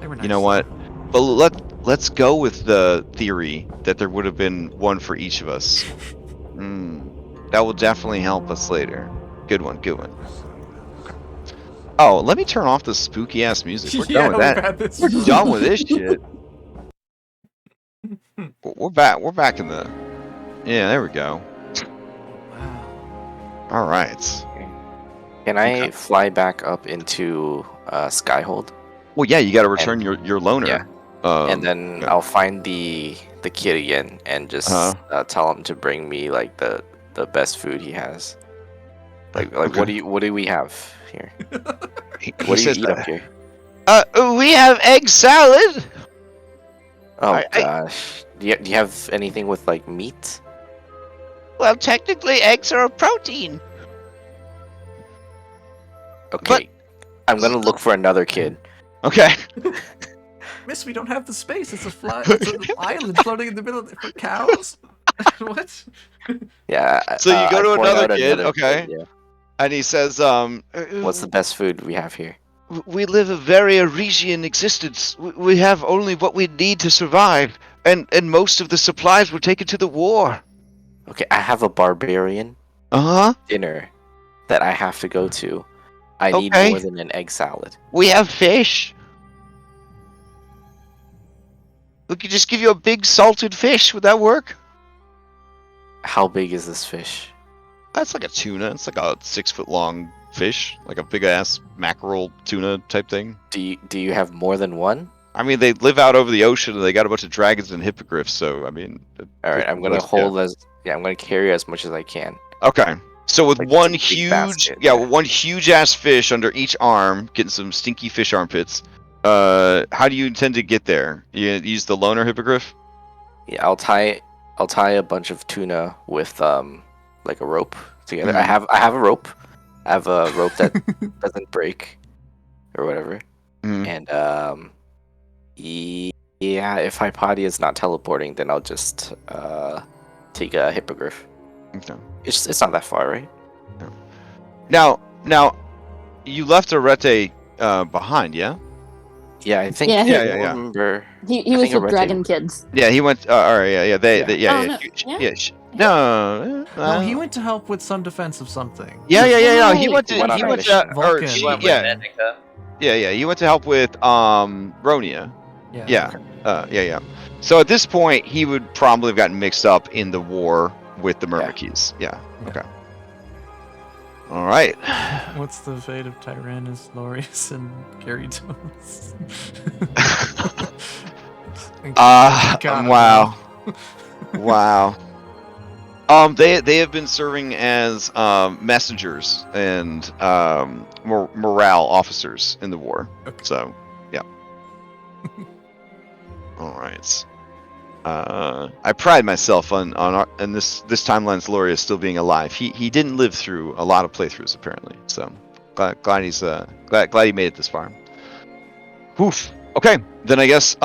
They were nice. You know what? But let's go with the theory that there would have been 1 for each of us. That will definitely help us later. Good one. Okay. Oh, let me turn off the spooky ass music. We're done with that. We're done with this shit. We're back in the... Yeah, there we go. Wow. All right. Can I fly back up into Skyhold? Well, yeah, you got to return your loner. Yeah. And then I'll find the kid again and just tell him to bring me like the best food he has. Like Okay. what do we have here? He What do you says eat up here? we have egg salad. Oh I- gosh. Do you have anything with like meat? Well, technically, eggs are a protein. Okay. I'm gonna look for another kid. Okay. Miss, we don't have the space. It's it's an island floating in the middle for cows. What? Yeah. So you go I to point another out kid, okay. yeah. And he says, What's the best food we have here? we live a very Aresian existence. We have only what we need to survive, and most of the supplies were taken to the war. Okay, I have a barbarian Uh-huh. dinner that I have to go to. I need Okay. more than an egg salad. We have fish. We could just give you a big salted fish. Would that work? How big is this fish? That's like a tuna. It's like a 6-foot-long fish, like a big-ass mackerel tuna type thing. Do you have more than one? I mean, they live out over the ocean, and they got a bunch of dragons and hippogriffs. So, I mean, All right, I'm gonna I'm gonna carry as much as I can. Okay. So with Like one big huge, basket, with one huge ass fish under each arm, getting some stinky fish armpits. How do you intend to get there? You use the loner hippogriff? Yeah, I'll tie a bunch of tuna with like a rope together. Mhm. I have a rope. I have a rope that doesn't break or whatever. Mhm. And yeah, if Hypatia is not teleporting, then I'll just take a hippogriff. Okay. It's not that far, right? Now, you left Arete behind, yeah? Yeah, I think. Yeah, I yeah. remember. He I was think with Arete- Dragon Kids. Yeah, he went. All right, yeah. They, Yeah. Oh, yeah, no, yeah. yeah. No. No, he went to help with some defense of something. Yeah. No, he Right. went to. He went on He a went mission. to. Or Vulcan. she, He went yeah, with Indica. yeah. He went to help with Ronia. Yeah. Yeah. So at this point, he would probably have gotten mixed up in the war with the Yeah. Myrmikis. Yeah. Yeah. Okay. All right. What's the fate of Tyrannus, Lorius, and Gyarados? Gotta Wow. know. Wow. They have been serving as messengers and morale officers in the war. Okay. So, yeah. All right. I pride myself on this timeline's Lorius still being alive. He didn't live through a lot of playthroughs apparently. So glad he's glad he made it this far. Woof. Okay, then I guess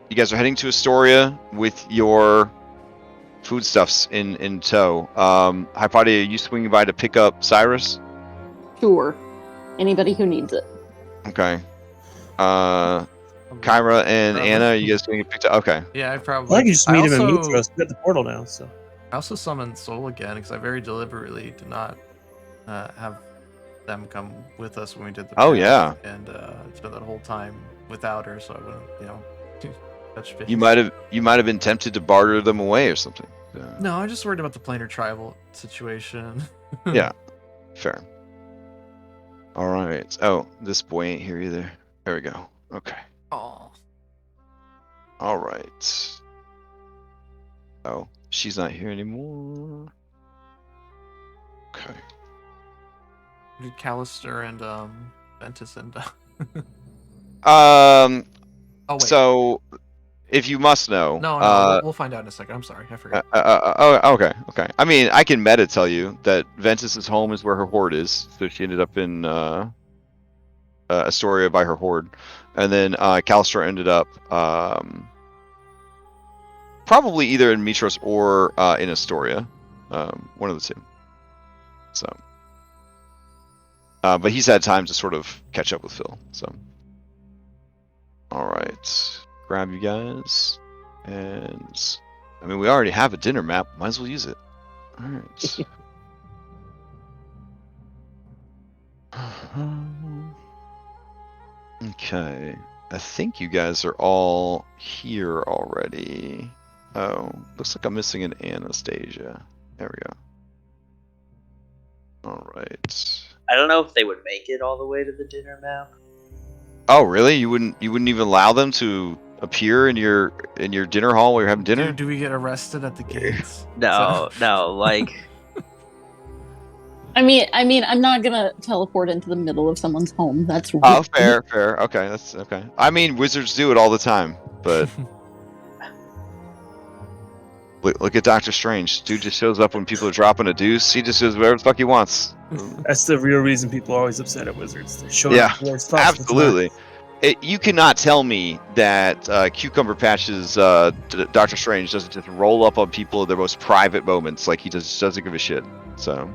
you guys are heading to Astoria with your foodstuffs in tow. Hypatia, are you swinging by to pick up Cyrus? Sure. Anybody who needs it. Okay. Kyra and Probably. Anna, are you guys going to get picked up? Okay. Yeah, I I probably. think you just meet him in also- Mitros. We got the portal now, so. I also summoned Soul again because I very deliberately did not have them come with us when we did the. Oh, path, yeah. And spent that whole time without her, so I wouldn't, touch base. You might have been tempted to barter them away or something. No, I'm just worried about the planar tribal situation. Yeah. Fair. All right. Oh, this boy ain't here either. There we go. Okay. Oh. All right. Oh, she's not here anymore. Okay. Did Callister and Ventus and Oh, wait. So, if you must know, No, we'll find out in a second. I'm sorry, I forgot. okay. I mean, I can meta tell you that Ventus's home is where her horde is, so she ended up in Astoria by her horde, and then Callister ended up probably either in Mitros or in Astoria, one of the two. So, but he's had time to sort of catch up with Phil. So, all right. Grab you guys, and I mean, we already have a dinner map. Might as well use it. All right. Okay, I think you guys are all here already. Oh, looks like I'm missing an Anastasia. There we go. All right. I don't know if they would make it all the way to the dinner map. Oh, really? You wouldn't even allow them to appear in your dinner hall while you're having dinner? Do we get arrested at the gates? No, like I mean, I'm not gonna teleport into the middle of someone's home. That's Oh, rude. fair. Okay, that's okay. I mean, wizards do it all the time, but look at Doctor Strange. Dude just shows up when people are dropping a deuce. He just does whatever the fuck he wants. That's the real reason people are always upset at wizards. They show Yeah, up before it's possible to absolutely. You cannot tell me that Cucumber Patch's Doctor Strange doesn't just roll up on people in their most private moments like he just doesn't give a shit. So,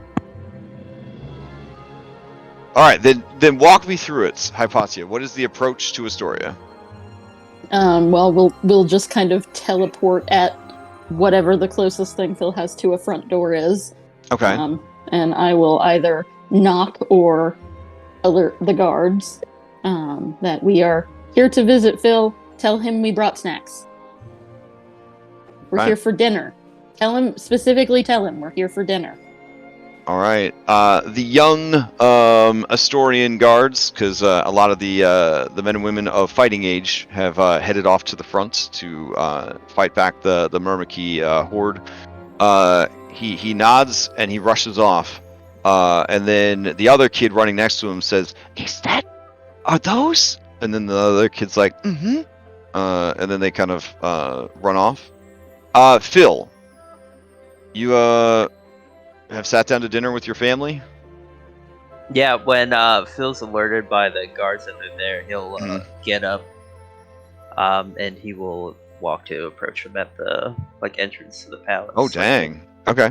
all right, then walk me through it, Hypatia. What is the approach to Astoria? Well, we'll just kind of teleport at whatever the closest thing Phil has to a front door is. Okay. And I will either knock or alert the guards that we are here to visit Phil. Tell him we brought snacks. We're here for dinner. Tell him we're here for dinner. All right. The young Astorian guards, because a lot of the men and women of fighting age have headed off to the front to fight back the Myrmiki horde. He nods and he rushes off. And then the other kid running next to him says, Are those? And then the other kid's like, mm-hmm. And then they kind of run off. Phil, you have sat down to dinner with your family? yeah, when Phil's alerted by the guards that are there, he'll get up, and he will walk to approach them at the entrance to the palace. Oh dang! Okay.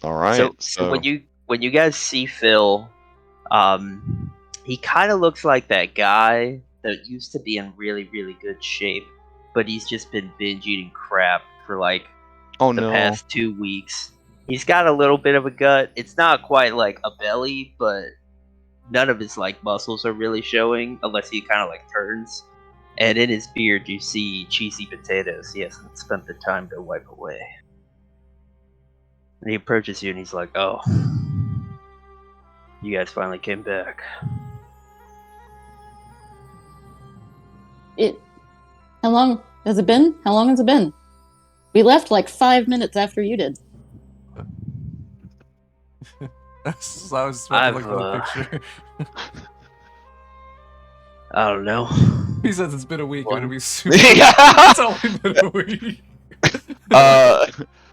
All right. So when you guys see Phil, he kind of looks like that guy that used to be in really, really good shape, but he's just been binge eating crap for the past 2 weeks. He's got a little bit of a gut. It's not quite like a belly, but none of his muscles are really showing unless he kind of turns. And in his beard, you see cheesy potatoes he hasn't spent the time to wipe away. And he approaches you and he's like, "Oh, you guys finally came back." How long has it been? How long has it been? We left like 5 minutes after you did. I was about to look I've, at the picture. I don't know. He says it's been a week. One. It'll be super. Yeah. It's only been a week.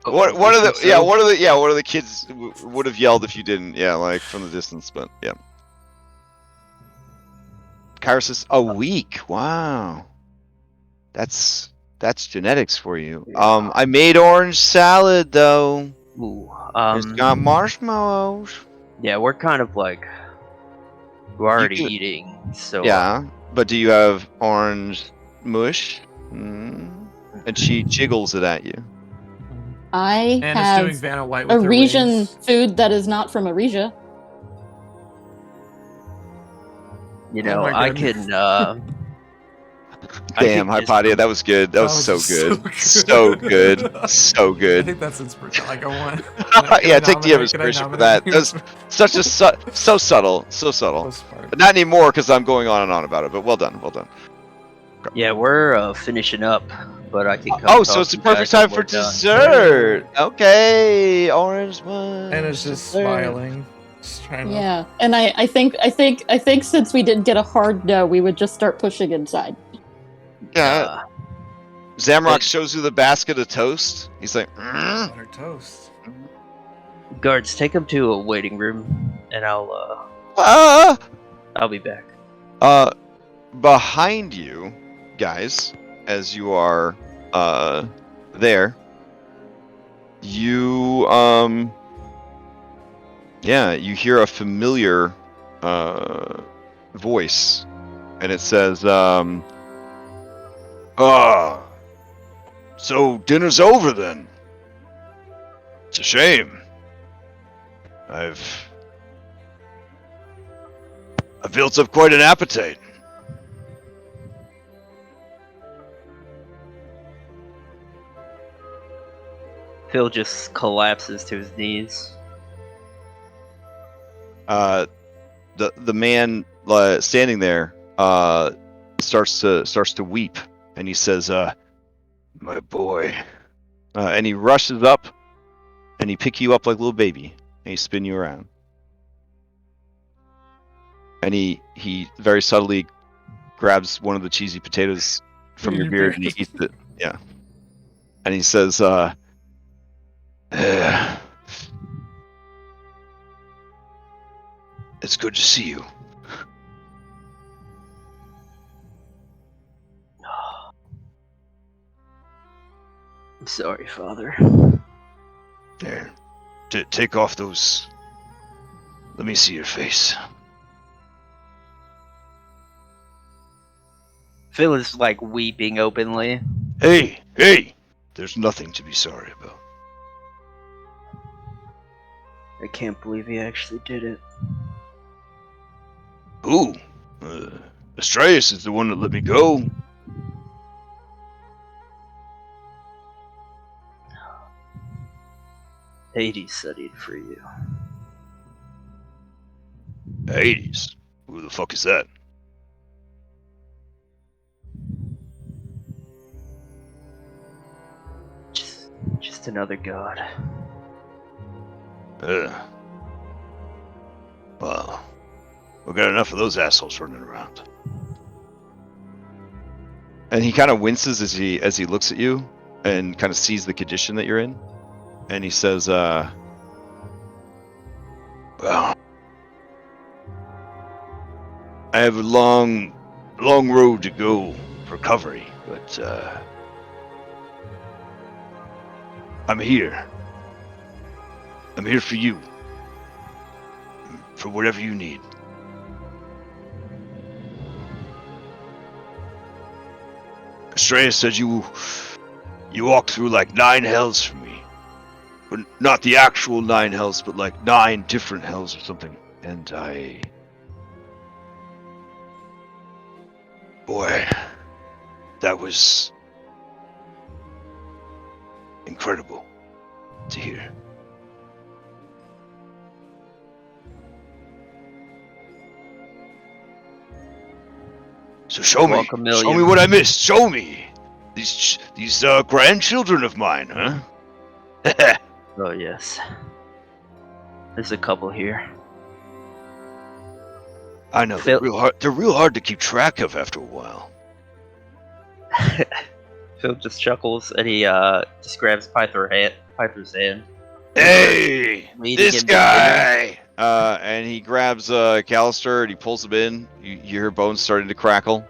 One of the kids would have yelled if you didn't. Yeah, like from the distance, but yeah. Kyra says, a week. Wow. That's genetics for you. Yeah. I made orange salad though. Ooh, It's got marshmallows. yeah, we're kind of like we're already do- eating, so Yeah, but do you have orange mush? Mm. And she jiggles it at you. I And have it's doing Vanna White with her Aresian wings. food that is not from Aresia. you Oh know, my I goodness. can. Damn, just- Hypatia, that was good. That was so good. So good. So I good. think that's inspiration. Like I want. Yeah, take the inspiration for that. That's such a so subtle, so subtle. But not anymore because I'm going on and on about it. But well done, well done. Yeah, we're finishing up, but I can come. Oh, talk so it's to the you perfect guys when time for we're done. dessert. Okay, orange one. And it's just smiling, just trying to. Yeah, and I think since we didn't get a hard no, we would just start pushing inside. Yeah. Zamrock shows you the basket of toast. He's like, Butter toast. Guards, take him to a waiting room, and I'll be back. Behind you, guys, as you are there, you you hear a familiar voice, and it says, so dinner's over then. It's a shame. I've built up quite an appetite. Phil just collapses to his knees. The man standing there starts to weep, and he says, "My boy," and he rushes up, and he pick you up like a little baby, and he spin you around, and he very subtly grabs one of the cheesy potatoes from your beard and he eats it. Yeah, and he says, "It's good to see you." I'm sorry, Father. There. Take off those. Let me see your face. Phil is like weeping openly. Hey! There's nothing to be sorry about. I can't believe he actually did it. Who? Astraeus is the one that let me go. Hades said he'd free you. Hades? Who the fuck is that? Just another god. Well, we got enough of those assholes running around. And he kind of winces as he looks at you and kind of sees the condition that you're in. And he says, well, I have a long road to go for recovery, but I'm here. I'm here for you. For whatever you need. Astraeus said you walked through like 9 hells for me. But not the actual 9 hells, but like 9 different hells or something. And boy, that was incredible to hear. So show me. Welcome, Show me Million. what I missed. Show me. These grandchildren of mine, huh? Oh yes. There's a couple here. I know Phil- they're real hard to keep track of after a while. Phil just chuckles and he just grabs Piper's hand. Hey, Leading this him to dinner. guy! And he grabs Callister and he pulls him in. You hear bones starting to crackle.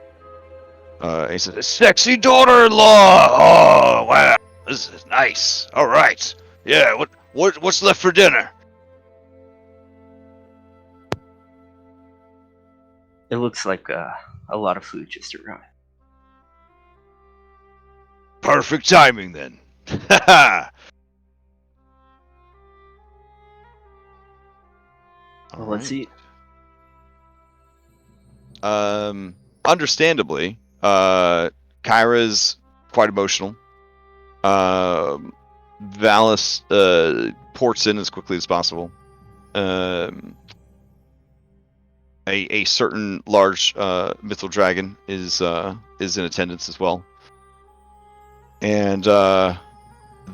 He says, "Sexy daughter-in-law! Oh, wow, this is nice. All right, yeah. What's left for dinner?" It looks like a lot of food just arrived. Perfect timing then. Well, let's eat. Understandably, Kyra's quite emotional. Valis ports in as quickly as possible. A certain large mythal dragon is in attendance as well, and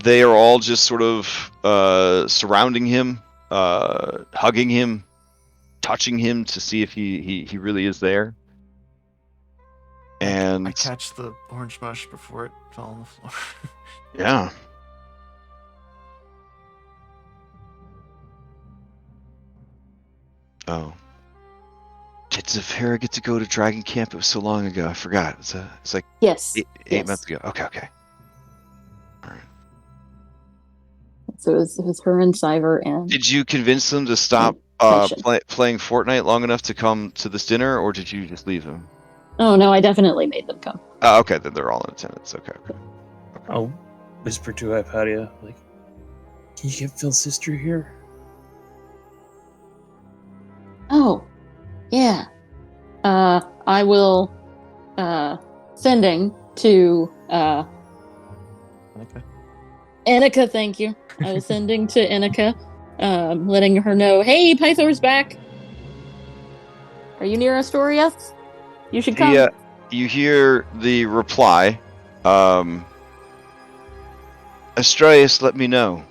they are all just sort of surrounding him, hugging him, touching him to see if he really is there. And I catch the orange mush before it fell on the floor. yeah. Oh. Kids of Hera get to go to Dragon Camp. It was so long ago. I forgot. It's like Yes. eight yes. months ago. Okay. All right. So it was her and Cyver and. Did you convince them to stop Passion. playing Fortnite long enough to come to this dinner, or did you just leave them? Oh no, I definitely made them come. Oh, okay. Then they're all in attendance. Okay. I'll whisper to Hypatia, like, "Can you get Phil's sister here?" Oh, yeah. I will. Sending to Okay. Enika. Thank you. I was sending to Enika, letting her know, "Hey, Pythor's back. Are you near Astoria? You should come." Yeah. You hear the reply. Astraeus, let me know.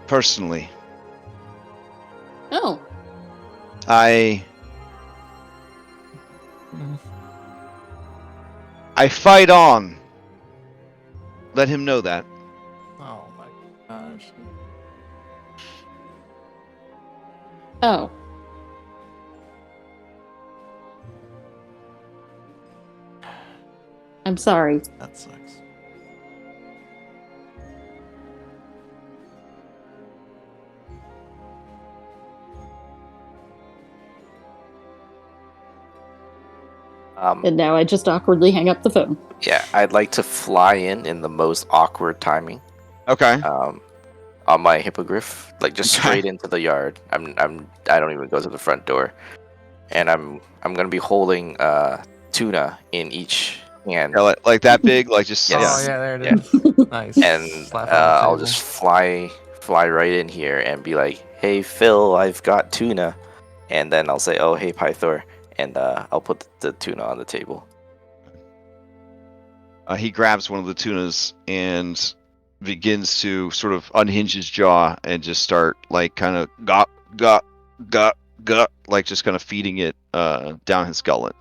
Personally, Oh, I fight on. Let him know that. Oh my gosh. oh. I'm sorry. That sucks. And now I just awkwardly hang up the phone. Yeah, I'd like to fly in the most awkward timing. Okay. On my hippogriff, like just Okay. straight into the yard. I don't even go to the front door, and I'm gonna be holding tuna in each hand, Yeah, like that big, like just Yes. Oh yeah, there it Yeah. is. Nice. and Slap on the I'll table. just fly right in here and be like, "Hey Phil, I've got tuna," and then I'll say, "Oh hey Pythor," and I'll put the tuna on the table. He grabs one of the tunas and begins to sort of unhinge his jaw and just start like kind of gut, like just kind of feeding it down his gullet.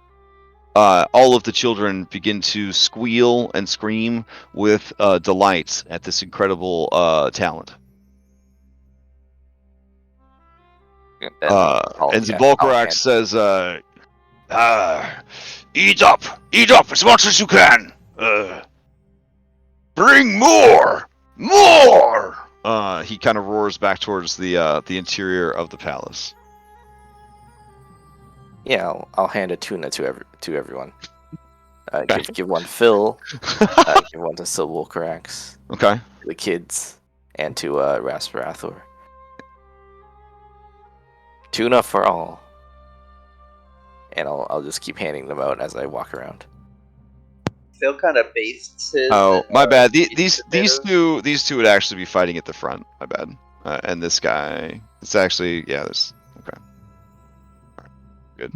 All of the children begin to squeal and scream with delight at this incredible talent. And then I'll Volkerax says, eat up as much as you can. Bring more. He kind of roars back towards the interior of the palace. Yeah, I'll hand a tuna to everyone. Okay. Give one Phil, give one to Volkerax, Okay. to the kids, and to Rasparathor. Tuna for all. And I'll just keep handing them out as I walk around. Phil kind of bastes his. Oh, my bad. These tomatoes. two would actually be fighting at the front. My bad. And this guy, it's actually there's okay. good.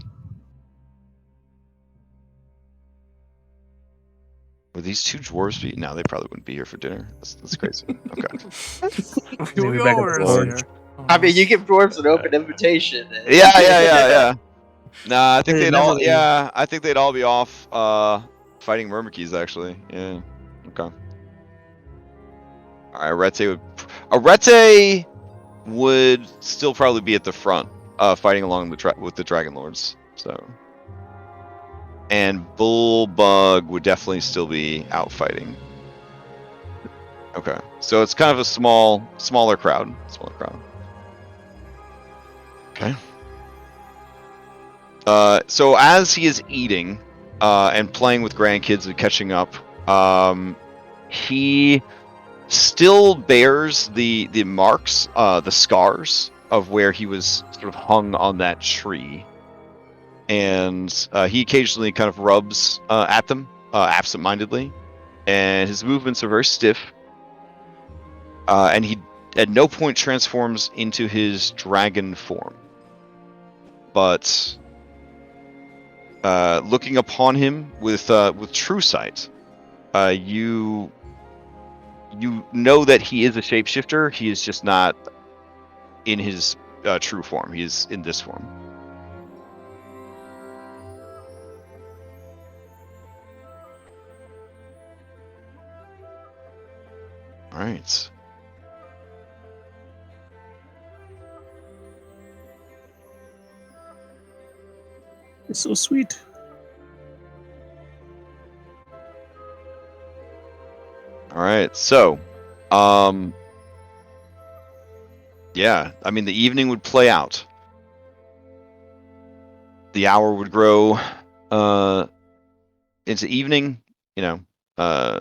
Would these two dwarves be? No, they probably wouldn't be here for dinner. That's crazy. Okay. We Maybe go back at over the here. forge. I mean, you give dwarves an open invitation. Yeah. Nah, I think They they'd never all. leave. Yeah, I think they'd all be off fighting Myrmikes actually. Yeah. Okay. All right, Arete would still probably be at the front, fighting along with the Dragonlords. So. And Bullbug would definitely still be out fighting. Okay, so it's kind of a smaller crowd. Okay. So as he is eating, and playing with grandkids and catching up, he still bears the marks, the scars of where he was sort of hung on that tree. And he occasionally kind of rubs at them absent-mindedly, and his movements are very stiff. And he at no point transforms into his dragon form. But looking upon him with true sight, you know that he is a shapeshifter. He is just not in his true form. He is in this form. All right. It's so sweet. All right. So, yeah, I mean, the evening would play out. The hour would grow into evening. You know,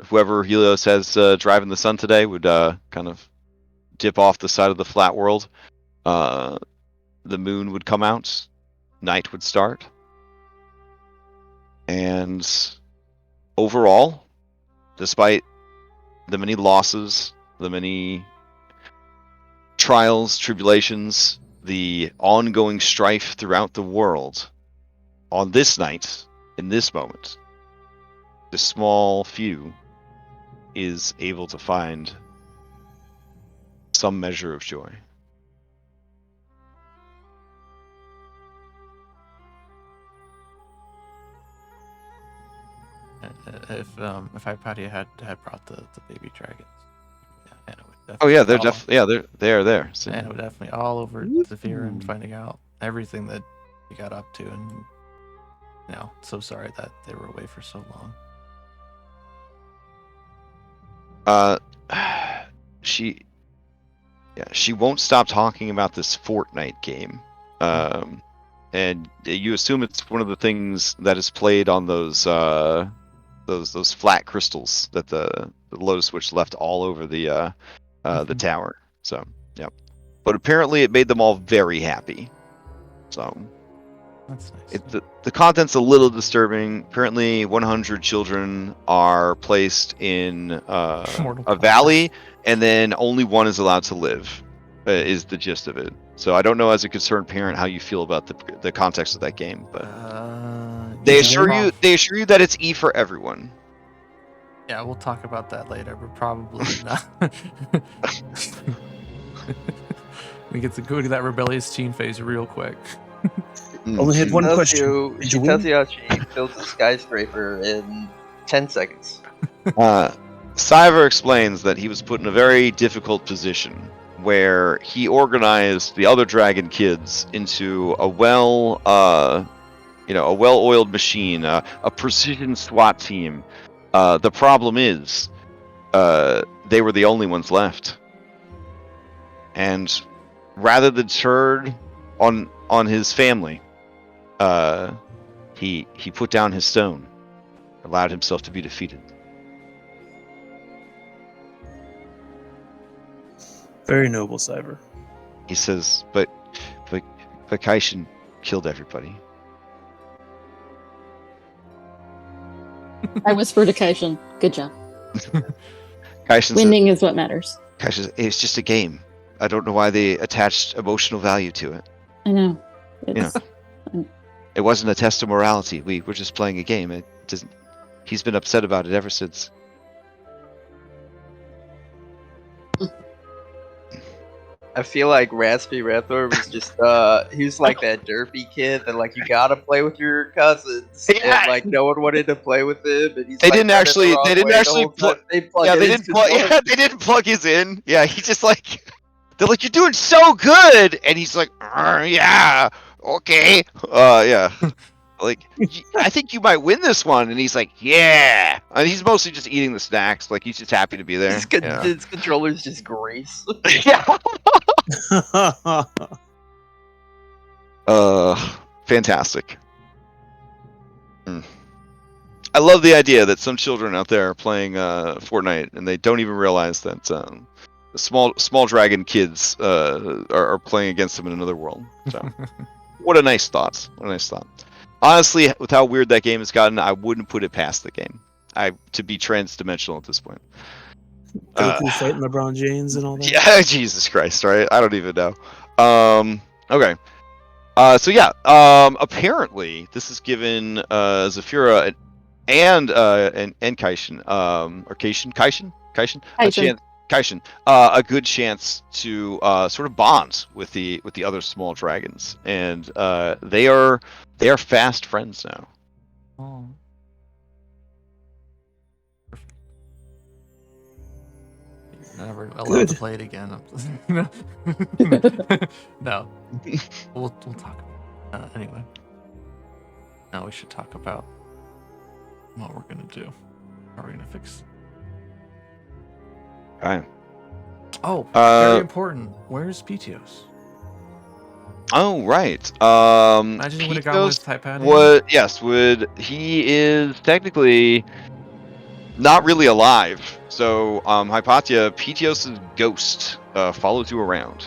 whoever Helios has driving the sun today would kind of dip off the side of the flat world. The moon would come out. Night would start. And overall, despite the many losses, the many trials, tribulations, the ongoing strife throughout the world, on this night, in this moment, the small few is able to find some measure of joy. If I probably had brought the baby dragons, yeah, Anna would Oh yeah, they are there. So. Anna would definitely all over Zephyr and finding out everything that he got up to, and so sorry that they were away for so long. She won't stop talking about this Fortnite game, and you assume it's one of the things that is played on those flat crystals that the Lotus Witch left all over the tower. So, yep. But apparently, it made them all very happy. So. That's nice. The content's a little disturbing. Apparently, 100 children are placed in a valley, and then only one is allowed to live, is the gist of it. So I don't know, as a concerned parent, how you feel about the context of that game, but they assure you that it's E for everyone. Yeah, we'll talk about that later, but probably not. We get to go to that rebellious teen phase real quick. Only had one question. She tells you how she builds a skyscraper in 10 seconds. Cyver explains that he was put in a very difficult position where he organized the other dragon kids into a well-oiled machine, a precision SWAT team. The problem is, they were the only ones left, and rather than turn on his family, he put down his stone, allowed himself to be defeated. Very noble, Cyber. He says, but Kaishin killed everybody. I whispered to Kaishin, good job. Kaishin Winning is what matters. says, it's just a game. I don't know why they attached emotional value to it. I know. It's, It wasn't a test of morality. We were just playing a game. It doesn't. He's been upset about it ever since. I feel like Raspy Rathor was just he was like that derpy kid that like you gotta play with your cousins, Yeah. and like no one wanted to play with him, and he's They like didn't running the actually. wrong They didn't way the actually. whole time. They plug Yeah, in they his didn't plug. controller. Yeah, they didn't plug his in. Yeah, he just like. They're like, you're doing so good, and he's like, yeah, okay, yeah. Like, I think you might win this one, and he's like, yeah. And he's mostly just eating the snacks. Like he's just happy to be there. Yeah. His controller's just grease. Yeah. Fantastic. I love the idea that some children out there are playing Fortnite and they don't even realize that the small dragon kids are playing against them in another world. So, what a nice thought. What a nice thought. Honestly, with how weird that game has gotten, I wouldn't put it past the game. To be trans-dimensional at this point. Goku fighting LeBron James and all that. Yeah, Jesus Christ, right? I don't even know. Okay. So yeah, apparently this has given Zafira and Kaishin, or Kaishin, a good chance to sort of bond with the other small dragons, and they are fast friends now. Oh. Never allowed to play it again. No. We'll talk about it. Anyway. Now we should talk about what we're gonna do. How are we gonna fix? Okay. Oh, very important. Where's PTOS? Oh right. Imagine you would have gone with Hypatia. He is technically not really alive. So Hypatia, PTOS's ghost follows you around.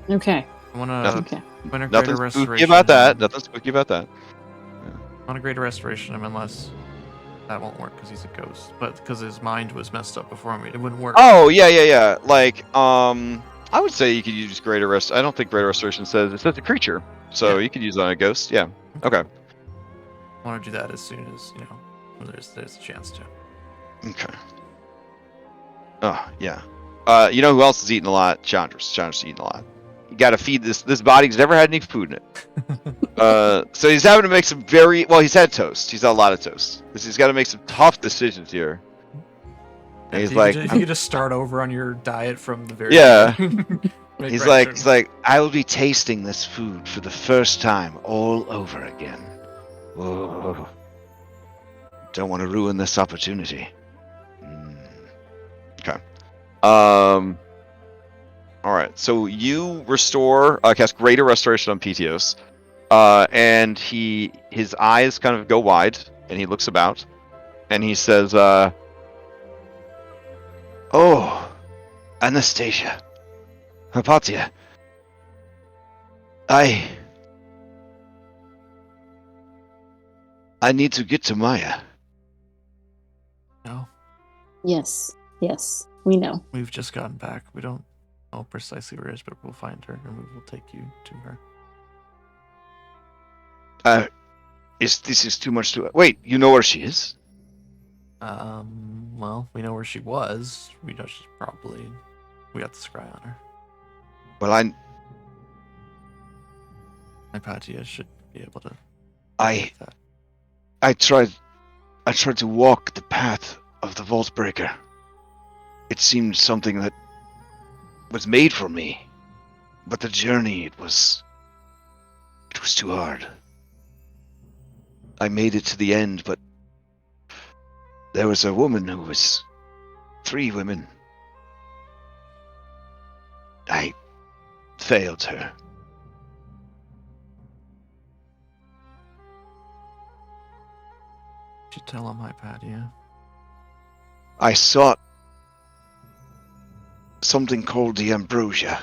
Okay. I wanna win a Nothing greater spooky restoration. about that. Nothing spooky about that. I want a greater restoration him unless that won't work because he's a ghost. But because his mind was messed up before me, it wouldn't work. Oh yeah. Like I would say you could use greater rest. I don't think greater restoration says it says a creature, so you could use it on a ghost. Yeah. Okay. I want to do that as soon as there's a chance to. Okay. Oh yeah. You know who else is eating a lot? Chandra's eating a lot. You got to feed this body's never had any food in it. So he's having to make some he's had toast. He's had a lot of toast. He's got to make some tough decisions here. And he's like, if you could just start over on your diet from the very he's like, I will be tasting this food for the first time all over again. Whoa. Don't want to ruin this opportunity. Okay. All right. So you cast Greater Restoration on PTOS, and his eyes kind of go wide, and he looks about, and he says, "Oh, Anastasia, Hypatia, I need to get to Maya." No. Yes, we know. We've just gotten back. We don't know precisely where it is, but we'll find her and we will take you to her. This is too much to wait? You know where she is? Well, we know where she was. We know she's we got the scry on her. Well, Hypatia should be able to. I tried to walk the path of the Vault Breaker. It seemed something that was made for me, but the journey, it was too hard. I made it to the end, but there was a woman who was 3 women. I failed her. You should tell him, Hypatia. I sought something called the ambrosia.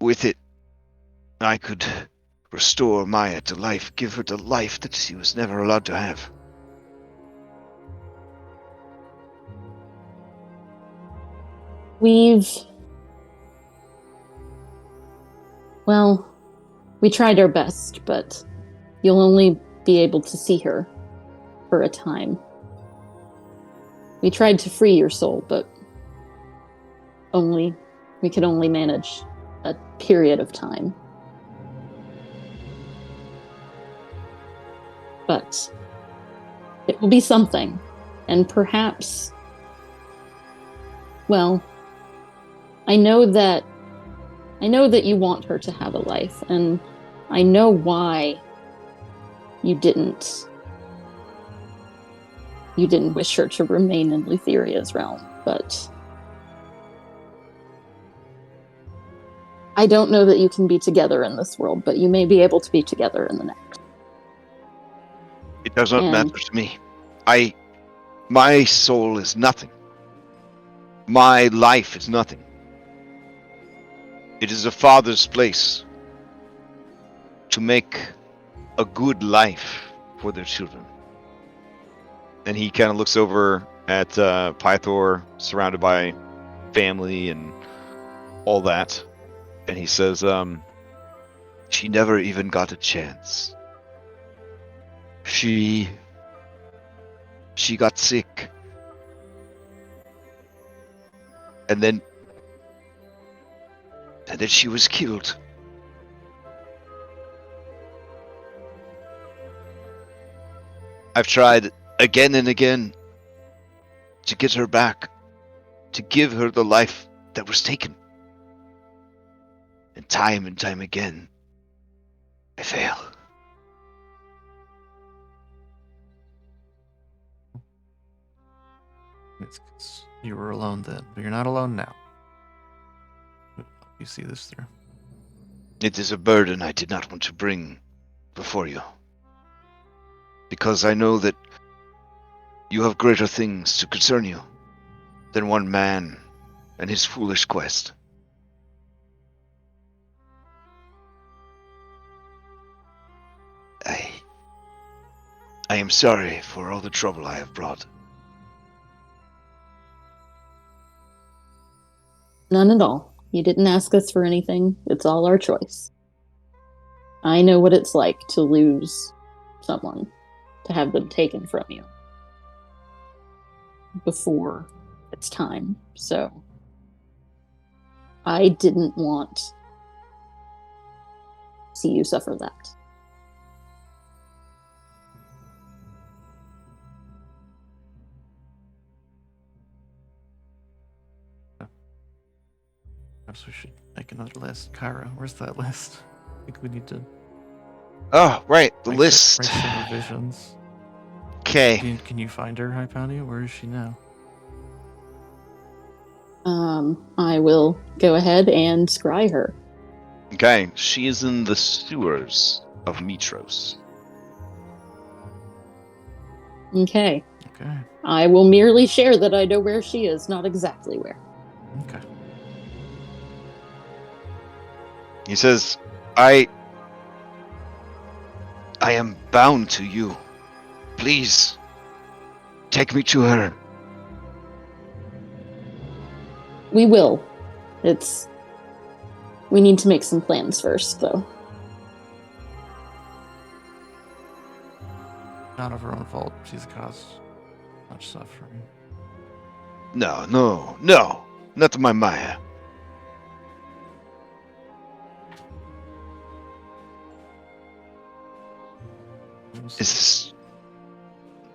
With it, I could restore Maya to life, give her the life that she was never allowed to have. We tried our best, but you'll only be able to see her for a time. We tried to free your soul, but we could only manage a period of time. But it will be something, and perhaps, well, I know that you want her to have a life, and I know why you didn't wish her to remain in Lutheria's realm, but I don't know that you can be together in this world, but you may be able to be together in the next. It does not matter to me. My soul is nothing. My life is nothing. It is a father's place to make a good life for their children. And he kind of looks over at Pythor, surrounded by family and all that, and he says, she never even got a chance. She got sick. And then she was killed. I've tried again and again to get her back, to give her the life that was taken. And time again, I fail. It's 'cause you were alone then, but you're not alone now. You see this through. It is a burden I did not want to bring before you. Because I know that you have greater things to concern you than one man and his foolish quest. I am sorry for all the trouble I have brought. None at all. You didn't ask us for anything. It's all our choice. I know what it's like to lose someone, to have them taken from you before it's time. So I didn't want to see you suffer that. Perhaps we should make another list. Kyra, where's that list? I think we need to Oh, right, the write list. some revisions. Okay. Can you find her, Hypatia? Where is she now? I will go ahead and scry her. Okay, she is in the sewers of Mitros. Okay. Okay. I will merely share that I know where she is, not exactly where. Okay. He says, I am bound to you. Please, take me to her. We will. We need to make some plans first, though. Not of her own fault. She's caused much suffering. No, not my Maya. Is this...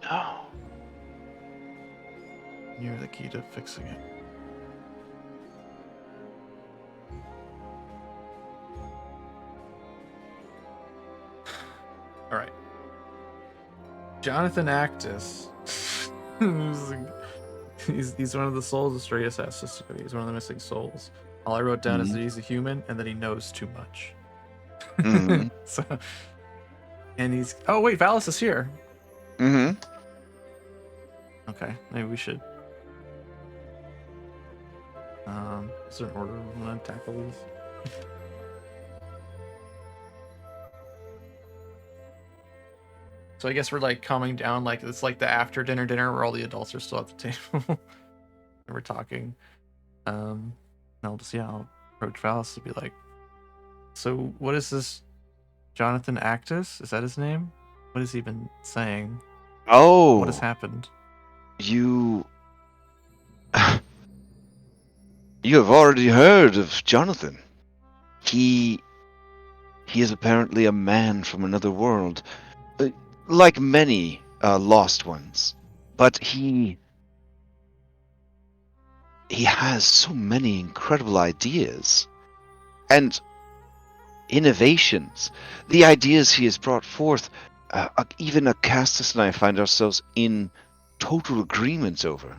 No. You're the key to fixing it. All right. Jonathan Actus. he's one of the souls of Stratus has sister. He's one of the missing souls. All I wrote down is that he's a human and that he knows too much. Mhm. So, and he's. Oh wait, Valis is here. Mm-hmm. Okay, maybe we should. Is there an order we want to tackle these? So I guess we're like calming down, like it's like the after dinner where all the adults are still at the table and we're talking. And I'll approach Valis to be like, so what is this Jonathan Actus? Is that his name? What has he been saying? Oh, What has happened? you you have already heard of Jonathan. He is apparently a man from another world, like many lost ones. But he has so many incredible ideas and innovations. The ideas he has brought forth, even Acastus and I find ourselves in total agreement over.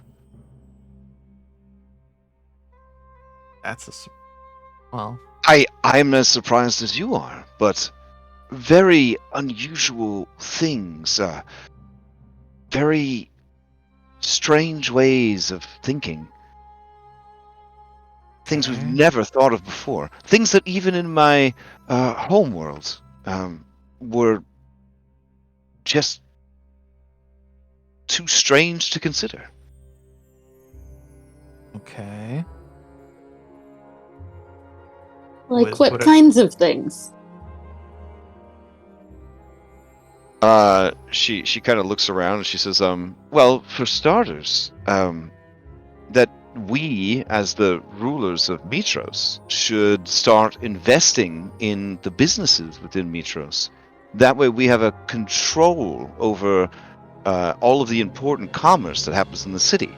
That's well. I'm as surprised as you are, but very unusual things, very strange ways of thinking. Things we've Okay. never thought of before. Things that even in my home world were just too strange to consider. Okay. Like What what are- kinds of things? She kind of looks around and she says, well, for starters, that we, as the rulers of Mitros, should start investing in the businesses within Mitros. That way we have a control over all of the important commerce that happens in the city.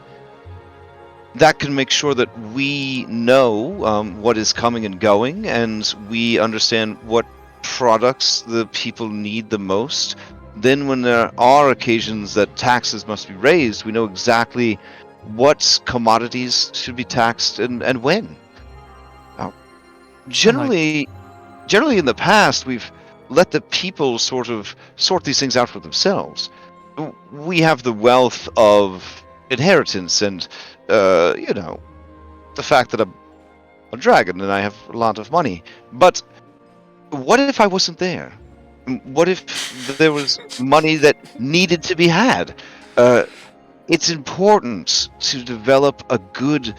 That can make sure that we know what is coming and going, and we understand what products the people need the most. Then when there are occasions that taxes must be raised, we know exactly what commodities should be taxed and when. Generally in the past, we've let the people sort of sort these things out for themselves. We have the wealth of inheritance and, the fact that I'm a dragon and I have a lot of money. But what if I wasn't there? What if there was money that needed to be had? It's important to develop a good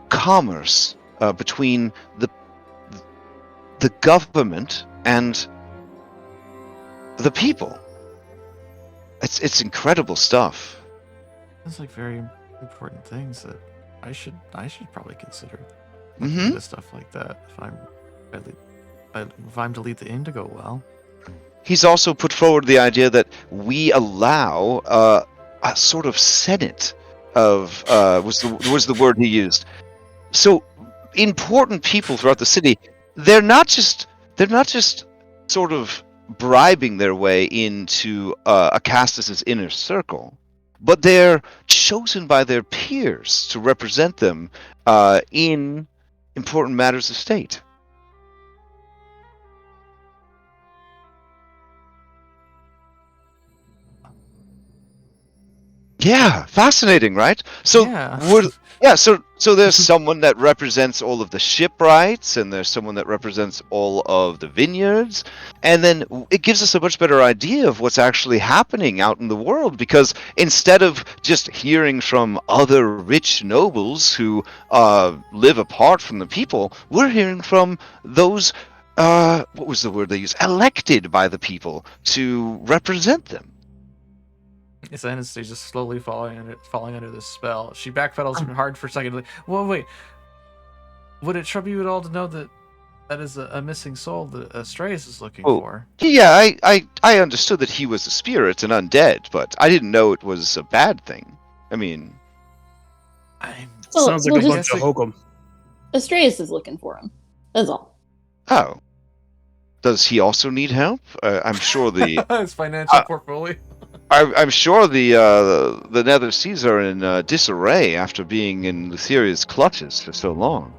commerce between the government and the people. It's incredible stuff. That's like very important things that I should probably consider Mm-hmm. into stuff like that if I'm to lead the Indigo well. He's also put forward the idea that we allow a sort of senate of was the word he used. So important people throughout the city, they're not just sort of bribing their way into Acastus's inner circle, but they're chosen by their peers to represent them in important matters of state. Yeah, fascinating, right? So Yeah. so there's someone that represents all of the shipwrights, and there's someone that represents all of the vineyards, and then it gives us a much better idea of what's actually happening out in the world, because instead of just hearing from other rich nobles who live apart from the people, we're hearing from those what was the word they used? Elected by the people to represent them. It's Anastasia's slowly falling under this spell. She backpedals hard for a second. Like, well, wait. Would it trouble you at all to know that is a missing soul that Astraeus is looking for? Yeah, I understood that he was a spirit and undead, but I didn't know it was a bad thing. I mean, Sounds like a bunch of hokum. Astraeus is looking for him. That's all. oh, does he also need help? I'm sure the his financial portfolio. I'm sure the Nether Seas are in disarray after being in Lutheria's clutches for so long.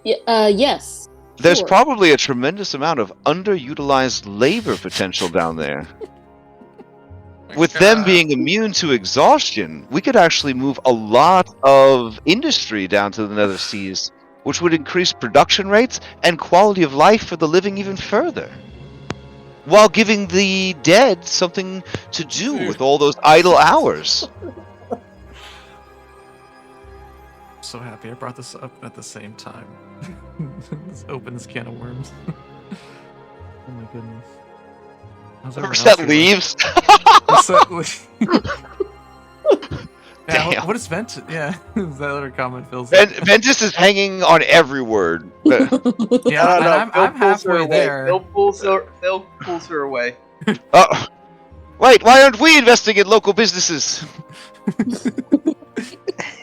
Yes. There's sure. probably a tremendous amount of underutilized labor potential down there. With them being immune to exhaustion, we could actually move a lot of industry down to the Nether Seas, which would increase production rates and quality of life for the living even further, while giving the dead something to do with all those idle hours. So happy I brought this up at the same time. This opens can of worms. Oh my goodness. How's everyone Reset else doing? leaves. Yeah, Damn. what is Vent? Yeah, is that other comment feels. Ventus is hanging on every word. Yeah, No, and I'm pulls her halfway away. there. Phil pulls her away. Wait, why aren't we investing in local businesses?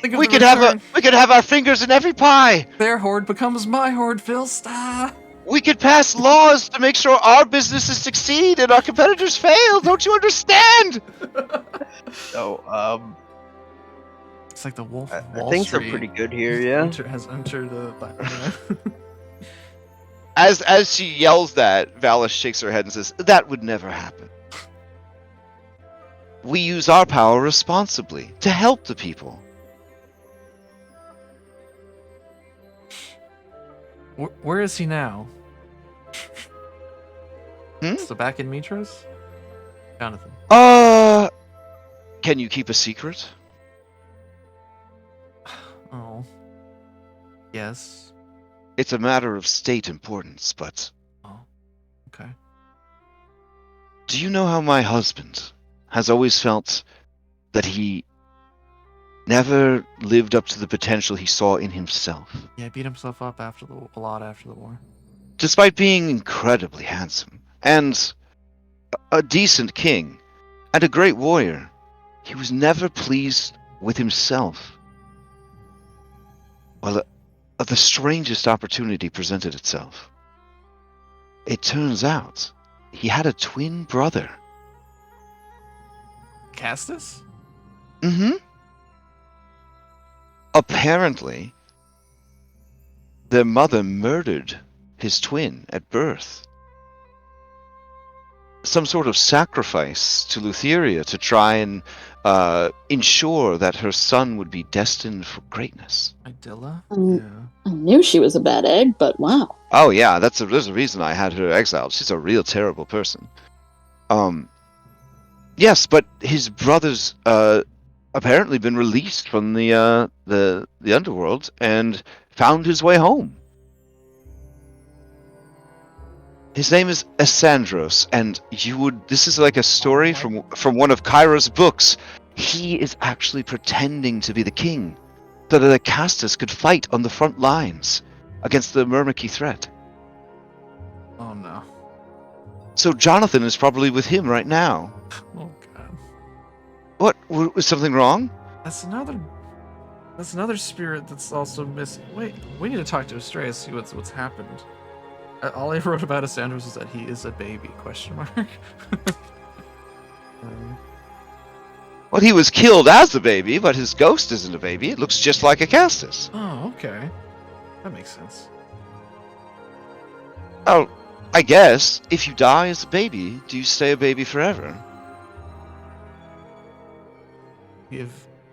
Think of We the could have our fingers in every pie. Their horde becomes my horde, Phil. Stop. We could pass laws to make sure our businesses succeed and our competitors fail. Don't you understand? So, It's like the Wolf of I Wall think Street they're pretty good here, yeah. has entered the. As she yells that, Valis shakes her head and says, "That would never happen. We use our power responsibly to help the people." Where is he now? Hmm? So back in Mitros? Jonathan. Can you keep a secret? Oh. Yes. It's a matter of state importance, but Oh. Okay. do you know how my husband has always felt that he never lived up to the potential he saw in himself? Yeah, he beat himself up a lot after the war. Despite being incredibly handsome and a decent king and a great warrior, he was never pleased with himself. Well, the strangest opportunity presented itself. It turns out he had a twin brother. Castus? Mm-hmm. Apparently, their mother murdered his twin at birth. Some sort of sacrifice to Lutheria to try and ensure that her son would be destined for greatness. Idilla? Yeah. I knew she was a bad egg, but wow. Oh yeah, there's a reason I had her exiled. She's a real terrible person. Yes, but his brother's apparently been released from the underworld and found his way home. His name is Essandros, and this is like a story from one of Kyra's books. He is actually pretending to be the king, so that the Castus could fight on the front lines against the Myrmiki threat. Oh no. So Jonathan is probably with him right now. Oh god. What? Was something wrong? That's another spirit that's also missing. Wait, we need to talk to Astrea, see what's happened. All I wrote about Sanders is that he is a baby, question mark. Well, he was killed as a baby, but his ghost isn't a baby. It looks just like a Castus. Oh, okay. That makes sense. Oh, I guess, if you die as a baby, do you stay a baby forever?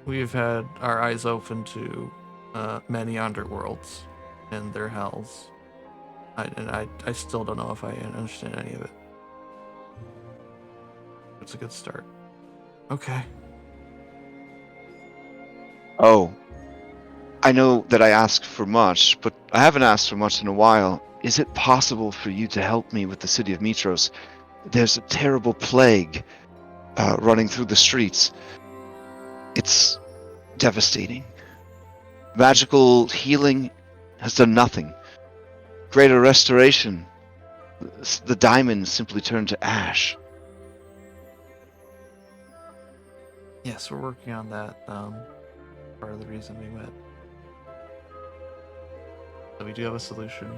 We've had our eyes open to many underworlds and their hells. I still don't know if I understand any of it. It's a good start. Okay. Oh, I know that I ask for much, but I haven't asked for much in a while. Is it possible for you to help me with the city of Mitros? There's a terrible plague running through the streets. It's devastating. Magical healing has done nothing. Greater restoration, the diamonds simply turned to ash. Yes, we're working on that. Part of the reason we met. So we do have a solution.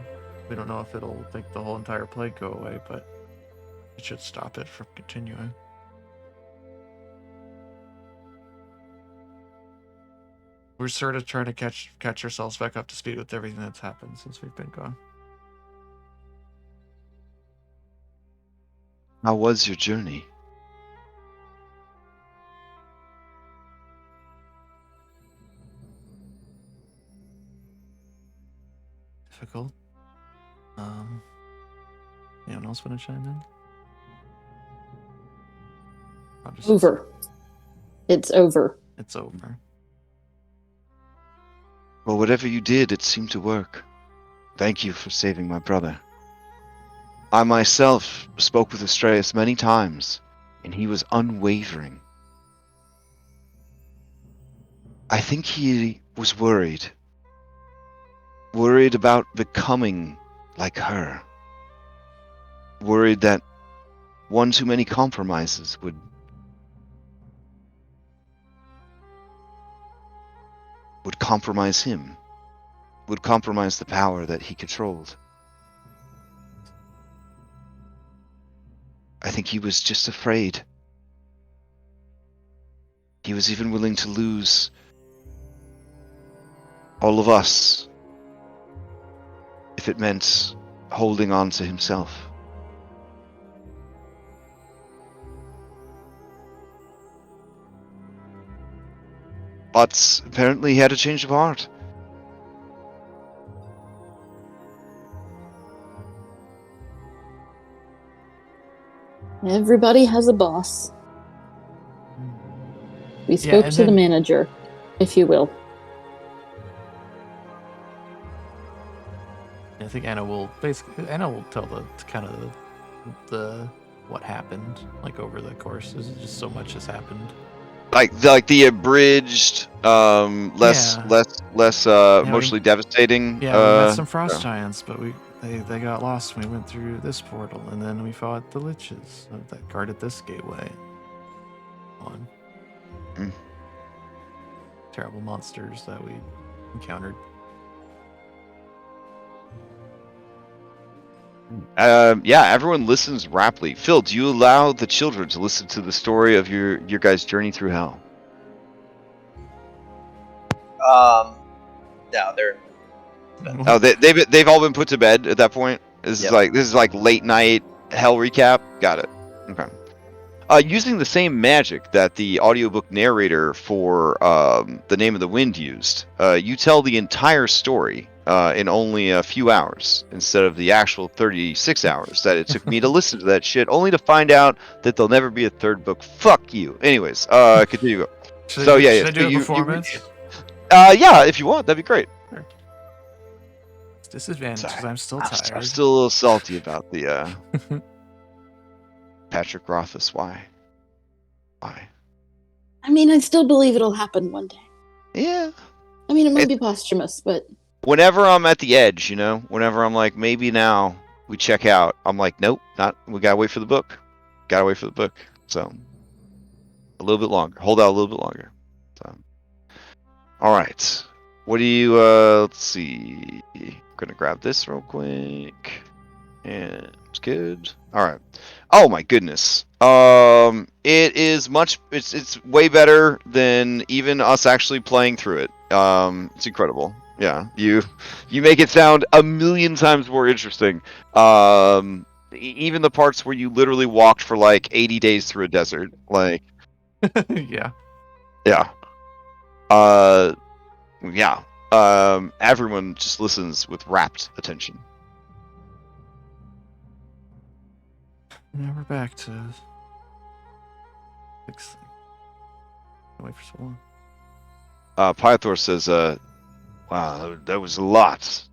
We don't know if it'll make the whole entire plague go away, but it should stop it from continuing. We're sort of trying to catch ourselves back up to speed with everything that's happened since we've been gone. How was your journey? Difficult. Anyone else want to chime in? Over. It's over. It's over. Well, whatever you did, it seemed to work. Thank you for saving my brother. I myself spoke with Astraeus many times, and he was unwavering. I think he was worried. Worried about becoming like her. Worried that one too many compromises would compromise him. Would compromise the power that he controlled. I think he was just afraid. He was even willing to lose all of us if it meant holding on to himself. But apparently he had a change of heart. Everybody has a boss. We Yeah, spoke and to the then- manager, if you will. I think Anna will tell the what happened, like, over the course. There's just so much has happened. Like the abridged, less emotionally devastating. Yeah, we met some frost giants, but they got lost when we went through this portal, and then we fought the liches that guarded this gateway. Terrible monsters that we encountered. Yeah, everyone listens raptly. Phil, do you allow the children to listen to the story of your guys' journey through hell? No, they're Oh, they've all been put to bed at that point. This is like late night hell recap. Got it. Okay. Using the same magic that the audiobook narrator for The Name of the Wind used, you tell the entire story in only a few hours instead of the actual 36 hours that it took me to listen to that shit, only to find out that there'll never be a third book. Fuck you. Anyways, continue. Should I do a performance? Yeah, if you want, that'd be great. Sure. It's disadvantage because I'm still tired. I'm still a little salty about the Patrick Rothfuss. Why? I mean, I still believe it'll happen one day. Yeah. I mean, it might be posthumous, but... Whenever I'm at the edge, whenever I'm like, maybe now we check out, I'm like, nope, not. We gotta wait for the book. So, a little bit longer. Hold out a little bit longer. So, all right. What do you? Let's see. I'm gonna grab this real quick. And it's good. All right. Oh my goodness. It is much. It's way better than even us actually playing through it. It's incredible. Yeah, you make it sound a million times more interesting. Even the parts where you literally walked for like 80 days through a desert, like. Yeah. Everyone just listens with rapt attention. Now we're back to fix. Wait for so long. Pythor says, wow, that was a lot.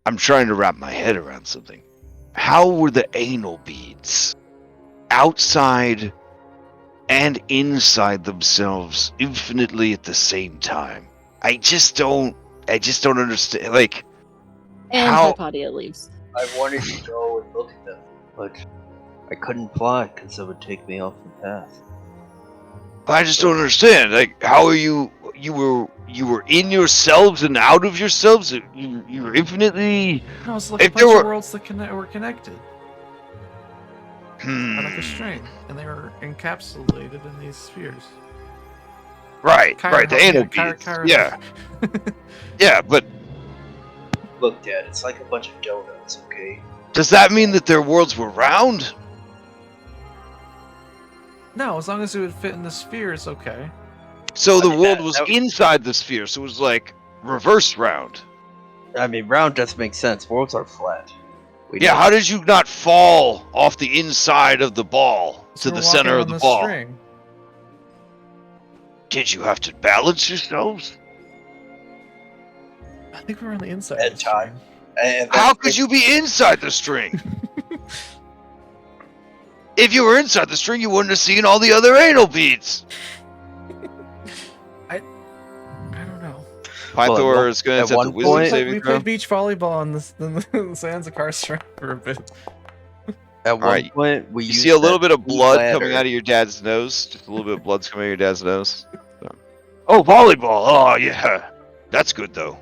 I'm trying to wrap my head around something. How were the anal beads outside and inside themselves infinitely at the same time? I just don't understand. Like, And how? Hypatia leaves. I wanted to go and look at them, but I couldn't fly because it would take me off the path. I just don't understand. Like, how are you? You were in yourselves and out of yourselves. You were infinitely. No, it's like a If bunch there of were- worlds that were connected. They're like a string, and they were encapsulated in these spheres. Right. The anal beads. Yeah. Yeah, but Look, Dad, it's like a bunch of donuts, okay? does that mean that their worlds were round? No, as long as it would fit in the sphere, it's okay. So I the mean, world that- was that- inside the sphere, so it was like reverse round. I mean, round does make sense. Worlds are flat. Yeah, how did you not fall off the inside of the ball So to we're the center walking of on the this ball? string. Did you have to balance yourselves? I think we're on the inside. At of the time. string. And How could you be inside the string? If you were inside the string, you wouldn't have seen all the other anal beads. I don't know. Pythor is going to attempt a wisdom saving We throw. played beach volleyball on the sands of Karstrom for a bit. At one right. point, we You used see a little that bit of sweet blood ladder. coming out of your dad's nose. Just a little bit of blood's coming out of your dad's nose. So. Oh, volleyball. Oh, yeah. That's good, though.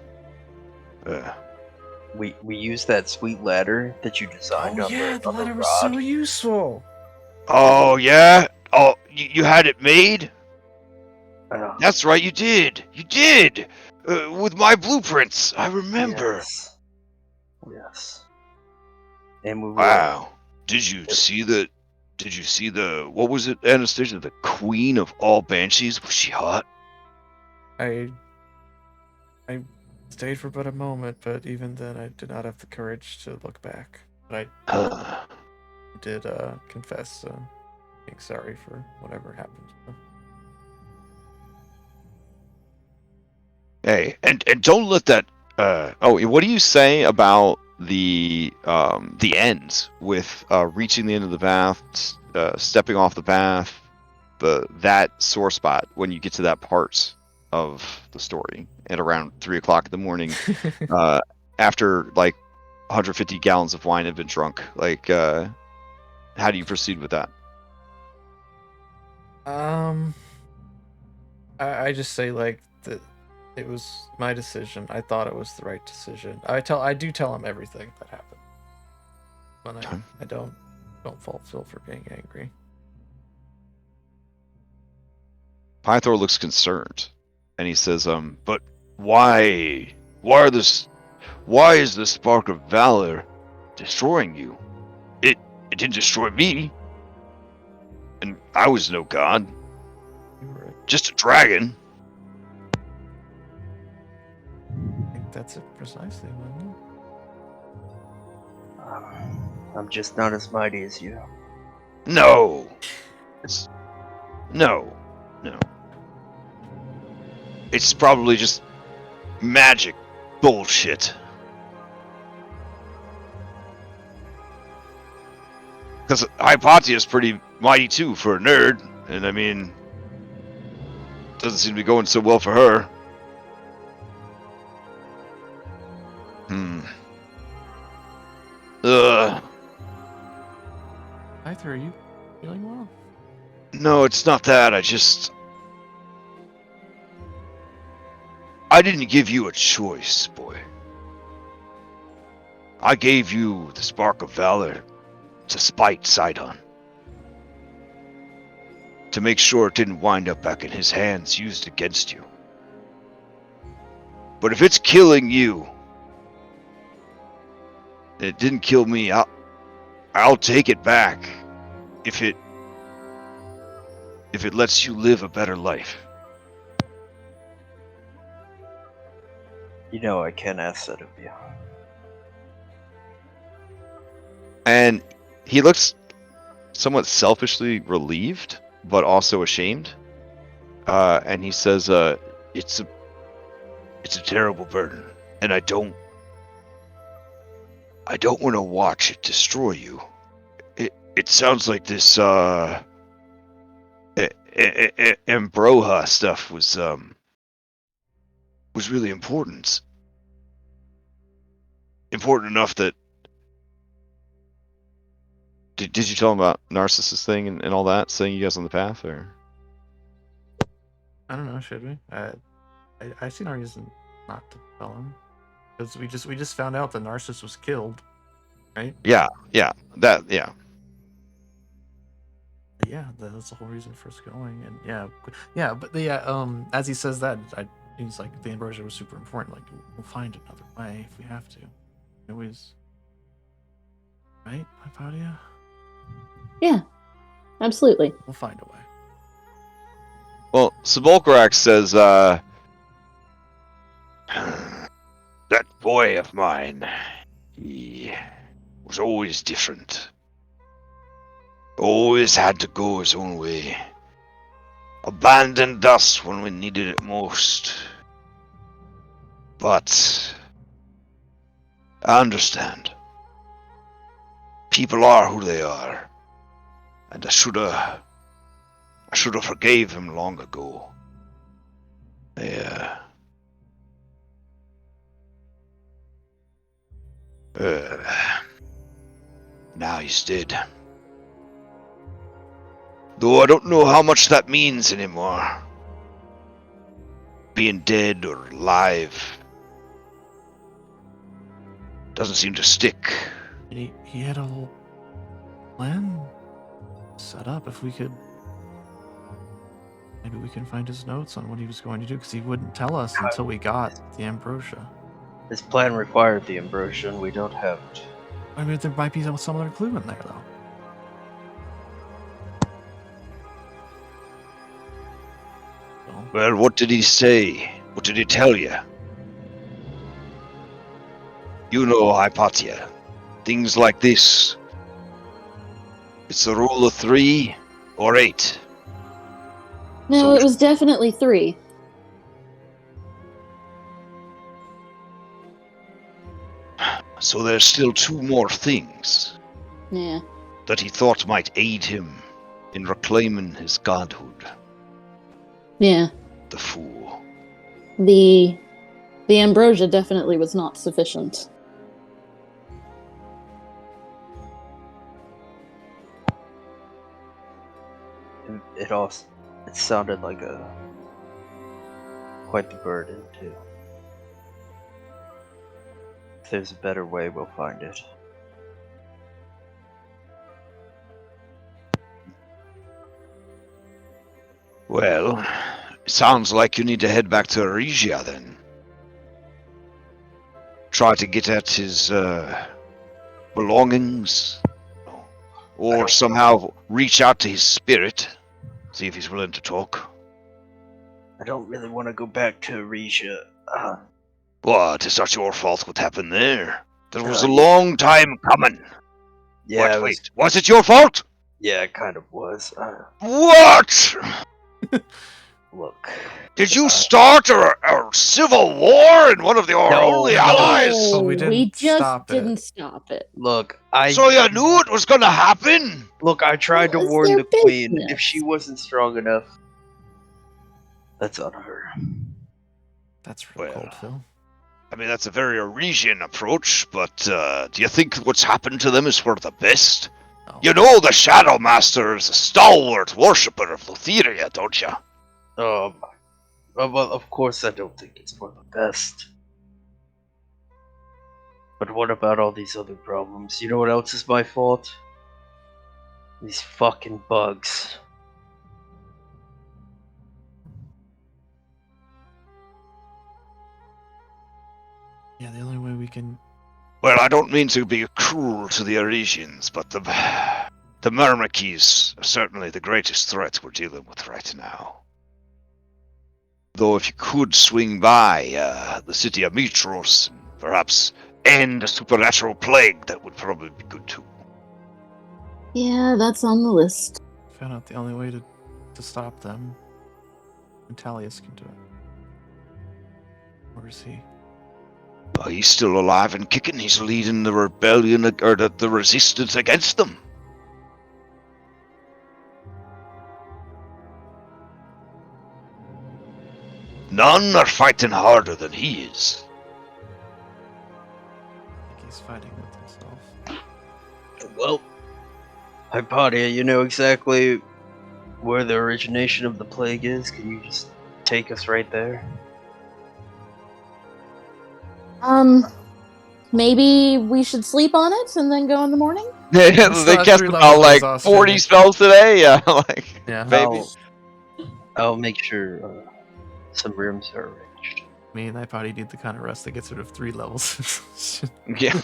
We used that sweet ladder that you designed Oh on yeah, the, the on the ladder was rod. so useful. Oh, yeah? Oh, you had it made? Oh, That's right, you did. You did. With my blueprints. I remember. Yes. And we were Wow. Did you see the... What was it, Anastasia? The queen of all banshees? Was she hot? I stayed for but a moment, but even then I did not have the courage to look back. But I did confess being sorry for whatever happened. Hey, and don't let that. What do you say about the ends with reaching the end of the path, stepping off the path, that sore spot when you get to that part of the story at around 3 o'clock in the morning, after like 150 gallons of wine have been drunk? Like, how do you proceed with that? I just say like that it was my decision. I thought it was the right decision. I do tell him everything that happened. When I don't fault Phil for being angry. Pythor looks concerned, and he says, but why is the spark of valor destroying you? It didn't destroy me, and I was no god, You were, just a dragon. I think that's it precisely, wasn't it? I'm just not as mighty as you. No, no. It's probably just magic bullshit. Because Hypatia's pretty mighty too for a nerd, and I mean, doesn't seem to be going so well for her. Arthur, are you feeling well? No, it's not that. I didn't give you a choice, boy. I gave you the spark of valor to spite Sydon. To make sure it didn't wind up back in his hands, used against you. But if it's killing you, and it didn't kill me, I'll take it back. If it lets you live a better life. You know I can't ask that of you. And he looks somewhat selfishly relieved, but also ashamed. And he says, it's a terrible burden, and I don't want to watch it destroy you. It sounds like this ambrosia stuff was really important. Important enough that did you tell him about Narcissus thing and all that, setting you guys on the path, or? I don't know. Should we? I see no reason not to tell him, because we just found out that Narcissus was killed, right? Yeah. Yeah, that's the whole reason for us going, and but as he says that, he's like, the ambrosia was super important. Like, we'll find another way if we have to. Always, right, Hypatia? Yeah, absolutely. We'll find a way. Well, Sebulkarax says, that boy of mine, he was always different. Always had to go his own way. Abandoned us when we needed it most. But I understand. People are who they are. And I should have forgave him long ago. Yeah. Now he's dead. Though I don't know how much that means anymore. Being dead or alive doesn't seem to stick. He had a whole plan set up. If we could, maybe we can find his notes on what he was going to do, because he wouldn't tell us until we got the ambrosia. His plan required the ambrosia, and we don't have it. I mean, there might be some other clue in there, though. Well, what did he say? What did he tell you? You know, Hypatia, things like this. It's a rule of 3 or 8. No, So- it was definitely 3. So there's still 2 more things Yeah. that he thought might aid him in reclaiming his godhood. Yeah. The fool. The ambrosia definitely was not sufficient. It sounded like quite the burden too. If there's a better way, we'll find it. Well, it sounds like you need to head back to Aresia then. Try to get at his belongings. Or somehow reach out to his spirit. See if he's willing to talk. I don't really want to go back to Aresia. What? It's not your fault what happened there. That was a long time coming. Yeah, Wait, was it your fault? Yeah, it kind of was. What? Look. Did you start a civil war in one of your only allies? Oh, we didn't just stop it. didn't stop it. Look, So you knew it was gonna happen? Look, I tried to Well, it's warn their the queen. business. If she wasn't strong enough, that's on her. That's real Well, cold, Phil. I mean, that's a very Aresian approach, but do you think what's happened to them is for the best? No. You know the Shadow Master is a stalwart worshipper of Thylea, don't you? Well, of course I don't think it's for the best. But what about all these other problems? You know what else is my fault? These fucking bugs. Yeah, the only way we can. Well, I don't mean to be cruel to the Aresians, but the Mermakis are certainly the greatest threat we're dealing with right now. Though if you could swing by the city of Mitros and perhaps end a supernatural plague, that would probably be good too. Yeah, that's on the list. Found out the only way to stop them. And Talius can do it. Where is he? He's still alive and kicking. He's leading the rebellion, or the resistance against them. None are fighting harder than he is. I think he's fighting with himself. Well, Hypatia, you know exactly where the origination of the plague is? Can you just take us right there? Maybe we should sleep on it and then go in the morning? They still have cast 3 about levels like of 40 exhaustion. spells today. Yeah, like Yeah. maybe. I'll make sure some rooms are arranged. Me and I probably need the kind of rest that gets rid of 3 levels. Yeah.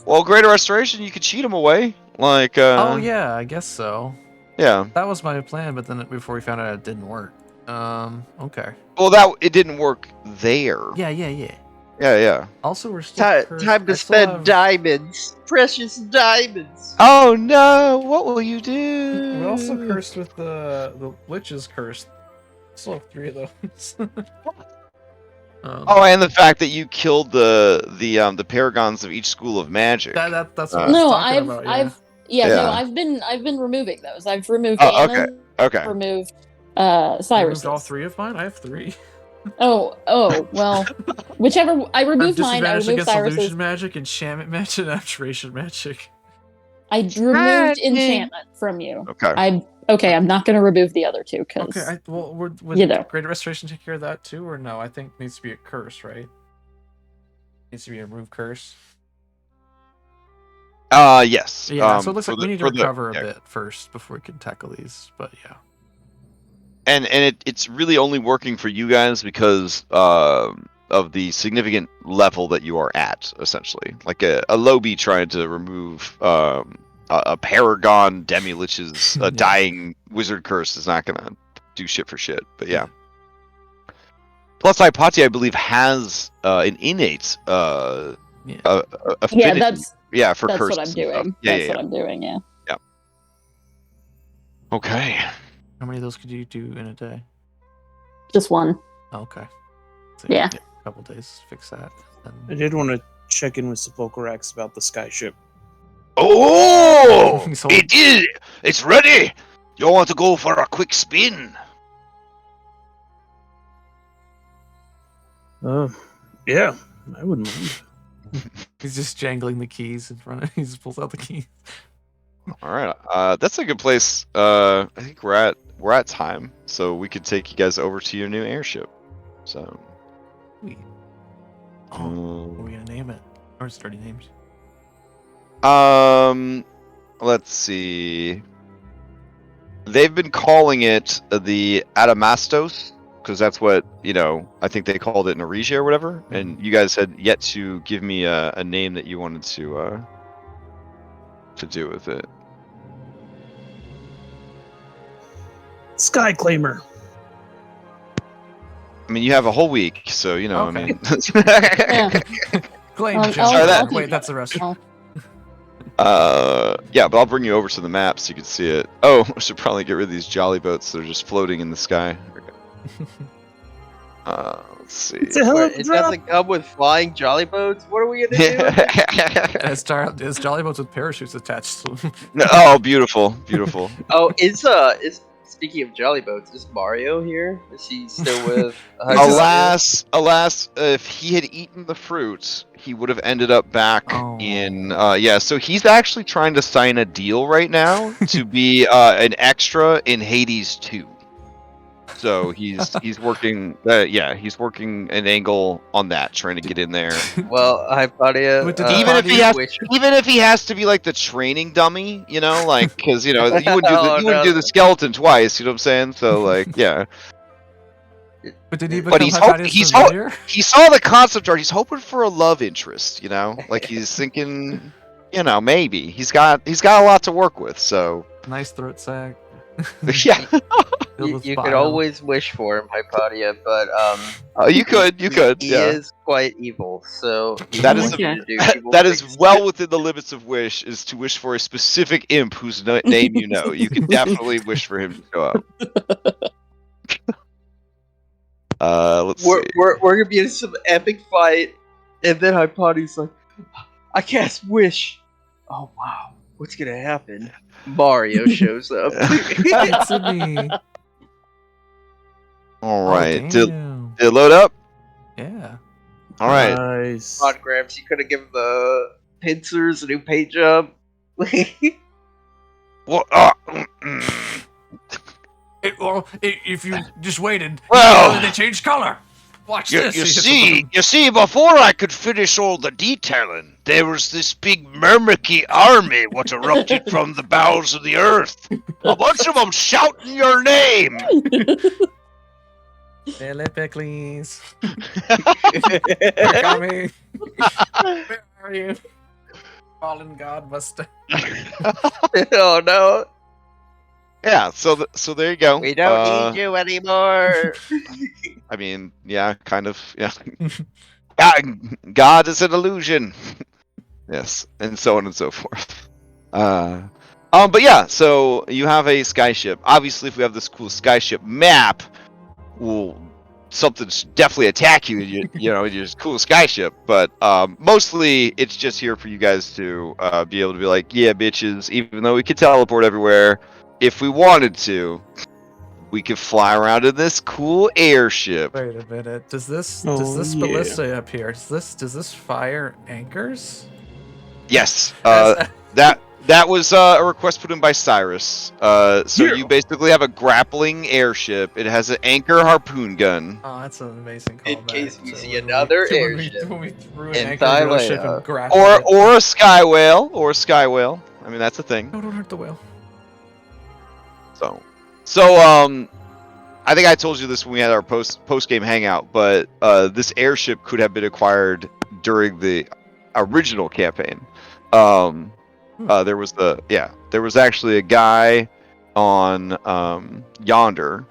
Well, Greater Restoration, you could cheat him away. Like. Oh yeah, I guess so. Yeah. That was my plan, but then before we found out it didn't work. Okay. Well, it didn't work there. Yeah. Yeah. Also, we're still cursed. Time to I still spend have- diamonds. Precious diamonds. Oh no! What will you do? We're also cursed with the witch's curse. Still have 3 of those. Oh, and the fact that you killed the paragons of each school of magic. That's what I was No, talking about. Yeah. No, Yeah. I've been removing those. I've removed Oh, okay. Anon, Okay. removed You Cyrus. removed all 3 of mine. I have 3. Oh, well, whichever I removed mine. I Disadvantage removed against Cyrus's. illusion magic, enchantment magic, and abjuration magic. I removed enchantment from you. Okay. I'm not going to remove the other 2 because Okay, would you know. Greater Restoration take care of that too, or no? I think it needs to be a curse, right? Needs to be a remove curse. Yes. Yeah, so it looks like we need to recover a bit first before we can tackle these, but yeah. And it's really only working for you guys because of the significant level that you are at, essentially. Like a Lobby trying to remove a Paragon Demi-Lich's dying wizard curse is not gonna do shit for shit. But yeah. Plus, Hypatia, I believe, has an innate affinity. For that's curses. what I'm doing. That's what I'm doing. Yeah. Okay. How many of those could you do in a day? Just 1. Oh, okay. So Yeah. A couple days to fix that. I did want to check in with Sepulchrax about the skyship. Oh! It's ready! You want to go for a quick spin? Yeah, I wouldn't mind. He's just jangling the keys in front of him. He just pulls out the keys. All right, that's a good place. I think we're at time, so we could take you guys over to your new airship. So. Sweet. What are we gonna name it? Or it's already named. Let's see. They've been calling it the Adamastos because that's what I think they called it in Aresia or whatever. And you guys had yet to give me a name that you wanted to do with it. Skyclaimer. I mean, you have a whole week, so Okay. I mean. Yeah. Claim I'll John. do Wait, that. that's the restaurant. Yeah, but I'll bring you over to the map so you can see it. Oh, I should probably get rid of these jolly boats that are just floating in the sky. Let's see. It's a hell of a It drop. doesn't come with flying jolly boats? What are we gonna do? And it's jolly boats with parachutes attached to them. Oh, beautiful, beautiful. Oh, is speaking of jolly boats, is Mario here? Is he still with Alas, if he had eaten the fruit, he would have ended up back in so he's actually trying to sign a deal right now to be an extra in Hades 2. So he's working he's working an angle on that, trying to get in there. Well, Hypatia, even if he has to be like the training dummy, like because you wouldn't do the skeleton twice, you know what I'm saying? So like But did he But become he Hypatia's familiar? saw the concept art. He's hoping for a love interest, like he's thinking, maybe he's got a lot to work with. So Nice throat sack. yeah, you could always wish for him, Hypatia, but you could, he is quite evil. So that is Okay. that is well within the limits of wish, is to wish for a specific imp whose name you know. You can definitely wish for him to show up. Let's see. We're gonna be in some epic fight, and then Hypatia's like, I cast wish. Oh wow, what's gonna happen? Mario shows up. It's me. All right, Oh, did damn. it load up? Yeah. All right. Nice. Come on, Gramps, you could have given the pincers a new paint job. Well, If you just waited, Well, they changed color. Watch you this. see, before I could finish all the detailing, there was this big Murmucky army what erupted from the bowels of the earth. A bunch of them shouting your name. Hello, Pickles. They're coming. Where are you? Fallen God Buster. Oh no, Yeah, so there you go. we don't need you anymore. I mean, yeah, kind of, yeah. God is an illusion. Yes, and so on and so forth. But yeah, so you have a skyship. Obviously, if we have this cool skyship map, we'll something should definitely attack you, you know, your cool skyship. But mostly it's just here for you guys to be able to be like, yeah, bitches. Even though we could teleport everywhere, if we wanted to, we could fly around in this cool airship. Wait a minute. Does this yeah. ballista up here? Does this fire anchors? Yes. As- That was a request put in by Cyrus. So Yeah. you basically have a grappling airship. It has an anchor harpoon gun. Oh, that's an amazing callback. In case we to see when another when airship when we threw an in anchor into a ship Thylea. and grappled Or it. a sky whale. Or a sky whale. I mean, that's a thing. No, don't hurt the whale. So I think I told you this when we had our post game hangout, but this airship could have been acquired during the original campaign. There was actually a guy on Yonder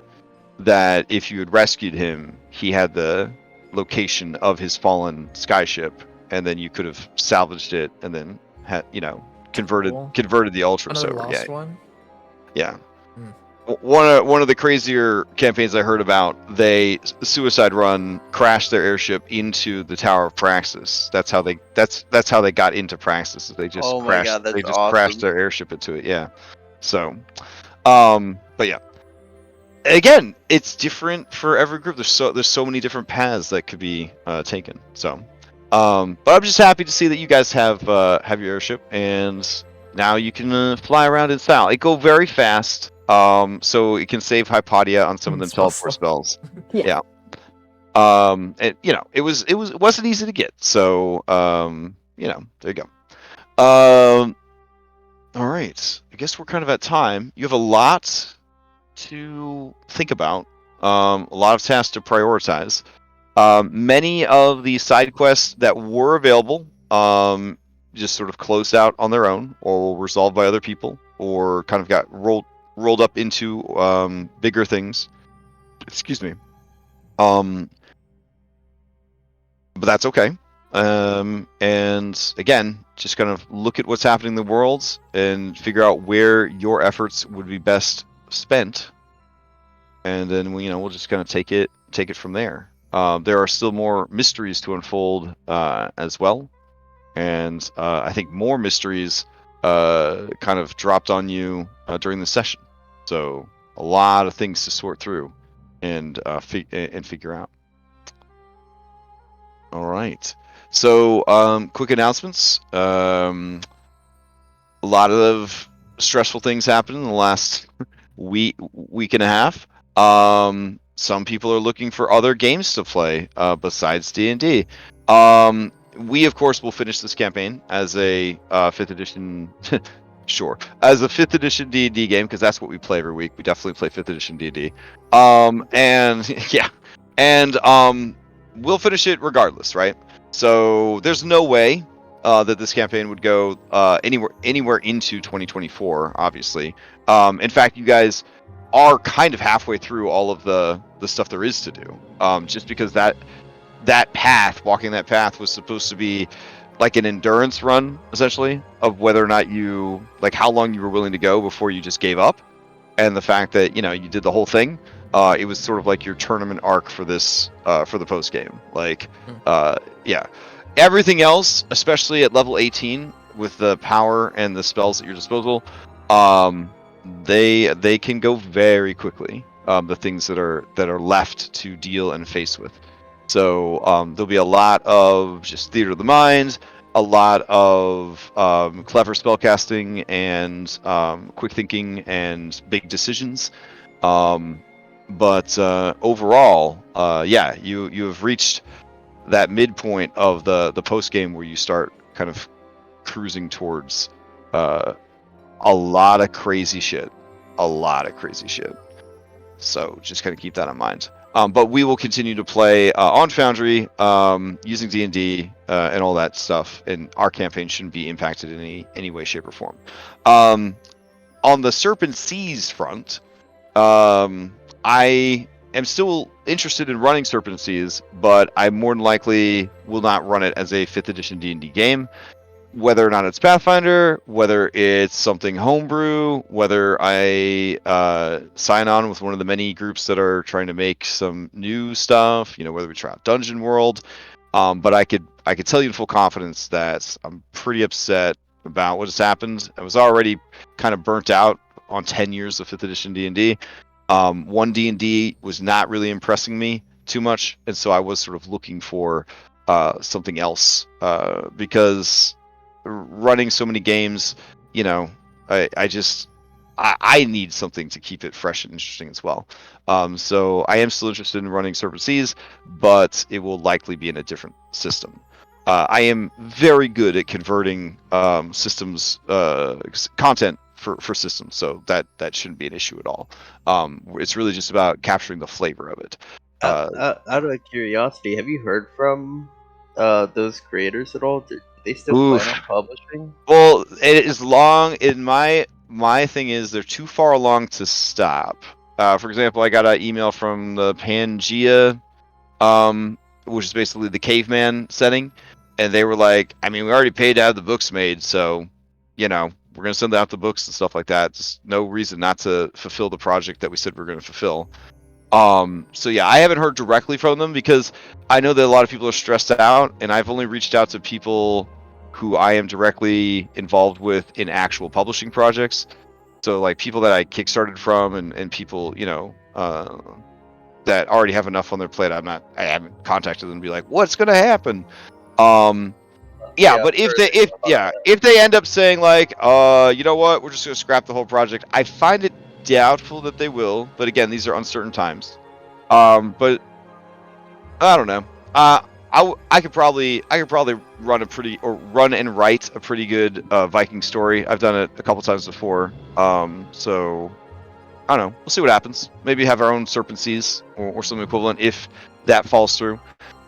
that if you had rescued him, he had the location of his fallen skyship, and then you could have salvaged it and then had converted the ultra. Another So lost one. yeah. Hmm. One of the crazier campaigns I heard about, they suicide run crashed their airship into the Tower of Praxis. That's how they got into Praxis. They just Oh my crashed. God, that's they just awesome. crashed their airship into it. Yeah. So, but yeah. Again, it's different for every group. There's so many different paths that could be taken. So, but I'm just happy to see that you guys have your airship, and now you can fly around in style. It go very fast. So it can save Hypatia on some of them teleport spells. Yeah. And it wasn't easy to get. So there you go. All right. I guess we're kind of at time. You have a lot to think about. A lot of tasks to prioritize. Many of the side quests that were available just sort of closed out on their own, or were resolved by other people, or kind of got rolled up into bigger things. Excuse me. But that's okay. And again, just kind of look at what's happening in the world and figure out where your efforts would be best spent, and then we'll just kind of take it from there. There are still more mysteries to unfold as well, and I think more mysteries kind of dropped on you during the session. So a lot of things to sort through and figure out. All right. So quick announcements. A lot of stressful things happened in the last week and a half. Some people are looking for other games to play besides D&D. We of course will finish this campaign as a 5th edition. Sure, as a 5th edition D&D game, because that's what we play every week. We definitely play 5th edition D&D. And yeah, and we'll finish it regardless, right? So there's no way that this campaign would go anywhere into 2024. Obviously, in fact, you guys are kind of halfway through all of the stuff there is to do. Just because walking that path was supposed to be like an endurance run, essentially, of whether or not how long you were willing to go before you just gave up. And the fact that you did the whole thing, it was sort of like your tournament arc for this for the post game. Yeah, everything else, especially at level 18 with the power and the spells at your disposal, they can go very quickly. The things that are left to deal and face with. So there'll be a lot of just theater of the mind, a lot of clever spellcasting and quick thinking and big decisions. But overall, yeah, you have reached that midpoint of the post game where you start kind of cruising towards a lot of crazy shit. So just kind of keep that in mind. But we will continue to play on Foundry using D&D and all that stuff, and our campaign shouldn't be impacted in any way, shape, or form. On the Serpent Seas front, I am still interested in running Serpent Seas, but I more than likely will not run it as a 5th edition D&D game. whether or not it's Pathfinder, whether it's something homebrew, whether I sign on with one of the many groups that are trying to make some new stuff, whether we try out Dungeon World. But I could tell you in full confidence that I'm pretty upset about what has happened. I was already kind of burnt out on 10 years of 5th edition D&D. 1 D&D was not really impressing me too much, and so I was sort of looking for something else because running so many games, I need something to keep it fresh and interesting as well. So I am still interested in running Serpent Seas, but it will likely be in a different system. I am very good at converting systems content for systems, so that shouldn't be an issue at all. It's really just about capturing the flavor of it. Out of curiosity, have you heard from those creators at all? Do they still plan on publishing? Well, it is long. In my thing is they're too far along to stop. For example, I got an email from the Pangea, which is basically the caveman setting, and they were like, I mean, we already paid to have the books made, so we're gonna send out the books and stuff like that. Just no reason not to fulfill the project that we said we're gonna fulfill. So yeah, I haven't heard directly from them because I know that a lot of people are stressed out, and I've only reached out to people who I am directly involved with in actual publishing projects. So like people that I kickstarted from and people, that already have enough on their plate. I haven't contacted them to be like, what's gonna happen? Yeah, but if they end up saying like, you know what, we're just gonna scrap the whole project, I find it doubtful that they will. But again, these are uncertain times. But I don't know. I could probably run and write a pretty good Viking story. I've done it a couple times before. So I don't know. We'll see what happens. Maybe have our own Serpent Seas or something equivalent if that falls through.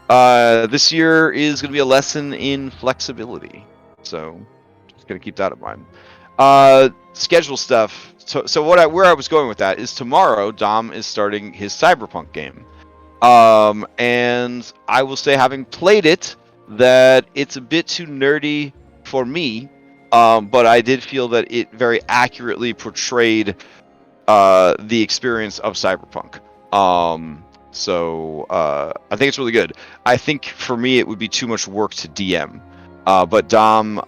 This year is going to be a lesson in flexibility, so just going to keep that in mind. Schedule stuff. So where I was going with that is tomorrow Dom is starting his Cyberpunk game. And I will say, having played it, that it's a bit too nerdy for me, but I did feel that it very accurately portrayed the experience of Cyberpunk. So I think it's really good. I think for me it would be too much work to DM, but Dom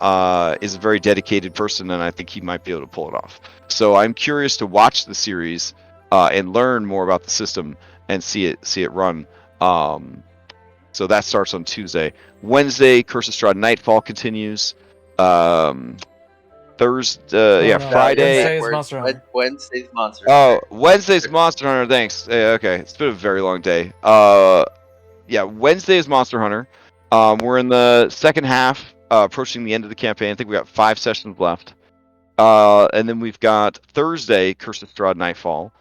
is a very dedicated person, and I think he might be able to pull it off. So I'm curious to watch the series and learn more about the system and see it run. So that starts on Tuesday. Wednesday, Curse of Strahd Nightfall continues. Thursday, Friday. Wednesday's Monster Hunter. Wednesday's Monster Hunter. Oh, Wednesday's Monster Hunter. Thanks. Yeah, okay, it's been a very long day. Yeah, Wednesday is Monster Hunter. We're in the second half, approaching the end of the campaign. I think we got 5 sessions left. And then we've got Thursday, Curse of Strahd Nightfall.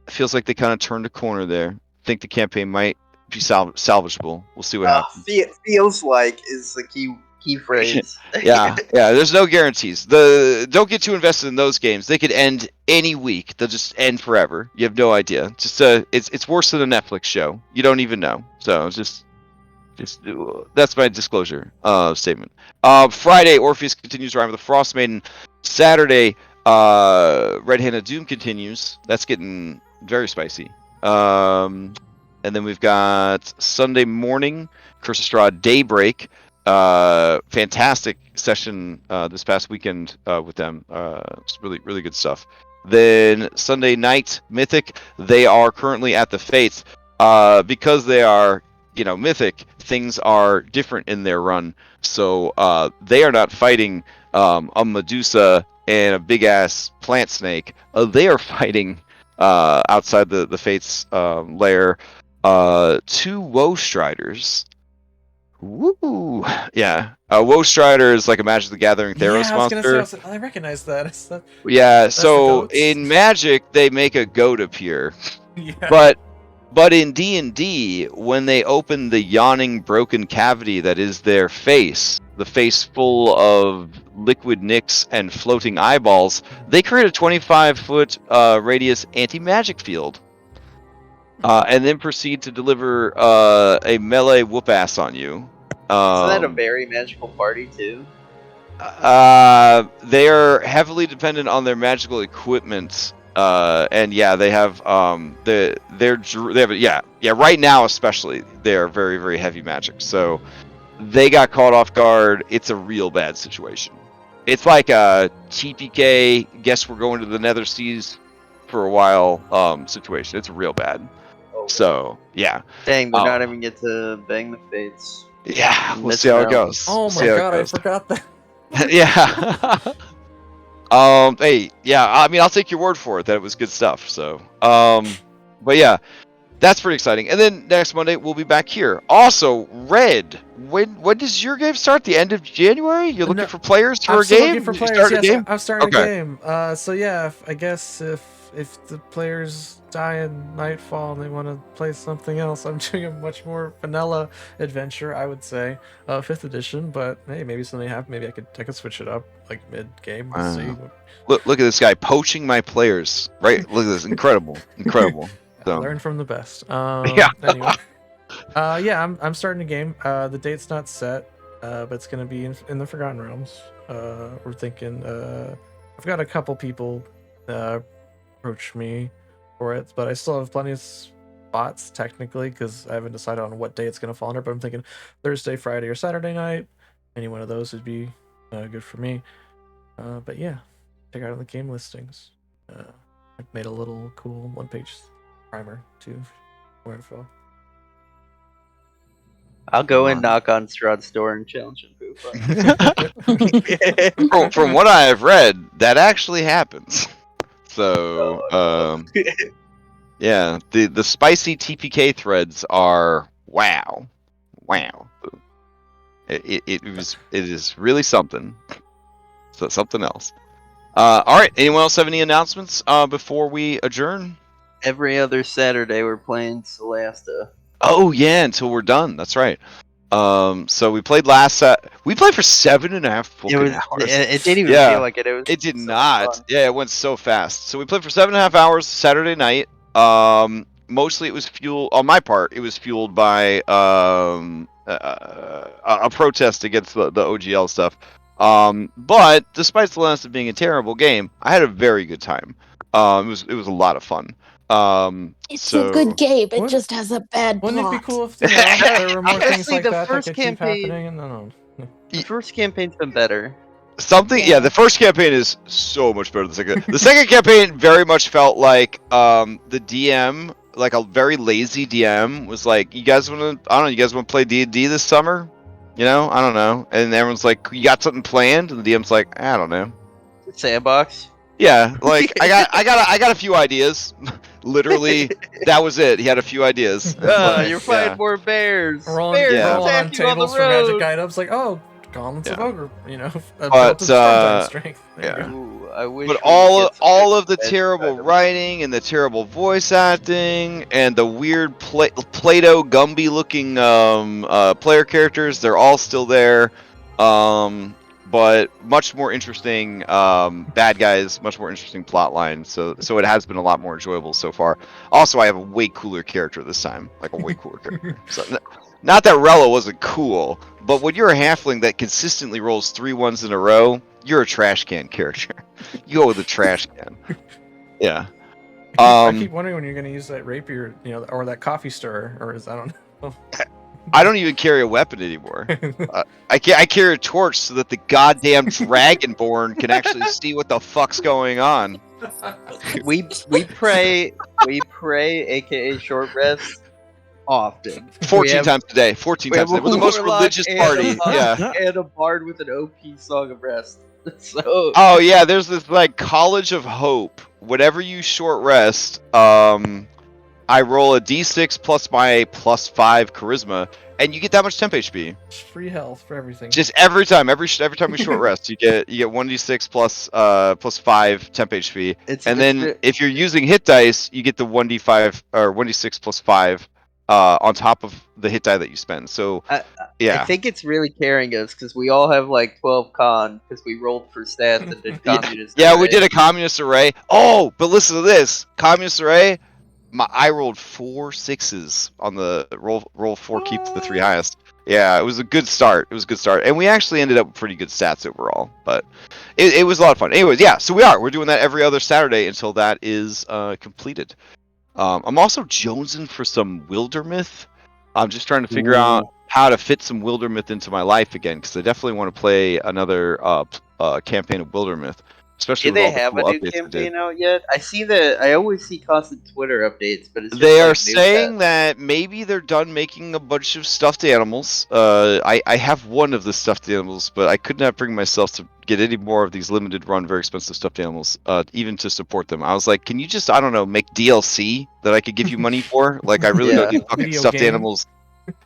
It feels like they kind of turned a corner there. I think the campaign might be salvageable. We'll see what happens. Feels like is the key phrase. yeah. There's no guarantees. Don't get too invested in those games. They could end any week. They'll just end forever. You have no idea. Just it's worse than a Netflix show. You don't even know. So just that's my disclosure statement. Friday, Orpheus continues Rime of the Frost Maiden. Saturday, Red Hand of Doom continues. That's getting very spicy. And then we've got Sunday morning, Curse of Strahd Daybreak. Fantastic session this past weekend with them. It's really, really good stuff. Then Sunday night, Mythic. They are currently at the Fates. Because they are, Mythic, things are different in their run. So they are not fighting a Medusa and a big-ass plant snake. They are fighting outside the Fates lair 2 Woe Striders. Woo! Yeah, Woe Strider is like a Magic the Gathering Theros monster. I recognize that. So in Magic, they make a goat appear. Yeah. But in D&D, when they open the yawning broken cavity that is their face, the face full of liquid nicks and floating eyeballs, they create a 25-foot radius anti-magic field. And then proceed to deliver a melee whoop-ass on you. Isn't that a very magical party too? They are heavily dependent on their magical equipment. And yeah, they have they have right now especially they are very, very heavy magic. So they got caught off guard. It's a real bad situation. It's like a TPK, guess we're going to the Nether Seas for a while situation. It's real bad. Oh, So yeah. dang, we're not even get to bang the fates. Yeah, we'll see how it goes. Oh my god, I forgot that. Yeah. Hey, yeah, I mean, I'll take your word for it that it was good stuff. So, but yeah, that's pretty exciting. And then next Monday we'll be back here. Also, Red, when does your game start? The end of January? You're looking for players for a game? Looking for You players. start a Yes, game? I'm starting Okay. a game. So yeah, I guess if the players die in Nightfall and they want to play something else, I'm doing a much more vanilla adventure, I would say, 5th edition. But hey, maybe something happened. Maybe I could switch it up like mid game. Wow. See. Look at this guy poaching my players. Right? Look at this, incredible. So. Learn from the best. Yeah. Anyway. Yeah, I'm starting a game. The date's not set, but it's gonna be in the Forgotten Realms. We're thinking. I've got a couple people approach me for it, but I still have plenty of spots technically because I haven't decided on what day it's gonna fall under. But I'm thinking Thursday, Friday, or Saturday night. Any one of those would be good for me. But yeah, check out the game listings. I've made a little cool one-page primer too. More info. I'll go and knock on Strahd's door and challenge him. From what I have read, that actually happens. So, yeah, the spicy TPK threads are wow. It is really something. So something else. All right. Anyone else have any announcements before we adjourn? Every other Saturday we're playing Celesta. Oh yeah, until we're done. That's right. So we played we played for 7.5 fucking hours. It didn't even feel like it. It did so not. fun. Yeah, it went so fast. So we played for 7.5 hours Saturday night. Mostly it was fueled on my part. It was fueled by a protest against the OGL stuff. But despite Celeste being a terrible game, I had a very good time. It was a lot of fun. It's a good game. It just has a bad plot. Wouldn't it be cool if there were more things Honestly, like the that first that could keep campaign- happening? No. The first campaign's been better. The first campaign is so much better than the second. The second campaign very much felt like the DM, like a very lazy DM, was like, you guys want to play D&D this summer? You know, I don't know. And everyone's like, you got something planned? And the DM's like, I don't know. Sandbox. Yeah, like I got a few ideas. Literally, that was it. He had a few ideas. You're fighting more bears. Rolling Bears on attack you on the tables for magic road. items, like, oh, gauntlets of Yeah. ogre, But, built of strength. There you yeah. go. Ooh, I wish. But we could get all some of the magic terrible items. writing and the terrible voice acting and the weird Play-Doh Gumby looking player characters, they're all still there. But much more interesting bad guys, much more interesting plot line. So it has been a lot more enjoyable so far. Also, I have a way cooler character this time, like a way cooler character. So, not that Rella wasn't cool, but when you're a halfling that consistently rolls 3 ones in a row, you're a trash can character. You go with a trash can. Yeah. I keep wondering when you're going to use that rapier, or that coffee stirrer, or I don't know. I don't even carry a weapon anymore. I carry a torch so that the goddamn Dragonborn can actually see what the fuck's going on. We pray, aka short rest, often. 14 times a day. 14 times a day. We're the most warlock religious and party. a monk Yeah. and a bard with an OP song of rest. So. Oh yeah, there's this like College of Hope. Whenever you short rest, I roll a d6 plus my +5 charisma, and you get that much temp HP. Free health for everything. Just every time we short rest, you get 1d6 plus 5 temp HP, and then if you're using hit dice, you get the 1d5 or 1d6 plus 5 on top of the hit die that you spend. So yeah, I think it's really carrying us because we all have like 12 con because we rolled for stats and did communist. Yeah, array. we did a communist array. Oh, but listen to this communist array. I rolled 4 6s on the roll 4, keep the 3 highest. Yeah, it was a good start. It was a good start, and we actually ended up with pretty good stats overall. But it was a lot of fun. Anyways, yeah. So we're doing that every other Saturday until that is completed. I'm also jonesing for some Wildermyth. I'm just trying to figure out how to fit some Wildermyth into my life again, because I definitely want to play another campaign of Wildermyth, especially Do with they all the have cool a new updates they did. campaign out yet? I see that. I always see constant Twitter updates, but it's just They like are new saying pets. that maybe they're done making a bunch of stuffed animals. I have one of the stuffed animals, but I could not bring myself to get any more of these limited run, very expensive stuffed animals, even to support them. I was like, can you just, I don't know, make DLC that I could give you money for? Like, I really don't Yeah. need fucking Video stuffed game. animals.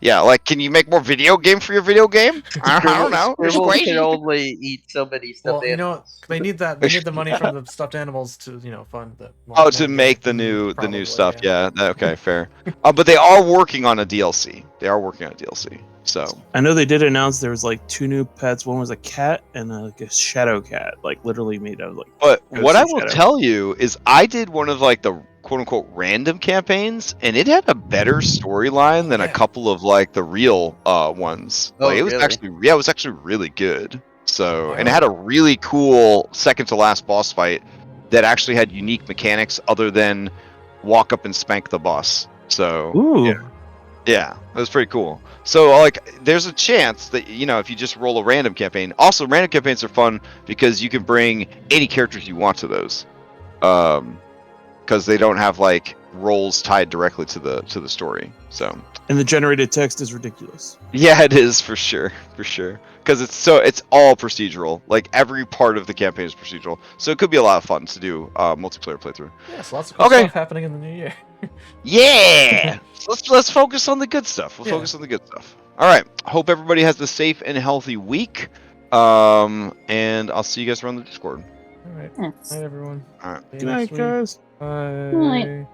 Yeah, like, can you make more video game for your video game? I don't know. It's Scribbles can crazy. only eat so many stuffed Well, you know, animals. they need that. They need the money from the stuffed animals to, fund the. Oh, to more make the game, new probably, stuff. Yeah. Okay, fair. But they are working on a DLC. So I know they did announce there was like 2 new pets. One was a cat and like a shadow cat, like literally made out of like. But what I ghostly will shadow. tell you is I did one of like the quote unquote random campaigns, and it had a better storyline than a Yeah. couple of like the real ones. Oh, Like it was really? it was actually really good. So, and it Wow. had a really cool second to last boss fight that actually had unique mechanics other than walk up and spank the boss. So, Ooh. yeah, it was pretty cool. So, like, there's a chance that, if you just roll a random campaign. Also, random campaigns are fun because you can bring any characters you want to those. Because they don't have, like, roles tied directly to the story. So, And the generated text is ridiculous. yeah, it is for sure. Because it's all procedural. Like, every part of the campaign is procedural. So, it could be a lot of fun to do multiplayer playthrough. Yes, lots of cool Okay. stuff happening in the new year. Yeah. Let's focus on the good stuff. We'll Yeah. focus on the good stuff. All right. Hope everybody has a safe and healthy week. And I'll see you guys around the Discord. All right. Yes. Night, everyone. All right. See you Good next night, week. guys. Bye. Night.